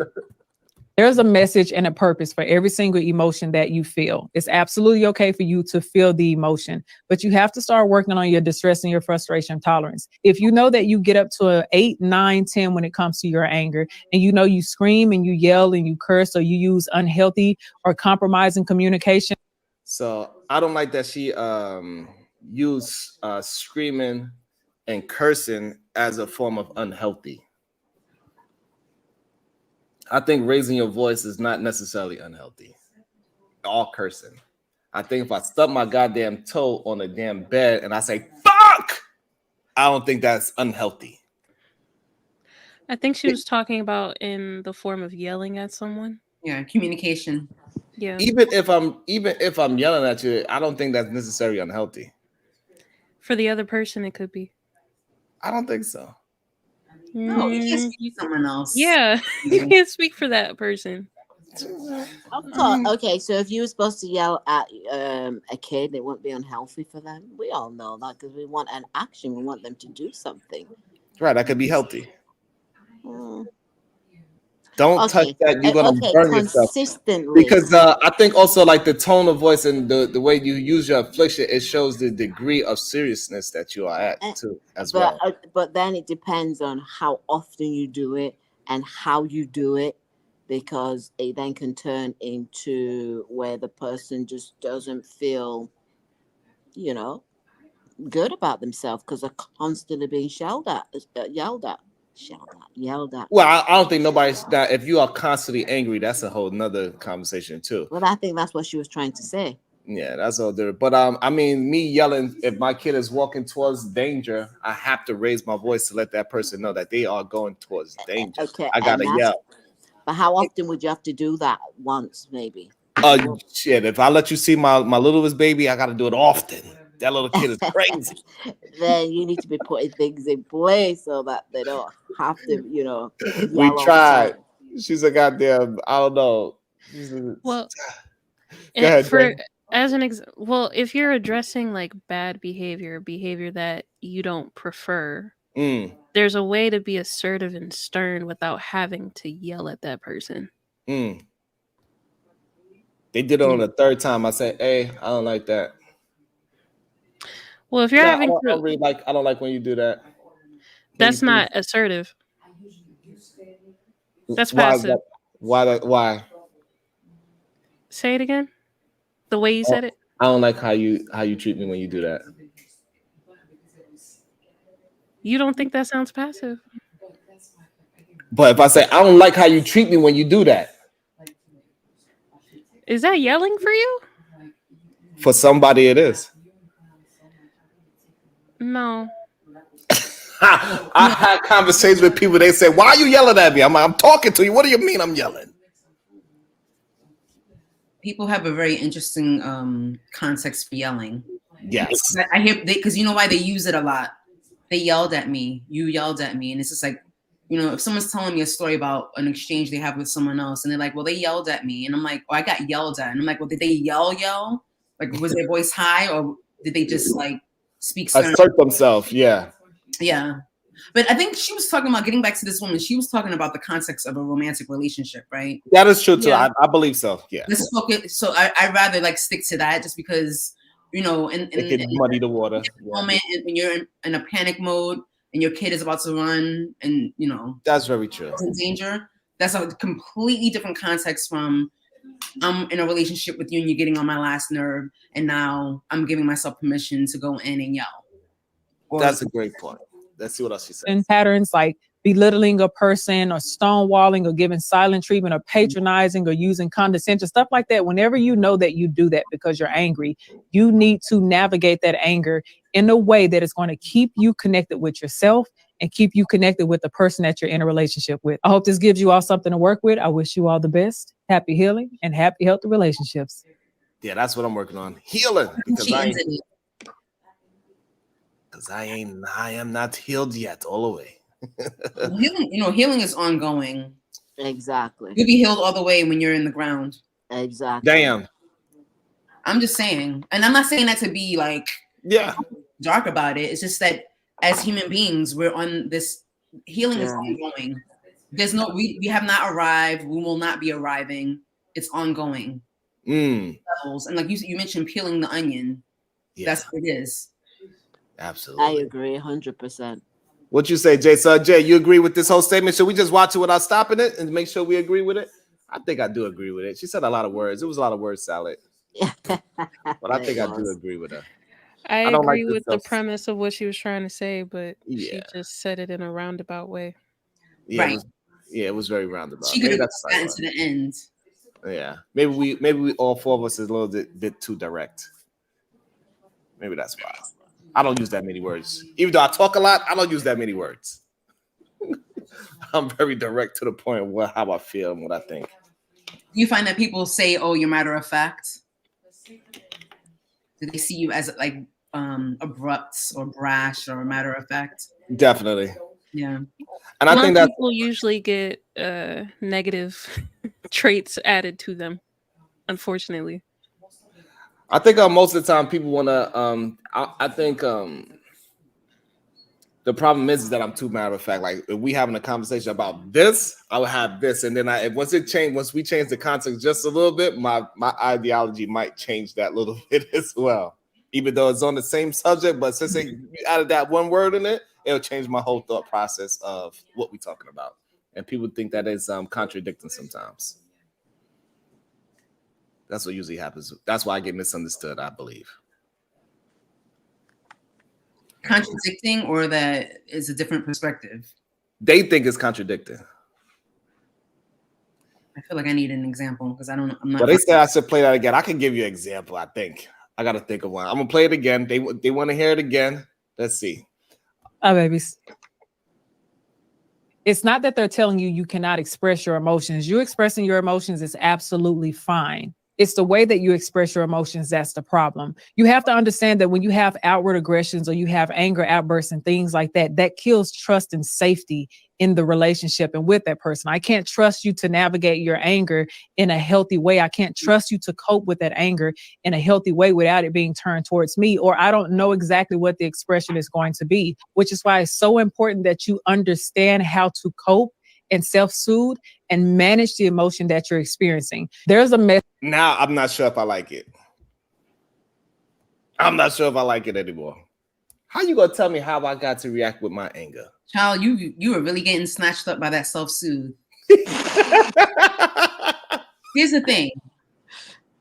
There's a message and a purpose for every single emotion that you feel. It's absolutely okay for you to feel the emotion, but you have to start working on your distress and your frustration tolerance. If you know that you get up to an 8, 9, 10 when it comes to your anger, and you know you scream and you yell and you curse or you use unhealthy or compromising communication. So I don't like that she used screaming and cursing as a form of unhealthy. I think raising your voice is not necessarily unhealthy. All cursing. I think if I stub my goddamn toe on a damn bed and I say, fuck, I don't think that's unhealthy. I think she was talking about in the form of yelling at someone. Yeah, communication. Yeah. Even if I'm yelling at you, I don't think that's necessarily unhealthy. For the other person, it could be. I don't think so. No, you can't speak for someone else. Yeah, you can't speak for that person. Of course. Okay, so if you were supposed to yell at a kid, it wouldn't be unhealthy for them. We all know that because we want an action. We want them to do something. Right, that could be healthy. Don't touch that. You're gonna burn yourself. Consistently. Because I think also like the tone of voice and the way you use your affliction, it shows the degree of seriousness that you are at too, well. But then it depends on how often you do it and how you do it, because it then can turn into where the person just doesn't feel, good about themselves because they're constantly being yelled at. Well, I don't think nobody's that. If you are constantly angry, that's a whole nother conversation too. Well, I think that's what she was trying to say. Yeah, that's all there. But I mean, me yelling, if my kid is walking towards danger, I have to raise my voice to let that person know that they are going towards danger. Okay, I gotta yell. But how often would you have to do that? Once, maybe. Shit. If I let you see my littlest baby, I gotta do it often. That little kid is crazy. Then you need to be putting things in place so that they don't have to, We tried. She's a goddamn, I don't know. Well, go ahead, if you're addressing like bad behavior that you don't prefer, there's a way to be assertive and stern without having to yell at that person. They did it on the third time. I said, "Hey, I don't like that." Well, if you're having, I don't like when you do that. That's not assertive. That's passive. Why? Say it again. The way you said it. I don't like how you treat me when you do that. You don't think that sounds passive? But if I say I don't like how you treat me when you do that, is that yelling for you? For somebody, it is. No. I had conversations with people. They say, "Why are you yelling at me?" I'm like, "I'm talking to you. What do you mean I'm yelling?" People have a very interesting context for yelling. Yes, I hear because you know why they use it a lot. They yelled at me. You yelled at me, and it's just like, if someone's telling me a story about an exchange they have with someone else, and they're like, "Well, they yelled at me," and I'm like, "Oh, I got yelled at," and I'm like, "Well, did they yell? Like, was their voice high, or did they just like speak? Assert themselves, yeah." Yeah. But I think she was talking about, getting back to this woman, she was talking about the context of a romantic relationship, right? That is true too. Yeah. I believe so. Yeah. Let's focus. So I'd rather like stick to that, just because, you know, It can muddy the water. Moment when you're in a panic mode and your kid is about to run, and you know that's very true. In danger. That's a completely different context from I'm in a relationship with you and you're getting on my last nerve, and now I'm giving myself permission to go in and yell. That's a great point. Let's see what else she says. And patterns like belittling a person or stonewalling or giving silent treatment or patronizing or using condescension, stuff like that. Whenever you know that you do that because you're angry, you need to navigate that anger in a way that is going to keep you connected with yourself and keep you connected with the person that you're in a relationship with. I hope this gives you all something to work with. I wish you all the best, happy healing, and happy, healthy relationships. Yeah, that's what I'm working on. Healing. Because I am not healed yet all the way. Healing, you know, healing is ongoing. Exactly. You'll be healed all the way when you're in the ground. Exactly. Damn. I'm just saying, and I'm not saying that to be like dark about it. It's just that as human beings, we're on this healing is ongoing. There's no we have not arrived. We will not be arriving. It's ongoing. Levels. And like you mentioned, peeling the onion. That's what it is. Absolutely. I agree 100%. What you say, Jay? So, Jay, you agree with this whole statement? Should we just watch it without stopping it and make sure we agree with it? I think I do agree with it. She said a lot of words. It was a lot of word salad. But I think I do agree with her. I agree with the premise of what she was trying to say, but she just said it in a roundabout way. Yeah, right. It was very roundabout. She could have gotten to the end. Yeah, maybe we all four of us is a little bit too direct. Maybe that's why. I don't use that many words. Even though I talk a lot, I don't use that many words. I'm very direct to the point of how I feel and what I think. Do you find that people say, "Oh, you're matter of fact"? Do they see you as like abrupt or brash or matter of fact? Definitely. Yeah. And I think that people usually get negative traits added to them, unfortunately. I think most of the time people want to. I think the problem is that I'm too matter of fact. Like if we having a conversation about this, I would have this, and then once we change the context just a little bit, my ideology might change that little bit as well. Even though it's on the same subject, but since you added that one word in it, it'll change my whole thought process of what we're talking about. And people think that is contradicting sometimes. That's what usually happens. That's why I get misunderstood, I believe. Contradicting, or that is a different perspective? They think it's contradicting. I feel like I need an example because I'm not. Well, they said I should play that again. I can give you an example, I think. I got to think of one. I'm going to play it again. They want to hear it again. Let's see. Oh, babies. It's not that they're telling you you cannot express your emotions. You expressing your emotions is absolutely fine. It's the way that you express your emotions that's the problem. You have to understand that when you have outward aggressions or you have anger outbursts and things like that, that kills trust and safety in the relationship and with that person. I can't trust you to navigate your anger in a healthy way. I can't trust you to cope with that anger in a healthy way without it being turned towards me, or I don't know exactly what the expression is going to be, which is why it's so important that you understand how to cope and self-soothe and manage the emotion that you're experiencing. There's a now I'm not sure if I like it. I'm not sure if I like it anymore. How you gonna tell me how I got to react with my anger? Child, you were really getting snatched up by that self-soothe. Here's the thing.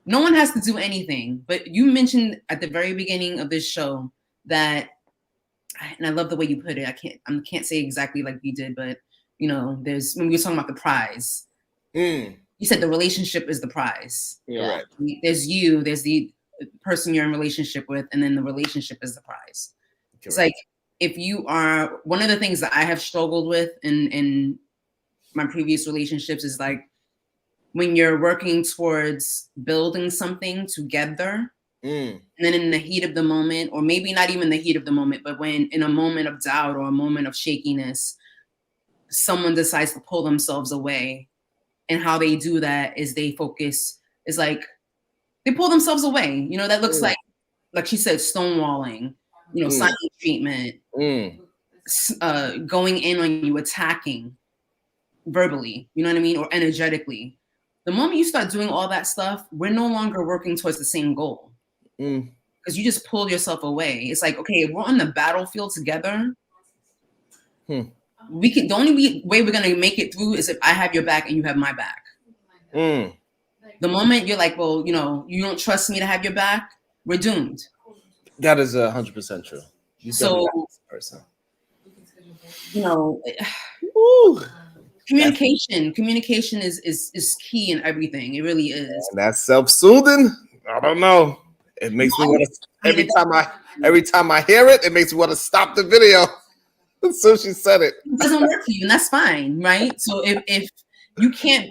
No one has to do anything, but you mentioned at the very beginning of this show that, and I love the way you put it. I can't say exactly like you did, but you know, there's when we were talking about the prize. You said the relationship is the prize. Yeah. Right. There's you, there's the person you're in relationship with, and then the relationship is the prize. Correct. It's like if you are, one of the things that I have struggled with in my previous relationships is like when you're working towards building something together, and then in the heat of the moment, or maybe not even the heat of the moment, but when in a moment of doubt or a moment of shakiness, someone decides to pull themselves away. And how they do that is they focus, is like they pull themselves away. You know, that looks like she said, stonewalling, you know, silent treatment. going in on you, attacking verbally, you know what I mean, or energetically. The moment you start doing all that stuff, we're no longer working towards the same goal. Because you just pulled yourself away. It's like, okay, if we're on the battlefield together, we can. The only way we're gonna make it through is if I have your back and you have my back. The moment you're like, well, you know, you don't trust me to have your back, we're doomed. That is 100% true. So, you know, communication is key in everything. It really is. And that's self-soothing. I don't know. It makes me want to. Every time I hear it, it makes me want to stop the video. So she said it. It doesn't work for you, and that's fine, right? So if you can't,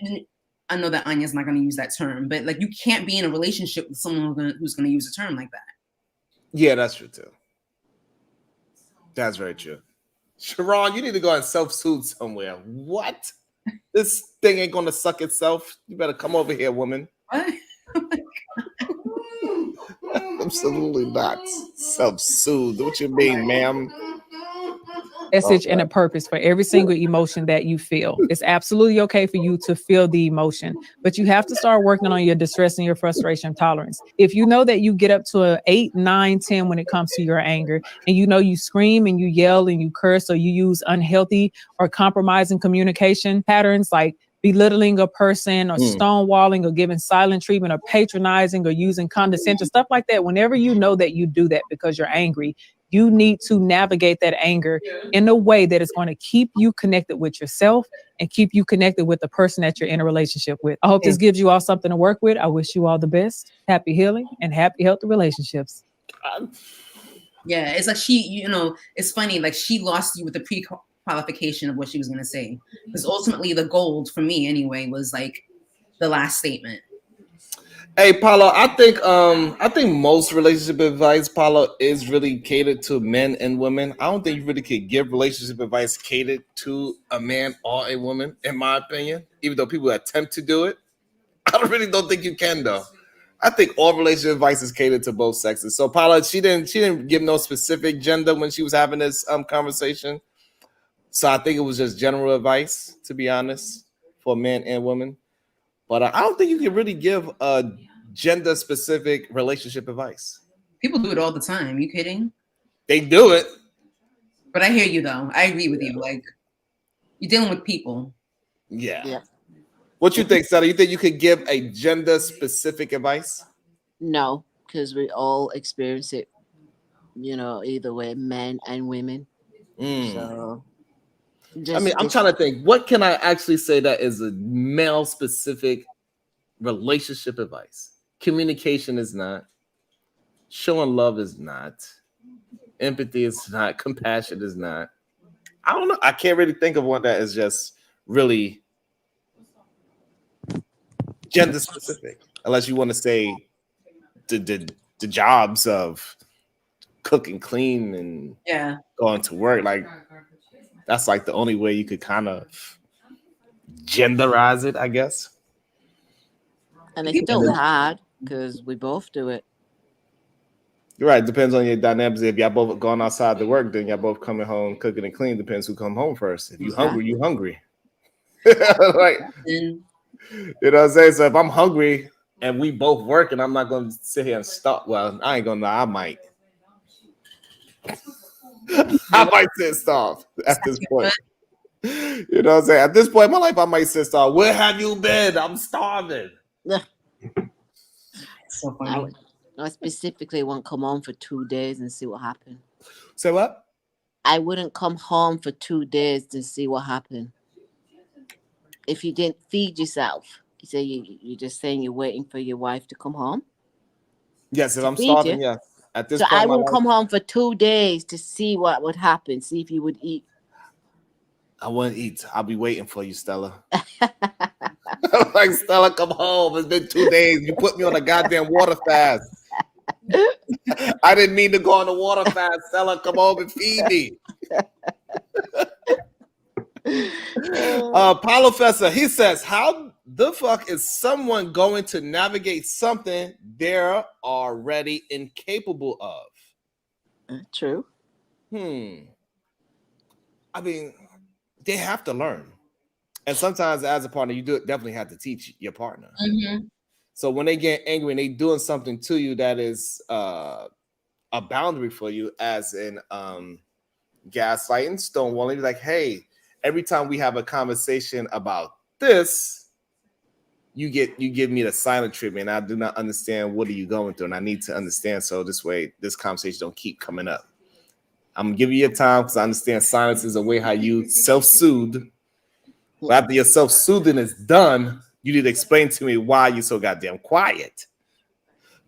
I know that Anya's not going to use that term, but like you can't be in a relationship with someone who's going to use a term like that. Yeah, that's true too. That's very true. Sharon, you need to go and self-soothe somewhere. What? This thing ain't going to suck itself. You better come over here, woman. What? Absolutely not. Self-soothe. What you mean, ma'am? Message and a purpose for every single emotion that you feel. It's absolutely okay for you to feel the emotion, but you have to start working on your distress and your frustration tolerance. If you know that you get up to an 8, 9, 10 when it comes to your anger, and you know you scream and you yell and you curse, or you use unhealthy or compromising communication patterns like belittling a person or stonewalling or giving silent treatment or patronizing or using condescension, stuff like that, whenever you know that you do that because you're angry, you need to navigate that anger in a way that is going to keep you connected with yourself and keep you connected with the person that you're in a relationship with. I hope this gives you all something to work with. I wish you all the best, happy healing, and happy, healthy relationships. Yeah, it's like she, you know, it's funny, like she lost you with the pre-qualification of what she was going to say. Because ultimately the gold, for me anyway, was like the last statement. Hey, Paulo, I think most relationship advice, Paulo, is really catered to men and women. I don't think you really could give relationship advice catered to a man or a woman, in my opinion. Even though people attempt to do it, I really don't think you can, though. I think all relationship advice is catered to both sexes. So, Paula, she didn't give no specific gender when she was having this conversation. So I think it was just general advice, to be honest, for men and women. But I don't think you can really give a gender-specific relationship advice. People do it all the time. You kidding? They do it. But I hear you, though. I agree with you. Like, you're dealing with people. Yeah. What you think, Sarah? You think you could give a gender-specific advice? No, because we all experience it, you know, either way, men and women. So, I'm trying to think. What can I actually say that is a male-specific relationship advice? Communication is not. Showing love is not. Empathy is not. Compassion is not. I don't know. I can't really think of one that is just really gender specific, unless you want to say the jobs of cook and clean and going to work. Like that's like the only way you could kind of genderize it, I guess. And it's still hard because we both do it. You're right. Depends on your dynamics. If y'all both going outside to work, then y'all both coming home cooking and clean. Depends who come home first. If you hungry, you hungry. Like, you know what I'm saying? So if I'm hungry and we both work, and I'm not going to sit here and stop. Well, I ain't gonna lie. I might. I might sit starved at this point. You know what I'm saying? At this point in my life, I might sit starved. Where have you been? I'm starving. So funny. I specifically won't come home for 2 days and see what happened. Say what? I wouldn't come home for 2 days to see what happened. If you didn't feed yourself, you say you're just saying you're waiting for your wife to come home. Yes, if I'm starving, yeah. At this point, I won't come home for 2 days to see what would happen. See if you would eat. I wouldn't eat. I'll be waiting for you, Stella. Like, Stella, come home. It's been 2 days. You put me on a goddamn water fast. I didn't mean to go on a water fast. Stella, come home and feed me. Paulo Fessa, he says, how the fuck is someone going to navigate something they're already incapable of? True. I mean, they have to learn. And sometimes as a partner, you definitely have to teach your partner. Mm-hmm. So when they get angry and they doing something to you that is a boundary for you, as in gaslighting, stonewalling, like, hey, every time we have a conversation about this, you give me the silent treatment. I do not understand what are you going through, and I need to understand so this way this conversation don't keep coming up. I'm gonna give you your time because I understand silence is a way how you self-soothe. But after your self-soothing is done, you need to explain to me why you're so goddamn quiet.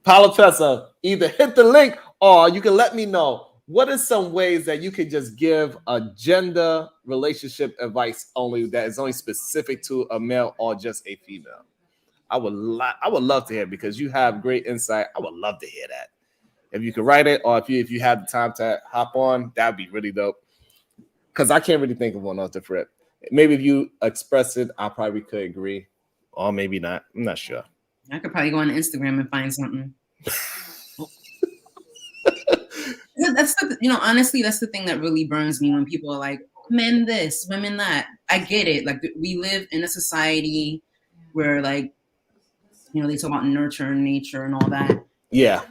Professor, either hit the link or you can let me know what are some ways that you can just give a gender relationship advice only that is only specific to a male or just a female. I would love to hear because you have great insight. I would love to hear that. If you could write it, or if you have the time to hop on, that'd be really dope. Because I can't really think of one off the rip. Maybe if you express it, I probably could agree, or maybe not. I'm not sure. I could probably go on Instagram and find something. That's honestly, that's the thing that really burns me when people are like, men this, women that. I get it. Like, we live in a society where, like, they talk about nurture and nature and all that. Yeah.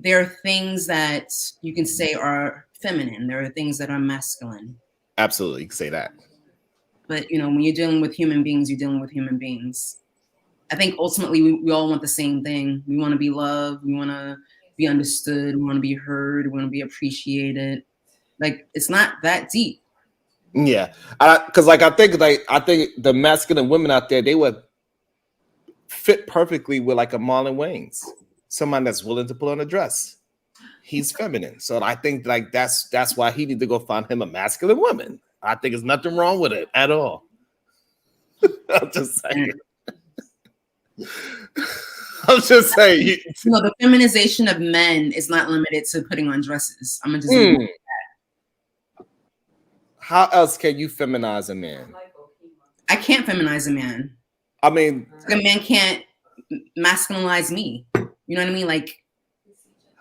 There are things that you can say are feminine. There are things that are masculine. Absolutely, you can say that. But, when you're dealing with human beings, you're dealing with human beings. I think ultimately we all want the same thing. We want to be loved. We want to be understood. We want to be heard. We want to be appreciated. Like, it's not that deep. Yeah, because I think the masculine women out there, they would fit perfectly with like a Marlon Wayans, someone that's willing to put on a dress. He's feminine, so I think like that's why he need to go find him a masculine woman. I think there's nothing wrong with it at all. I'm just saying. I'm just saying. The feminization of men is not limited to putting on dresses. I'm gonna just leave it at that. How else can you feminize a man? I can't feminize a man. I mean, a man can't masculinize me. You know what I mean? Like,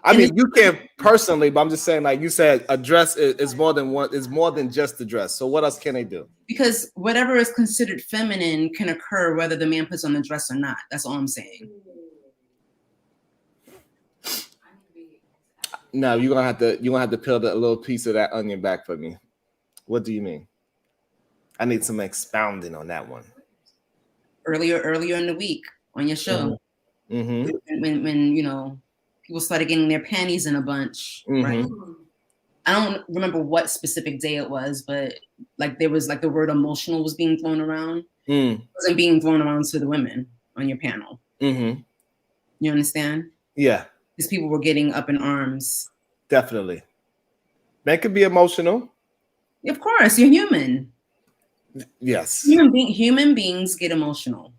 I mean, you can't personally, but I'm just saying, like you said, a dress is more than one. Is more than just the dress. So what else can they do? Because whatever is considered feminine can occur whether the man puts on the dress or not. That's all I'm saying. No, you're gonna have to peel a little piece of that onion back for me. What do you mean? I need some expounding on that one. Earlier in the week on your show, when people started getting their panties in a bunch, right? I don't remember what specific day it was, but like there was like the word emotional was being thrown around. It wasn't being thrown around to the women on your panel. You understand? Yeah. Because people were getting up in arms. Definitely. Men could be emotional. Of course, you're human. Yes. Human beings get emotional.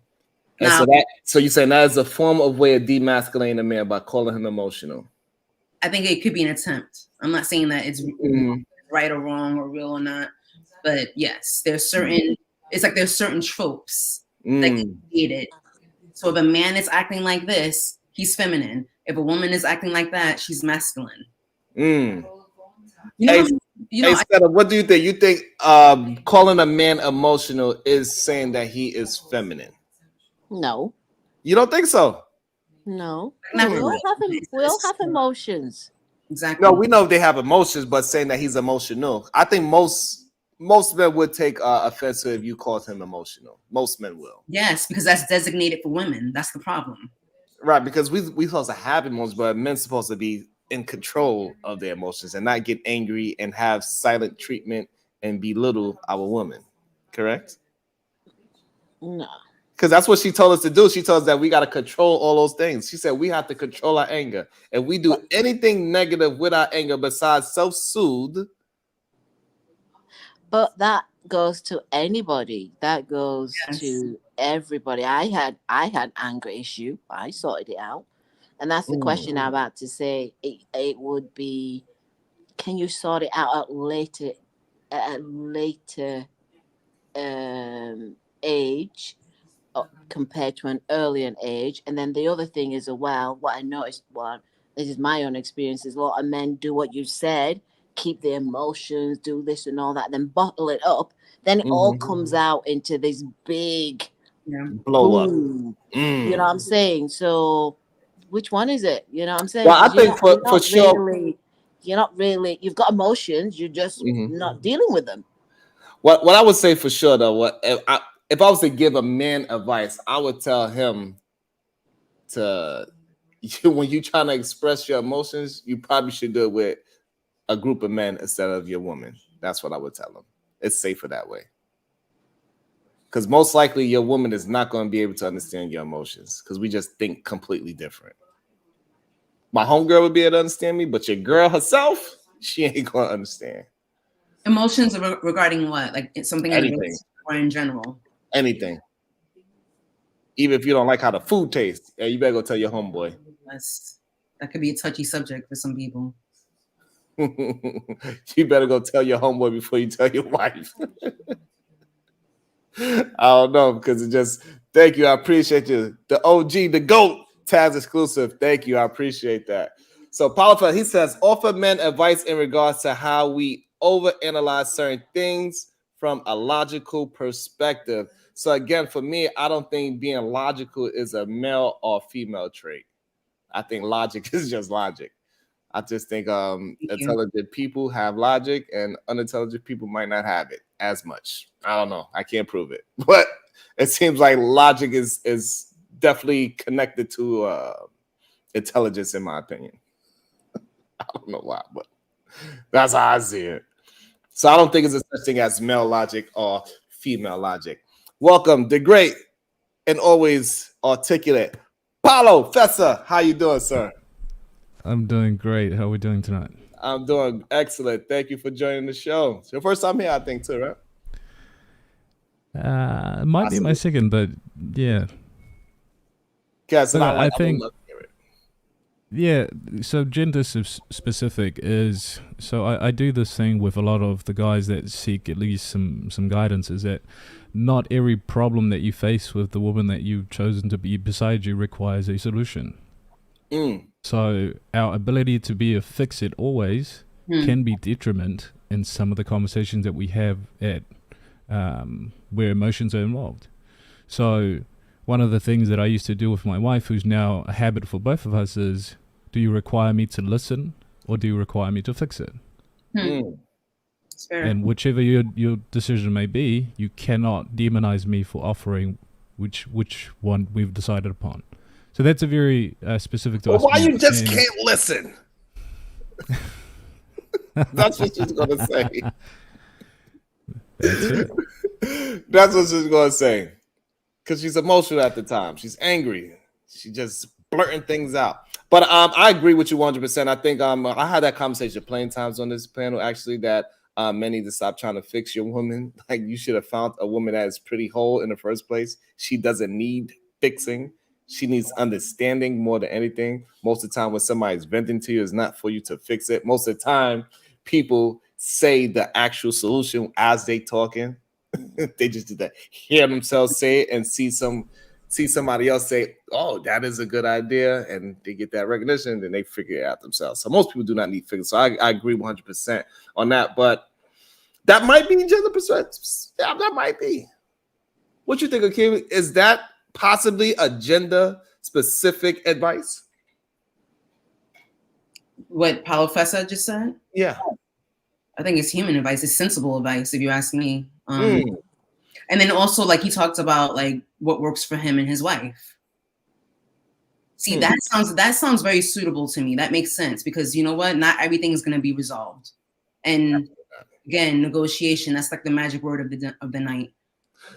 And so you're saying that is a form of way of demasculating a man by calling him emotional. I think it could be an attempt. I'm not saying that it's right or wrong or real or not, but yes, there's certain tropes that get created. So if a man is acting like this, he's feminine. If a woman is acting like that, she's masculine. What do you think? You think calling a man emotional is saying that he is feminine? No. You don't think so? No. We all have emotions. Exactly. No, we know they have emotions, but saying that he's emotional, I think most men would take offense if you called him emotional. Most men will. Yes, because that's designated for women. That's the problem. Right, because we supposed to have emotions, but men supposed to be in control of their emotions and not get angry and have silent treatment and belittle our woman. Correct? No. Because that's what she told us to do. She told us that we got to control all those things. She said we have to control our anger. If we do anything negative with our anger besides self-soothe. But that goes to anybody. That goes to everybody. I had anger issue. I sorted it out. And that's the question I'm about to say. It would be, can you sort it out at a later age compared to an earlier age? And then the other thing is, what I noticed, this is my own experience, is a lot of men do what you said. keep the emotions, do this and all that, then bottle it up, then it all comes out into this big blow boom. up. You know what I'm saying? So which one is it? You know what I'm saying? Well, I 'Cause you're think for sure. really, you're not really, you've got emotions, you're just not dealing with them. What I would say for sure though, if I was to give a man advice, I would tell him to when you trying to express your emotions, you probably should do it with a group of men instead of your woman. That's what I would tell him. It's safer that way. Because most likely your woman is not going to be able to understand your emotions because we just think completely different. My homegirl would be able to understand me, but your girl herself, she ain't going to understand. Emotions regarding what? Like it's something in the relationship or in general? Anything. Even if you don't like how the food tastes, you better go tell your homeboy. That could be a touchy subject for some people. You better go tell your homeboy before you tell your wife. I don't know, because it just, thank you. I appreciate you. The OG, the GOAT, Taz exclusive. Thank you. I appreciate that. So, Powerful, he says, offer men advice in regards to how we overanalyze certain things from a logical perspective. So, again, for me, I don't think being logical is a male or female trait. I think logic is just logic. I just think intelligent people have logic and unintelligent people might not have it as much. I don't know. I can't prove it. But it seems like logic is definitely connected to intelligence, in my opinion. I don't know why, but that's how I see it. So I don't think it's a such thing as male logic or female logic. Welcome, the great and always articulate Paulo Fessa. How you doing, sir? I'm doing great. How are we doing tonight? I'm doing excellent. Thank you for joining the show. It's your first time here, I think, too, right? It might be my second, but yeah. Yeah, so I think, yeah, so gender specific is, so I do this thing with a lot of the guys that seek at least some guidance, is that not every problem that you face with the woman that you've chosen to be beside you requires a solution. So our ability to be a fix-it always can be detriment in some of the conversations that we have at where emotions are involved. So one of the things that I used to do with my wife, who's now a habit for both of us, is, do you require me to listen or do you require me to fix it? And whichever your decision may be, you cannot demonize me for offering which one we've decided upon. So that's a very specific to us. Why you just can't listen? That's what she's going to say. That's it. That's what she's going to say. Because she's emotional at the time. She's angry. She just blurting things out. But I agree with you 100%. I think I had that conversation plenty of times on this panel, actually, that men need to stop trying to fix your woman. Like, you should have found a woman that is pretty whole in the first place. She doesn't need fixing. She needs understanding more than anything. Most of the time when somebody's venting to you, it's not for you to fix it. Most of the time, people say the actual solution as they talking. They just did that. Hear themselves say it and see somebody else say, oh, that is a good idea. And they get that recognition, then they figure it out themselves. So most people do not need fixing. So I agree 100% on that. But that might be gender perspective. Yeah, that might be. What you think, Akeem? Is that possibly a gender-specific advice? What Paulo Fessa just said? Yeah. I think it's human advice. It's sensible advice, if you ask me. And then also, like, he talked about, like, what works for him and his wife. See, that sounds very suitable to me. That makes sense because, you know what? Not everything is going to be resolved. And, again, negotiation, that's like the magic word of the night.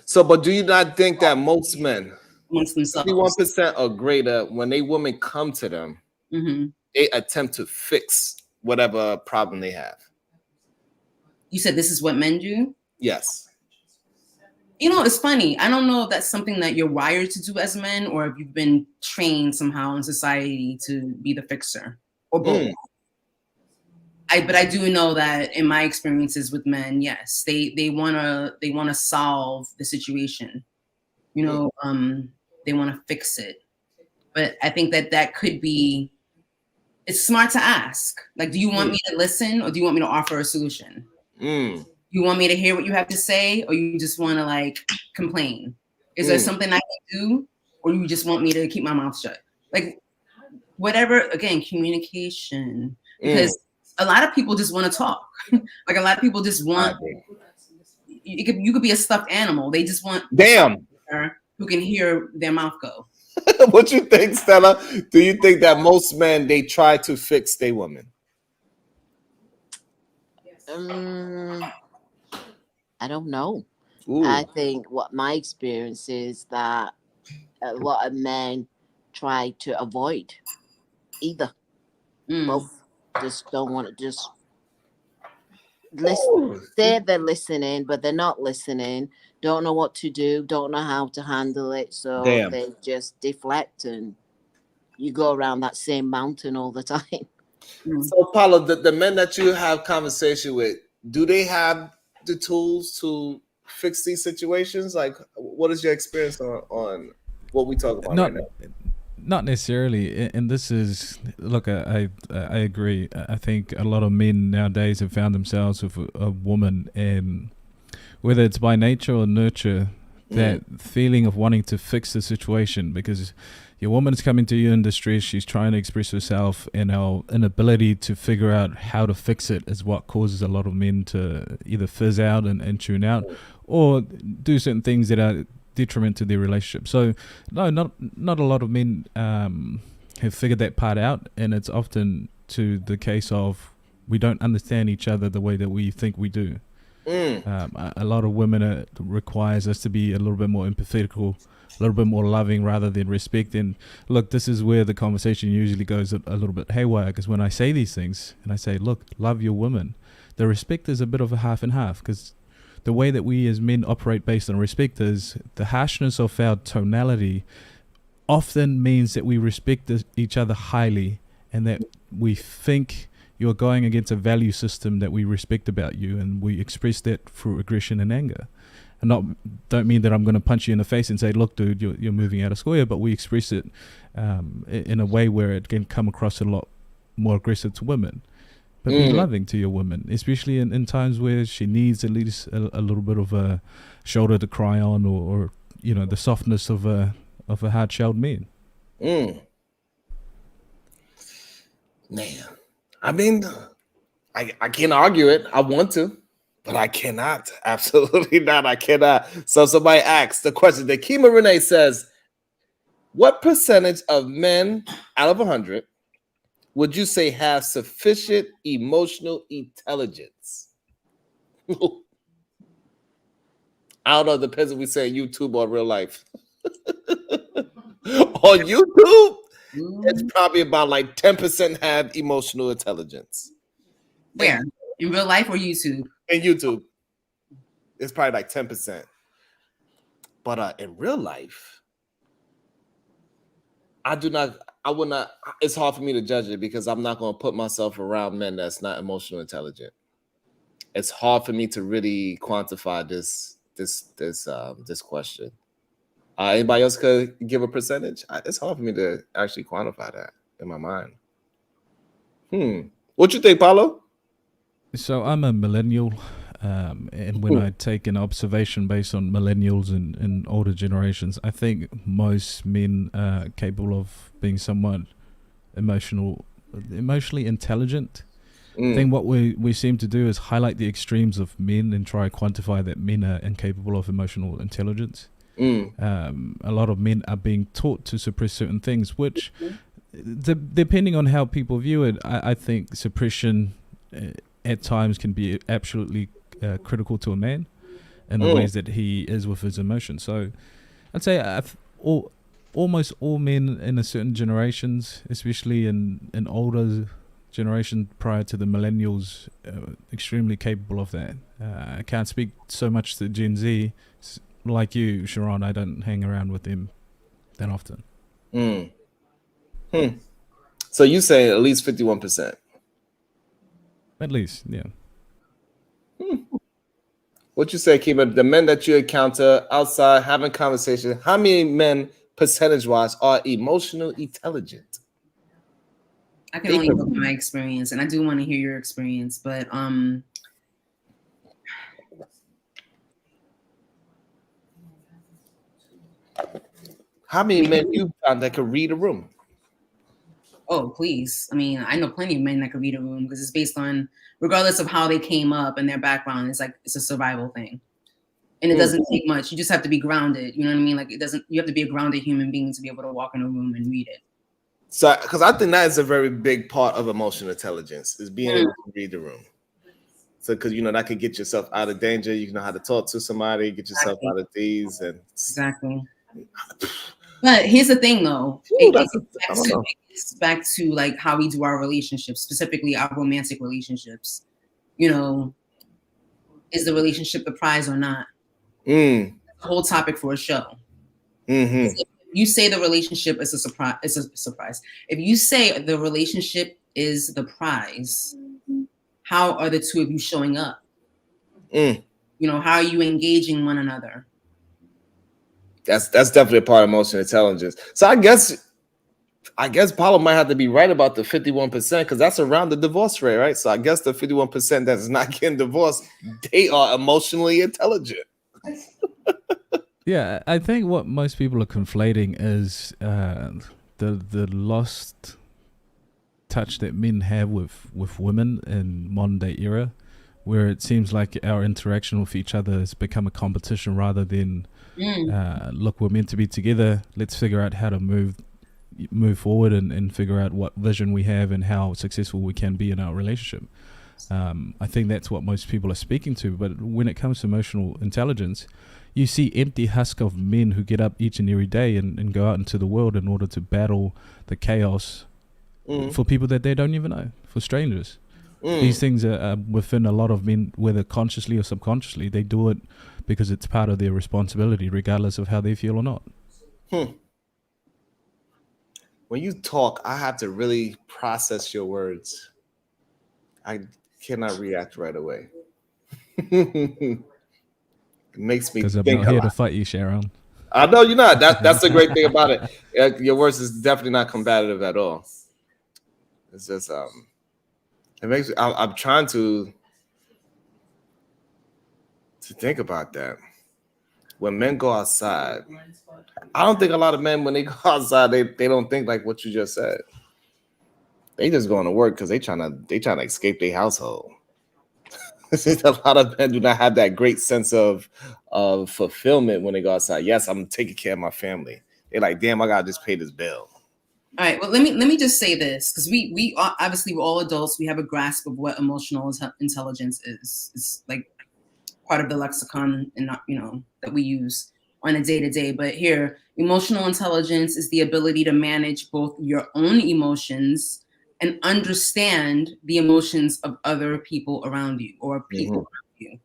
So, but do you not think that most men, amongst themselves, 51% or greater, when they women come to them, they attempt to fix whatever problem they have? You said this is what men do? Yes. You know, it's funny. I don't know if that's something that you're wired to do as men or if you've been trained somehow in society to be the fixer or both. But I do know that in my experiences with men, yes, they wanna solve the situation. You know, they want to fix it. But I think that could be it's smart to ask. Like, do you want me to listen or do you want me to offer a solution? You want me to hear what you have to say, or you just want to like complain? Is there something I can do, or you just want me to keep my mouth shut? Like, whatever. Again, communication. Because a lot of people just want to talk. Like, a lot of people just want. You could be a stuffed animal. They just want who can hear their mouth go. What you think, Stella? Do you think that most men, they try to fix their women? I don't know. I think what my experience is that a lot of men try to avoid either. Both just don't want to just listen. Say they're listening, but they're not listening. Don't know what to do. Don't know how to handle it. So they just deflect, and you go around that same mountain all the time. So, Paulo, the men that you have conversation with, do they have the tools to fix these situations? Like, what is your experience on what we talk about right now? Not necessarily, and this is, look, I agree. I think a lot of men nowadays have found themselves with a woman, and whether it's by nature or nurture, that feeling of wanting to fix the situation, because your woman's coming to you in distress, she's trying to express herself, and our inability to figure out how to fix it is what causes a lot of men to either fizz out and tune out, or do certain things that are detriment to their relationship. So no, not a lot of men have figured that part out, and it's often to the case of we don't understand each other the way that we think we do. A lot of women requires us to be a little bit more empathetical, a little bit more loving rather than respect. And look, this is where the conversation usually goes a little bit haywire, because when I say these things and I say, look, love your woman, the respect is a bit of a half and half, because the way that we as men operate based on respect is the harshness of our tonality often means that we respect each other highly, and that we think you're going against a value system that we respect about you, and we express that through aggression and anger. And don't mean that I'm going to punch you in the face and say, look, dude, you're moving out of square, but we express it in a way where it can come across a lot more aggressive to women. But be loving to your woman, especially in times where she needs at least a little bit of a shoulder to cry on, or you know, the softness of a hard-shelled man. Man, I mean, I can't argue it. I want to, but I cannot. Absolutely not. I cannot. So somebody asked the question. The Kima Renee says, what percentage of men out of 100 would you say have sufficient emotional intelligence? I don't know. It depends if we say YouTube or real life. On YouTube, it's probably about like 10% have emotional intelligence. Where? In real life or YouTube? In YouTube. It's probably like 10%. But in real life, I would not, it's hard for me to judge it, because I'm not going to put myself around men that's not emotional intelligent. It's hard for me to really quantify this question. Anybody else could give a percentage? It's hard for me to actually quantify that in my mind. What you think, Paulo? So I'm a millennial, and when I take an observation based on millennials and older generations, I think most men are capable of being somewhat emotionally intelligent. I think what we seem to do is highlight the extremes of men and try to quantify that men are incapable of emotional intelligence. A lot of men are being taught to suppress certain things, which, depending on how people view it, I think suppression at times can be absolutely critical to a man in the ways that he is with his emotions. So I'd say almost all men in a certain generations, especially in older generation prior to the millennials, extremely capable of that. I can't speak so much to Gen Z. Like you, Sharon, I don't hang around with them that often. So you say at least 51%? At least, yeah. What you say, Kima? The men that you encounter outside having conversation, how many men percentage-wise are emotional intelligent? I can only go by my experience, and I do want to hear your experience, but how many men you found that could read a room? Oh, please. I mean, I know plenty of men that could read a room because it's based on, regardless of how they came up and their background, it's a survival thing. And it doesn't take much. You just have to be grounded. You know what I mean? Like you have to be a grounded human being to be able to walk in a room and read it. So, because I think that is a very big part of emotional intelligence, is being able to read the room. So, because, that could get yourself out of danger. You know how to talk to somebody, get yourself out of these. Exactly. But here's the thing, though. It gets back to like how we do our relationships, specifically our romantic relationships. Is the relationship the prize or not? The whole topic for a show. If you say the relationship is a surprise. If you say the relationship is the prize, how are the two of you showing up? How are you engaging one another? That's definitely a part of emotional intelligence. So I guess Paulo might have to be right about the 51%, because that's around the divorce rate, right? So I guess the 51% that is not getting divorced, they are emotionally intelligent. Yeah, I think what most people are conflating is the lost touch that men have with women in modern day era, where it seems like our interaction with each other has become a competition rather than look, we're meant to be together. Let's figure out how to move forward and figure out what vision we have and how successful we can be in our relationship. I think that's what most people are speaking to. But when it comes to emotional intelligence, you see empty husk of men who get up each and every day and go out into the world in order to battle the chaos for people that they don't even know, for strangers. These things are within a lot of men, whether consciously or subconsciously. They do it because it's part of their responsibility, regardless of how they feel or not. When you talk, I have to really process your words. I cannot react right away. It makes me think. Because I'm not here to fight you, Sharon. I know you're not. That's the great thing about it. Your words is definitely not combative at all. It's just it makes me, I'm trying to think about that. When men go outside, I don't think a lot of men, when they go outside, they don't think like what you just said. They just going to work because they trying to escape their household. A lot of men do not have that great sense of fulfillment when they go outside. Yes, I'm taking care of my family. They're like, damn, I gotta just pay this bill. All right. Well, let me just say this, because we obviously we're all adults. We have a grasp of what emotional intelligence is. It's like part of the lexicon, and that we use on a day-to-day. But here, emotional intelligence is the ability to manage both your own emotions and understand the emotions of other people around you or people around you.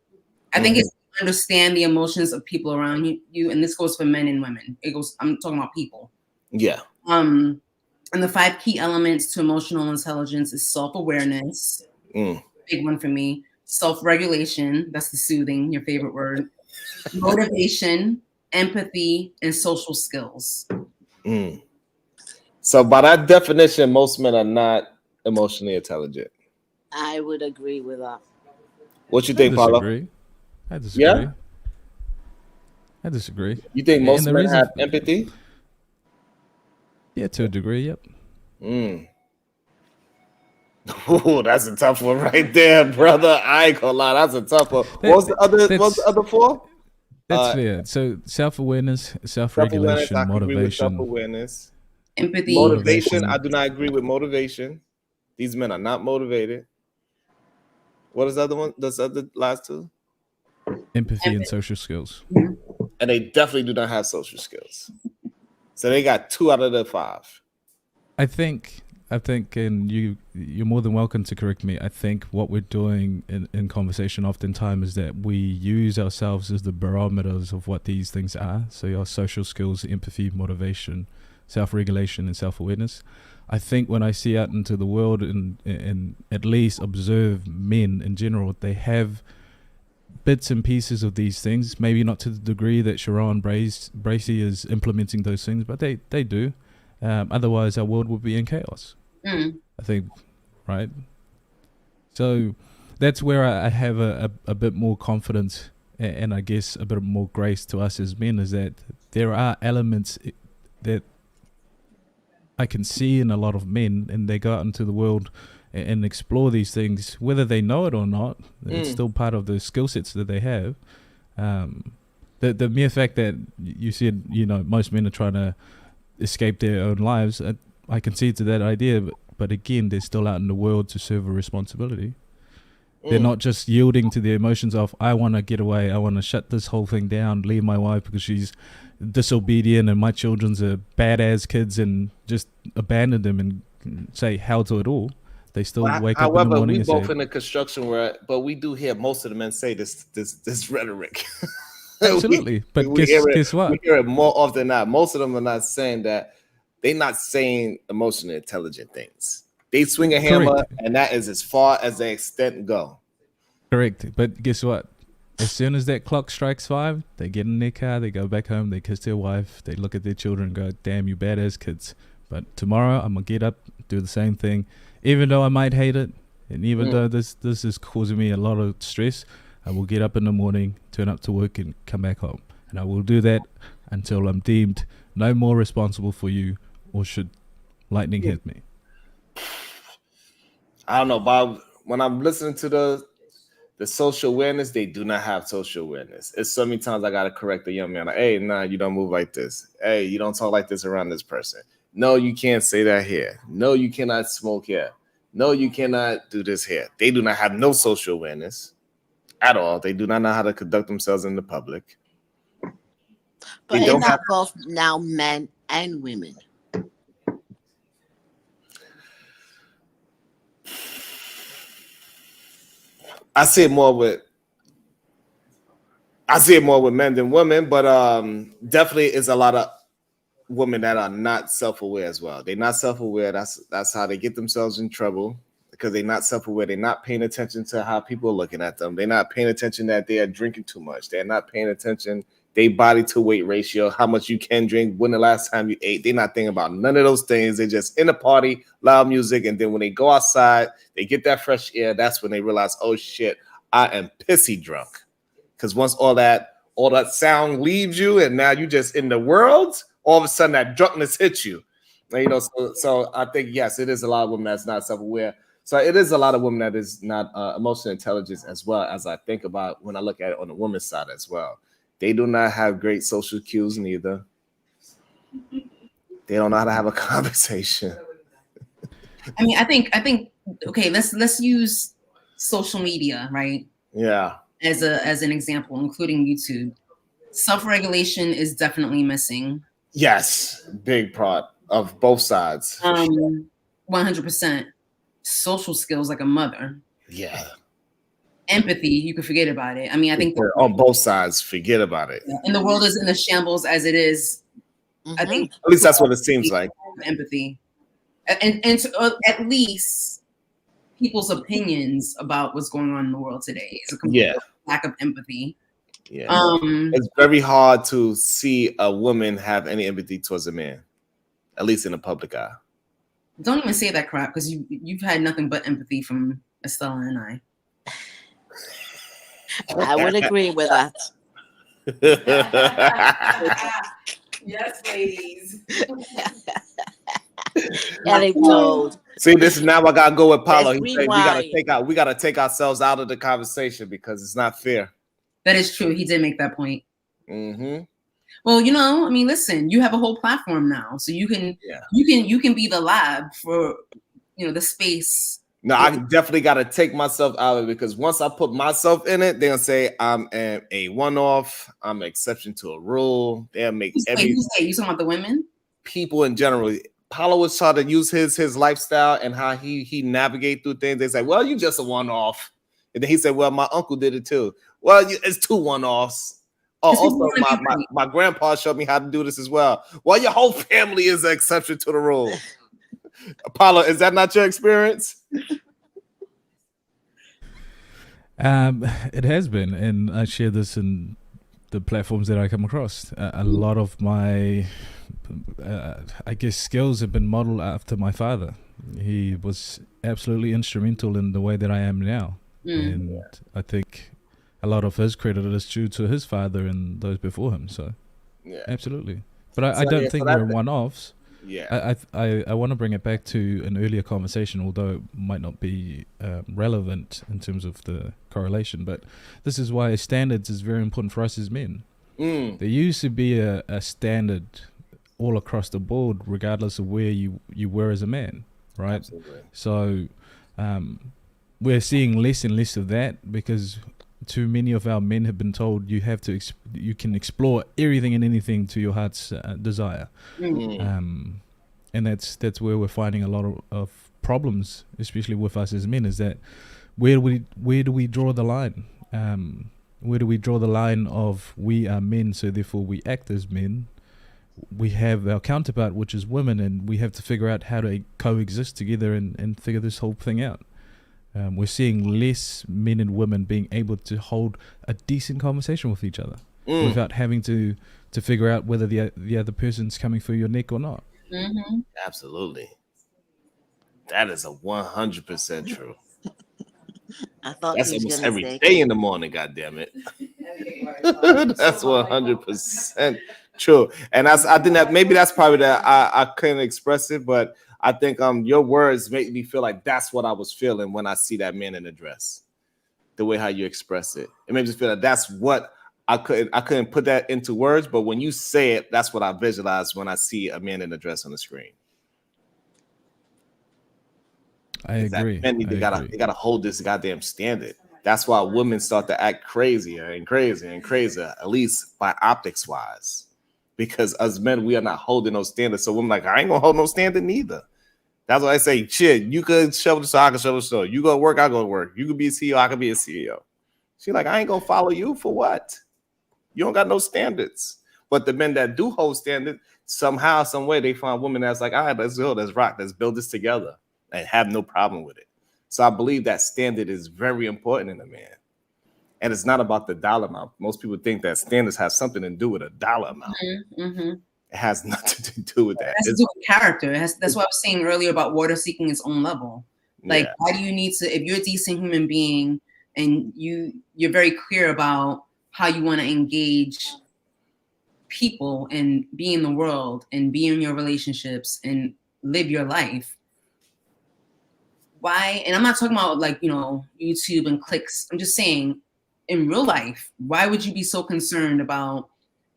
I think it's understand the emotions of people around you, and this goes for men and women. I'm talking about people. Yeah. And the 5 key elements to emotional intelligence is self-awareness, big one for me. Self-regulation, that's the soothing, your favorite word. Motivation, empathy, and social skills. So by that definition, most men are not emotionally intelligent. I would agree with that. What you think, Paulo? I disagree. Yeah? I disagree. You think most men have empathy? Yeah, to a degree, yep. Oh, that's a tough one right there, brother. I ain't gonna lie, that's a tough one. What's the other 4? That's fair. So self-awareness, self-regulation, motivation. Self-awareness. Empathy. Motivation. I do not agree with motivation. These men are not motivated. What is the other one? That's the other last 2? Empathy and social skills. And they definitely do not have social skills. So they got 2 out of the 5. I think, and you're more than welcome to correct me. I think what we're doing in conversation oftentimes is that we use ourselves as the barometers of what these things are. So your social skills, empathy, motivation, self-regulation, and self-awareness. I think when I see out into the world and at least observe men in general, they have bits and pieces of these things, maybe not to the degree that Sharon Bracey is implementing those things, but they do. Otherwise, our world would be in chaos. I think, right? So that's where I have a bit more confidence and I guess a bit more grace to us as men, is that there are elements that I can see in a lot of men, and they go out into the world and explore these things, whether they know it or not. It's still part of the skill sets that they have. The mere fact that you said, most men are trying to escape their own lives, I concede to that idea, but again, they're still out in the world to serve a responsibility. They're not just yielding to the emotions of, I want to get away, I want to shut this whole thing down, leave my wife because she's disobedient and my children's are badass kids, and just abandon them and say hell to it all. They still wake up in the morning and say... However, we both in the construction world, but we do hear most of the men say this rhetoric. Absolutely. But guess what? We hear it more often than not. Most of them are not saying that. They're not saying emotionally intelligent things. They swing a hammer, and that is as far as the extent go. Correct. But guess what? As soon as that clock strikes 5, they get in their car, they go back home, they kiss their wife, they look at their children and go, damn, you badass kids. But tomorrow, I'm going to get up, do the same thing. Even though I might hate it, and even though this is causing me a lot of stress, I will get up in the morning, turn up to work, and come back home. And I will do that until I'm deemed no more responsible for you, or should lightning hit me. I don't know, Bob. When I'm listening to the social awareness, they do not have social awareness. It's so many times I gotta correct the young man. Like, hey, nah, you don't move like this. Hey, you don't talk like this around this person. No, you can't say that here. No, you cannot smoke here. No, you cannot do this here. They do not have no social awareness at all. They do not know how to conduct themselves in the public. But isn't that both now men and women? I see it more with men than women, but definitely it's a lot of women that are not self-aware as well. They're not self-aware. That's how they get themselves in trouble, because they're not self-aware. They're not paying attention to how people are looking at them. They're not paying attention that they are drinking too much. They're not paying attention their body to weight ratio, how much you can drink, when the last time you ate. They're not thinking about none of those things. They're just in a party, loud music, and then when they go outside, they get that fresh air. That's when they realize, oh shit, I am pissy drunk. Because once all that sound leaves you, and now you just in the world, all of a sudden that drunkenness hits you. And, so I think, yes, it is a lot of women that's not self-aware. So it is a lot of women that is not emotional intelligence, as well as I think about when I look at it on the woman's side as well. They do not have great social cues neither. They don't know how to have a conversation. I mean, I think okay, let's use social media, right? Yeah. As an example, including YouTube. Self-regulation is definitely missing. Yes, big part of both sides. 100%. Social skills like a mother. Yeah. Empathy, you can forget about it. I mean, I think on both sides, forget about it. And the world is in the shambles as it is. I think at least that's what it seems like. Empathy, and at least people's opinions about what's going on in the world today is a complete lack of empathy. Yeah, it's very hard to see a woman have any empathy towards a man, at least in the public eye. Don't even say that crap, because you've had nothing but empathy from Estella and I. I would agree with that. Yes, ladies. Getting told. See, this is now I gotta go with Paulo. He said we gotta take ourselves out of the conversation because it's not fair. That is true. He did make that point. Mm-hmm. Well, I mean, listen, you have a whole platform now, so you can be the lab for the space. No, I definitely got to take myself out of it, because once I put myself in it, they're going to say I'm a one-off. I'm an exception to a rule. They'll make you talking about the women? People in general. Paulo was trying to use his lifestyle and how he navigate through things. They say, well, you just a one-off. And then he said, well, my uncle did it too. Well, it's 2 one-offs. Oh, also, my grandpa showed me how to do this as well. Well, your whole family is an exception to the rule. Paulo, is that not your experience? It has been, and I share this in the platforms that I come across. A lot of my, I guess, skills have been modeled after my father. he was absolutely instrumental in the way that I am now. And I think a lot of his credit is due to his father and those before him. So, absolutely. But I don't think they're one-offs. Yeah. I want to bring it back to an earlier conversation, although it might not be relevant in terms of the correlation. But this is why standards is very important for us as men. There used to be a standard all across the board, regardless of where you were as a man, right? Absolutely. So we're seeing less and less of that because too many of our men have been told you have to you can explore everything and anything to your heart's desire, and that's where we're finding a lot of problems, especially with us as men. Is that where do we draw the line? Where do we draw the line of we are men, so therefore we act as men? We have our counterpart, which is women, and we have to figure out how to coexist together and figure this whole thing out. We're seeing less men and women being able to hold a decent conversation with each other without having to figure out whether the other person's coming for your neck or not. Absolutely. That is 100% true. I thought that's he was almost gonna every say day in the morning, goddammit. That's 100% true. And I think that maybe that's probably that I couldn't express it, but I think your words make me feel like that's what I was feeling when I see that man in the dress. The way how you express it. It made me feel like that's what I couldn't put that into words, but when you say it, that's what I visualize when I see a man in a dress on the screen. I agree. Men they gotta hold this goddamn standard. That's why women start to act crazier and crazier and crazier, at least by optics wise. Because as men, we are not holding those standards. So women like, I ain't gonna hold no standard neither. That's why I say, shit, you could shovel the snow, I can shovel the snow. You go to work, I go to work. You could be a CEO, I could be a CEO. She like, I ain't gonna follow you for what? You don't got no standards. But the men that do hold standards, somehow, some way, they find women that's like, all right, let's go, let's rock, let's build this together and have no problem with it. So I believe that standard is very important in a man. And it's not about the dollar amount. Most people think that standards have something to do with a dollar amount. It has nothing to do with that. It has to do with character. That's what I was saying earlier about water seeking its own level. Like, why do you need to, if you're a decent human being and you're very clear about how you want to engage people and be in the world and be in your relationships and live your life, why? And I'm not talking about like, YouTube and clicks. I'm just saying in real life, why would you be so concerned about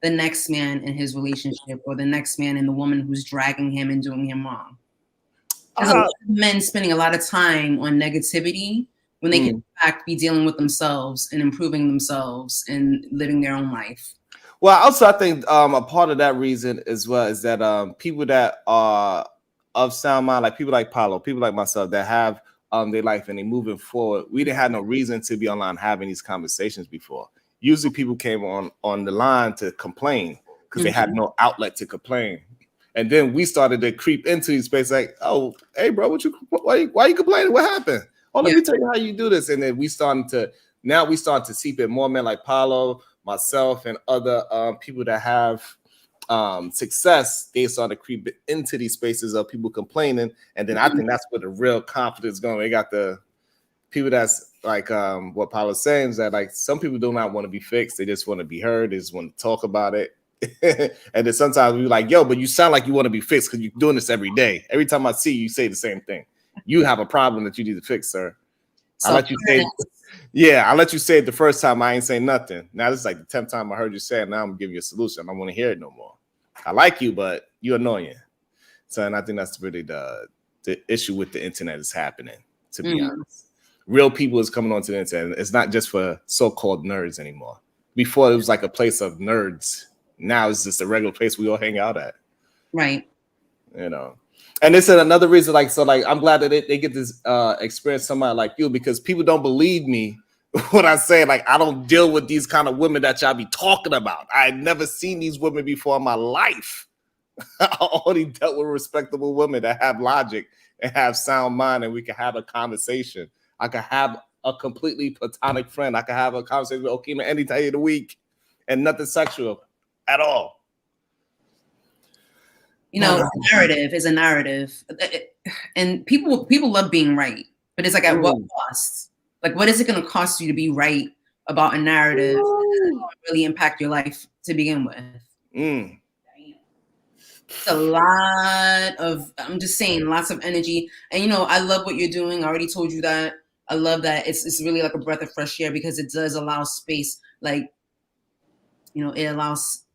the next man in his relationship or the next man and the woman who's dragging him and doing him wrong? Because a lot of men spending a lot of time on negativity when they can in fact be dealing with themselves and improving themselves and living their own life. Well, also I think a part of that reason as well is that people that are of sound mind, like people like Paulo, people like myself that have their life and they moving forward, we didn't have no reason to be online having these conversations before. Usually people came on the line to complain because they had no outlet to complain. And then we started to creep into these spaces like, oh, hey, bro, why you complaining? What happened? Oh, let me tell you how you do this. And then we started to seep in more men like Paulo, myself, and other people that have success. They started to creep into these spaces of people complaining. And then I think that's where the real confidence is going. They got the people that's like what Paulo's saying is that like some people do not want to be fixed. They just want to be heard. They just want to talk about it. And then sometimes we're like, yo, but you sound like you want to be fixed because you're doing this every day. Every time I see you, you say the same thing. You have a problem that you need to fix, sir. I let you say it the first time. I ain't saying nothing. Now this is like the 10th time I heard you say it. Now I'm gonna give you a solution. I don't want to hear it no more. I like you, but you're annoying. So, and I think that's really the issue with the internet is happening, to be honest. Real people is coming onto the internet. It's not just for so-called nerds anymore. Before it was like a place of nerds. Now it's just a regular place we all hang out at. Right. And this is another reason, I'm glad that they get this experience somebody like you, because people don't believe me when I say, like, I don't deal with these kind of women that y'all be talking about. I never seen these women before in my life. I only dealt with respectable women that have logic and have sound mind, and we can have a conversation. I could have a completely platonic friend. I could have a conversation with Okima any day of the week and nothing sexual at all. You know, narrative is a narrative, and people love being right, but it's like at what cost? Like, what is it going to cost you to be right about a narrative that doesn't really impact your life to begin with? It's a lot of, I'm just saying, lots of energy. And, you know, I love what you're doing. I already told you that. I love that. It's really like a breath of fresh air because it does allow space. Like, you know, it's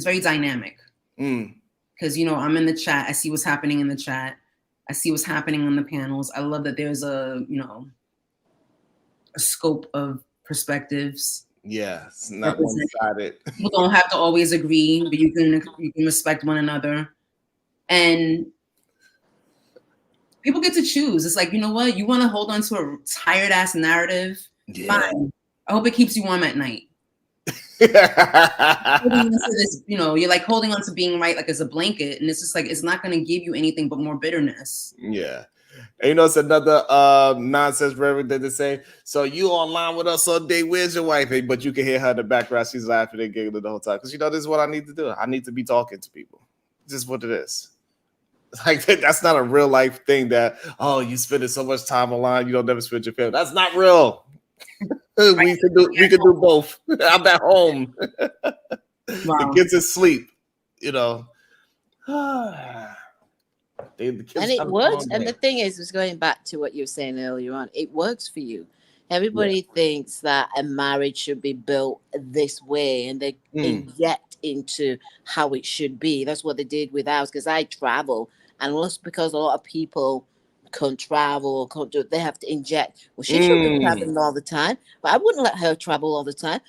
very dynamic. Because, you know, I'm in the chat. I see what's happening in the chat. I see what's happening on the panels. I love that there's a scope of perspectives. Yeah, it's not one-sided. People don't have to always agree, but you can respect one another. And people get to choose. It's like, you know what? You want to hold on to a tired-ass narrative? Yeah. Fine. I hope it keeps you warm at night. This, you know, you're like holding on to being right like as a blanket, and it's just like it's not going to give you anything but more bitterness. Yeah. And you know, it's another nonsense reverend that they say, so you online with us all day, where's your wife? But you can hear her in the background, she's laughing and giggling the whole time. Because you know, this is what I need to do. I need to be talking to people. This is what it is. Like that's not a real life thing that, oh, you spending so much time online, you don't never spend your family. That's not real. we can do both. I'm at home. The kids are asleep, you know. And it works. And the thing is, was going back to what you were saying earlier on, it works for you. Everybody thinks that a marriage should be built this way, and they inject into how it should be. That's what they did with ours, because I travel, and just because a lot of people can't travel or can't do it, they have to inject. Well, she should be traveling all the time, but I wouldn't let her travel all the time.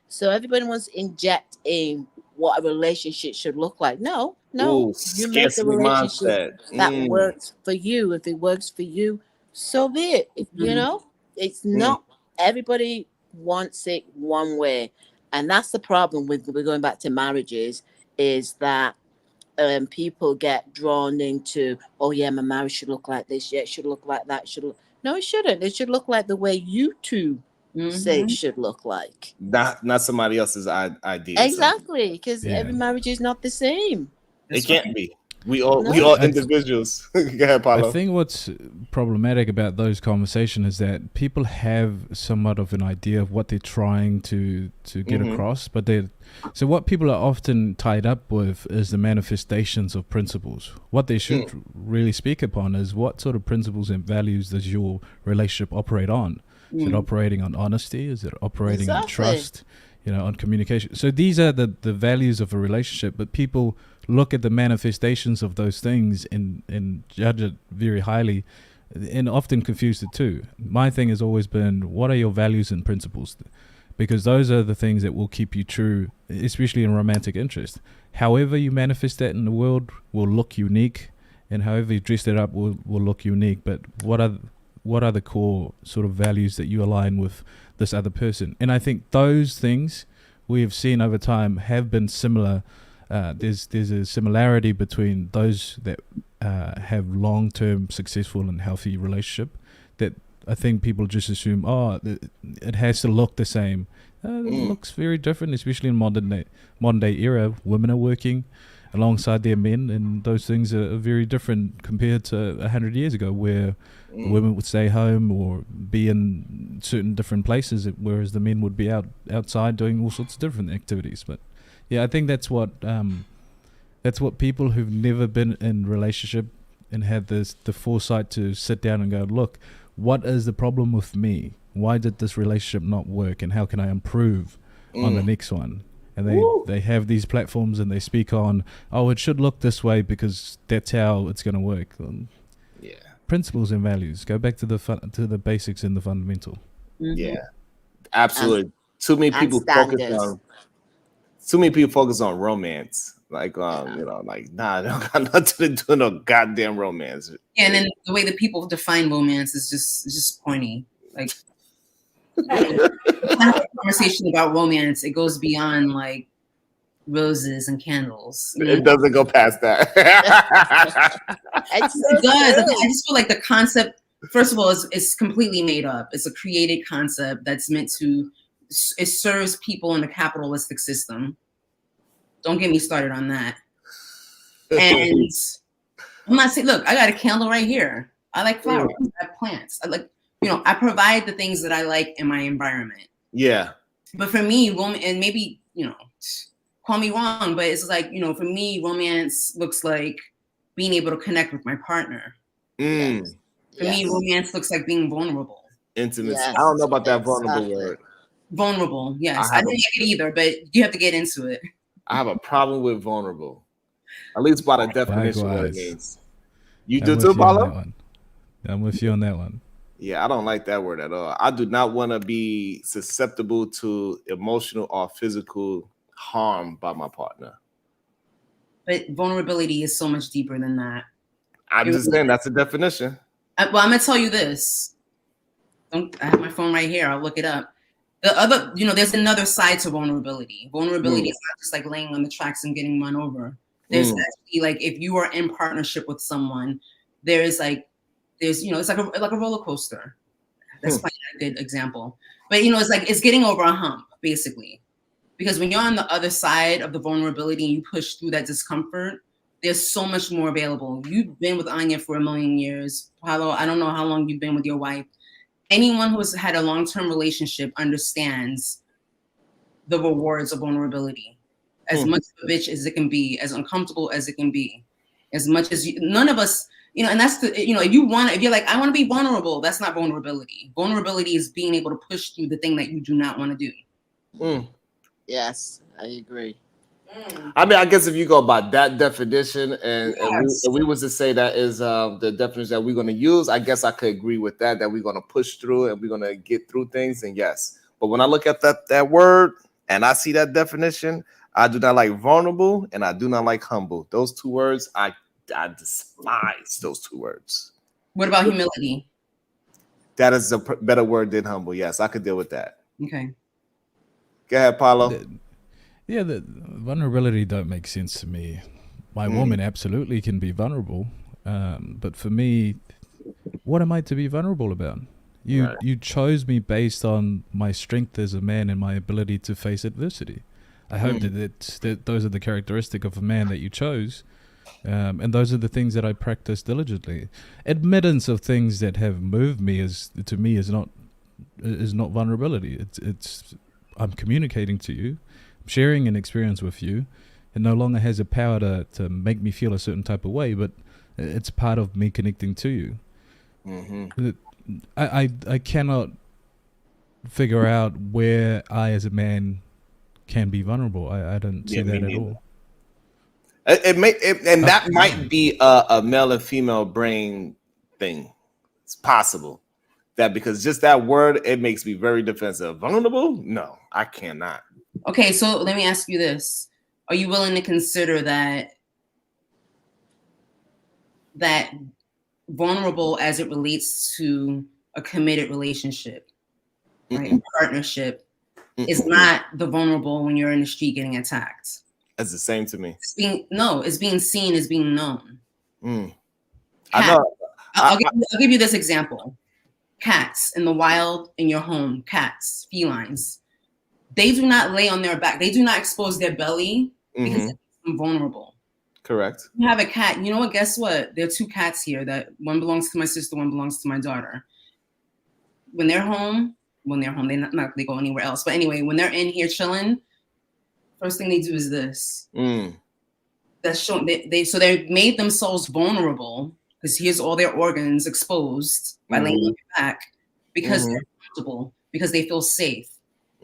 So everybody wants to inject in what a relationship should look like. No, you make a relationship that works for you. If it works for you, so be it. You know, it's not everybody wants it one way, and that's the problem with we're going back to marriages, is that people get drawn into, oh yeah, my marriage should look like this, yeah, it should look like that, no, it shouldn't. It should look like the way you two say it should look like, not somebody else's idea. Exactly, because every marriage is not the same. It can't be. We all individuals. Go ahead, Paulo. I think what's problematic about those conversations is that people have somewhat of an idea of what they're trying to get across, but so what people are often tied up with is the manifestations of principles. What they should really speak upon is what sort of principles and values does your relationship operate on? Is it operating on honesty? Is it operating on trust? You know, on communication. So these are the values of a relationship, but people look at the manifestations of those things and judge it very highly and often confuse the two. My thing has always been, what are your values and principles? Because those are the things that will keep you true, especially in romantic interest. However you manifest that in the world will look unique, and however you dress it up will look unique. But what are the core sort of values that you align with this other person? And I think those things we have seen over time have been similar. There's a similarity between those that have long-term successful and healthy relationship that I think people just assume, it has to look the same. It looks very different, especially in modern day era. Women are working alongside their men, and those things are very different compared to 100 years ago, where women would stay home or be in certain different places, whereas the men would be outside doing all sorts of different activities. But yeah, I think that's what people who've never been in relationship and had the foresight to sit down and go, look, what is the problem with me? Why did this relationship not work, and how can I improve on the next one? And they have these platforms and they speak on, it should look this way because that's how it's going to work. Principles and values. Go back to the basics and the fundamental. Yeah, absolutely. Too many people focus on romance. Like, you know, like, nah, they don't got nothing to do with no goddamn romance. Yeah, and then the way that people define romance is just pointy. Like, conversation about romance, it goes beyond like roses and candles. It doesn't go past that. It does. I just feel like the concept, first of all, is completely made up. It's a created concept that's meant to, it serves people in a capitalistic system. Don't get me started on that. And I'm not saying, look, I got a candle right here. I like flowers. I have plants. I like, I provide the things that I like in my environment. Yeah. But for me, and maybe, call me wrong, but it's like, for me, romance looks like being able to connect with my partner. For me, romance looks like being vulnerable. Intimacy. I don't know about that vulnerable word. Vulnerable, yes. I didn't get it either, but you have to get into it. I have a problem with vulnerable. At least by the definition what it means. You do too, Paulo? I'm with you on that one. Yeah, I don't like that word at all. I do not want to be susceptible to emotional or physical harm by my partner. But vulnerability is so much deeper than that. I'm just saying that's a definition. Well, I'm gonna tell you this. I have my phone right here. I'll look it up. The other, there's another side to vulnerability. Vulnerability is not just like laying on the tracks and getting run over. There's actually like if you are in partnership with someone, it's like a roller coaster. That's probably a good example. But it's getting over a hump basically, because when you're on the other side of the vulnerability and you push through that discomfort, there's so much more available. You've been with Anya for 1,000,000 years. Paulo, I don't know how long you've been with your wife. Anyone who has had a long-term relationship understands the rewards of vulnerability. As much of a bitch as it can be, as uncomfortable as it can be, as much as none of us, and that's if you're like, I want to be vulnerable, that's not vulnerability. Vulnerability is being able to push through the thing that you do not want to do. Yes, I agree. I mean, I guess if you go by that definition and we was to say that is the definition that we're going to use, I guess I could agree with that we're going to push through and we're going to get through things, and yes. But when I look at that word and I see that definition, I do not like vulnerable and I do not like humble. Those two words, I despise those two words. What about humility? That is a better word than humble. Yes, I could deal with that. Okay. Go ahead, Paulo. Yeah, the vulnerability don't make sense to me. My woman absolutely can be vulnerable, but for me, what am I to be vulnerable about? You chose me based on my strength as a man and my ability to face adversity. I hope that those are the characteristics of a man that you chose, and those are the things that I practice diligently. Admittance of things that have moved me is not vulnerability. It's I'm communicating to you, sharing an experience with you. It no longer has a power to make me feel a certain type of way, but it's part of me connecting to you. I cannot figure out where I as a man can be vulnerable. I don't see that at all. That might be a male and female brain thing. It's possible that because just that word, it makes me very defensive. Vulnerable? No, I cannot. Okay, so let me ask you this. Are you willing to consider that vulnerable as it relates to a committed relationship, right? A partnership is not the vulnerable when you're in the street getting attacked. That's the same to me. It's being seen as being known. I know. I'll give you this example. Cats in the wild, in your home, cats, felines, they do not lay on their back. They do not expose their belly because it makes them vulnerable. Correct. You have a cat. You know what? Guess what? There are two cats here. That one belongs to my sister, one belongs to my daughter. When they're home, they go anywhere else. But anyway, when they're in here chilling, first thing they do is this. That's showing so they made themselves vulnerable because here's all their organs exposed by laying on your back because they're comfortable, because they feel safe.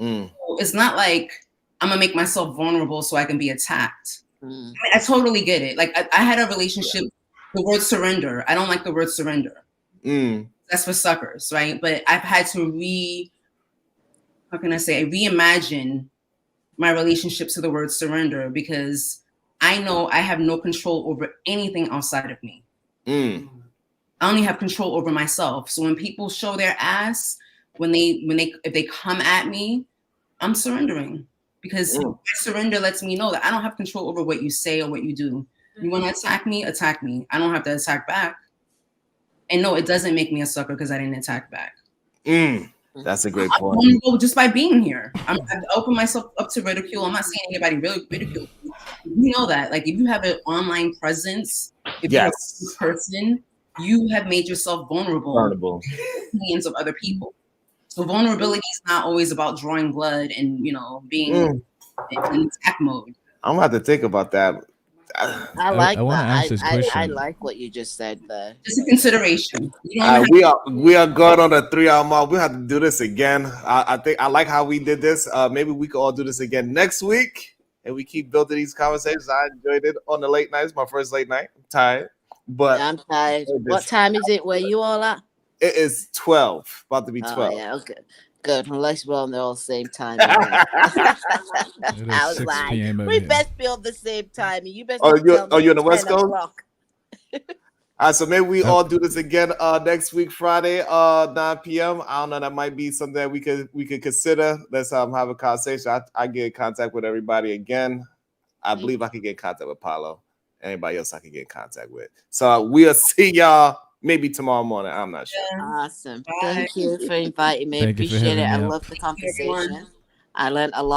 So it's not like I'm gonna make myself vulnerable so I can be attacked. I totally get it. Like I had a relationship. The word surrender. I don't like the word surrender. That's for suckers, right? But I've had to reimagine my relationship to the word surrender because I know I have no control over anything outside of me. I only have control over myself. So when people show their ass, if they come at me, I'm surrendering because surrender lets me know that I don't have control over what you say or what you do. You want to attack me? Attack me. I don't have to attack back. And no, it doesn't make me a sucker because I didn't attack back. That's a great point. I'm vulnerable just by being here. I've opened myself up to ridicule. I'm not saying anybody really ridicule me, You know that, like, if you have an online presence, if you're a person, you have made yourself vulnerable to the opinions of other people. So vulnerability is not always about drawing blood and, you know, being in attack mode. I'm gonna have to think about that. I like I want to ask this question. I like what you just said there. Just a consideration. We are going on a 3-hour mark. We'll have to do this again. I think I like how we did this. Maybe we could all do this again next week, and we keep building these conversations. I enjoyed it on the late nights. My first late night. I'm tired, but I'm tired. What time is it where you all at? It is 12. About to be 12. Oh, yeah, okay. Good. Unless we're on the all same time. I was like, we best be on the same time. You best. You're on the West Coast? All right, so maybe we all do this again next week, Friday, 9 p.m. I don't know. That might be something that we could consider. Let's have a conversation. I get in contact with everybody again. I believe I can get in contact with Paulo. Anybody else I can get in contact with. So we'll see y'all maybe tomorrow morning. I'm not sure. Awesome. Thank you for inviting me. Appreciate it. I love the conversation. I learned a lot.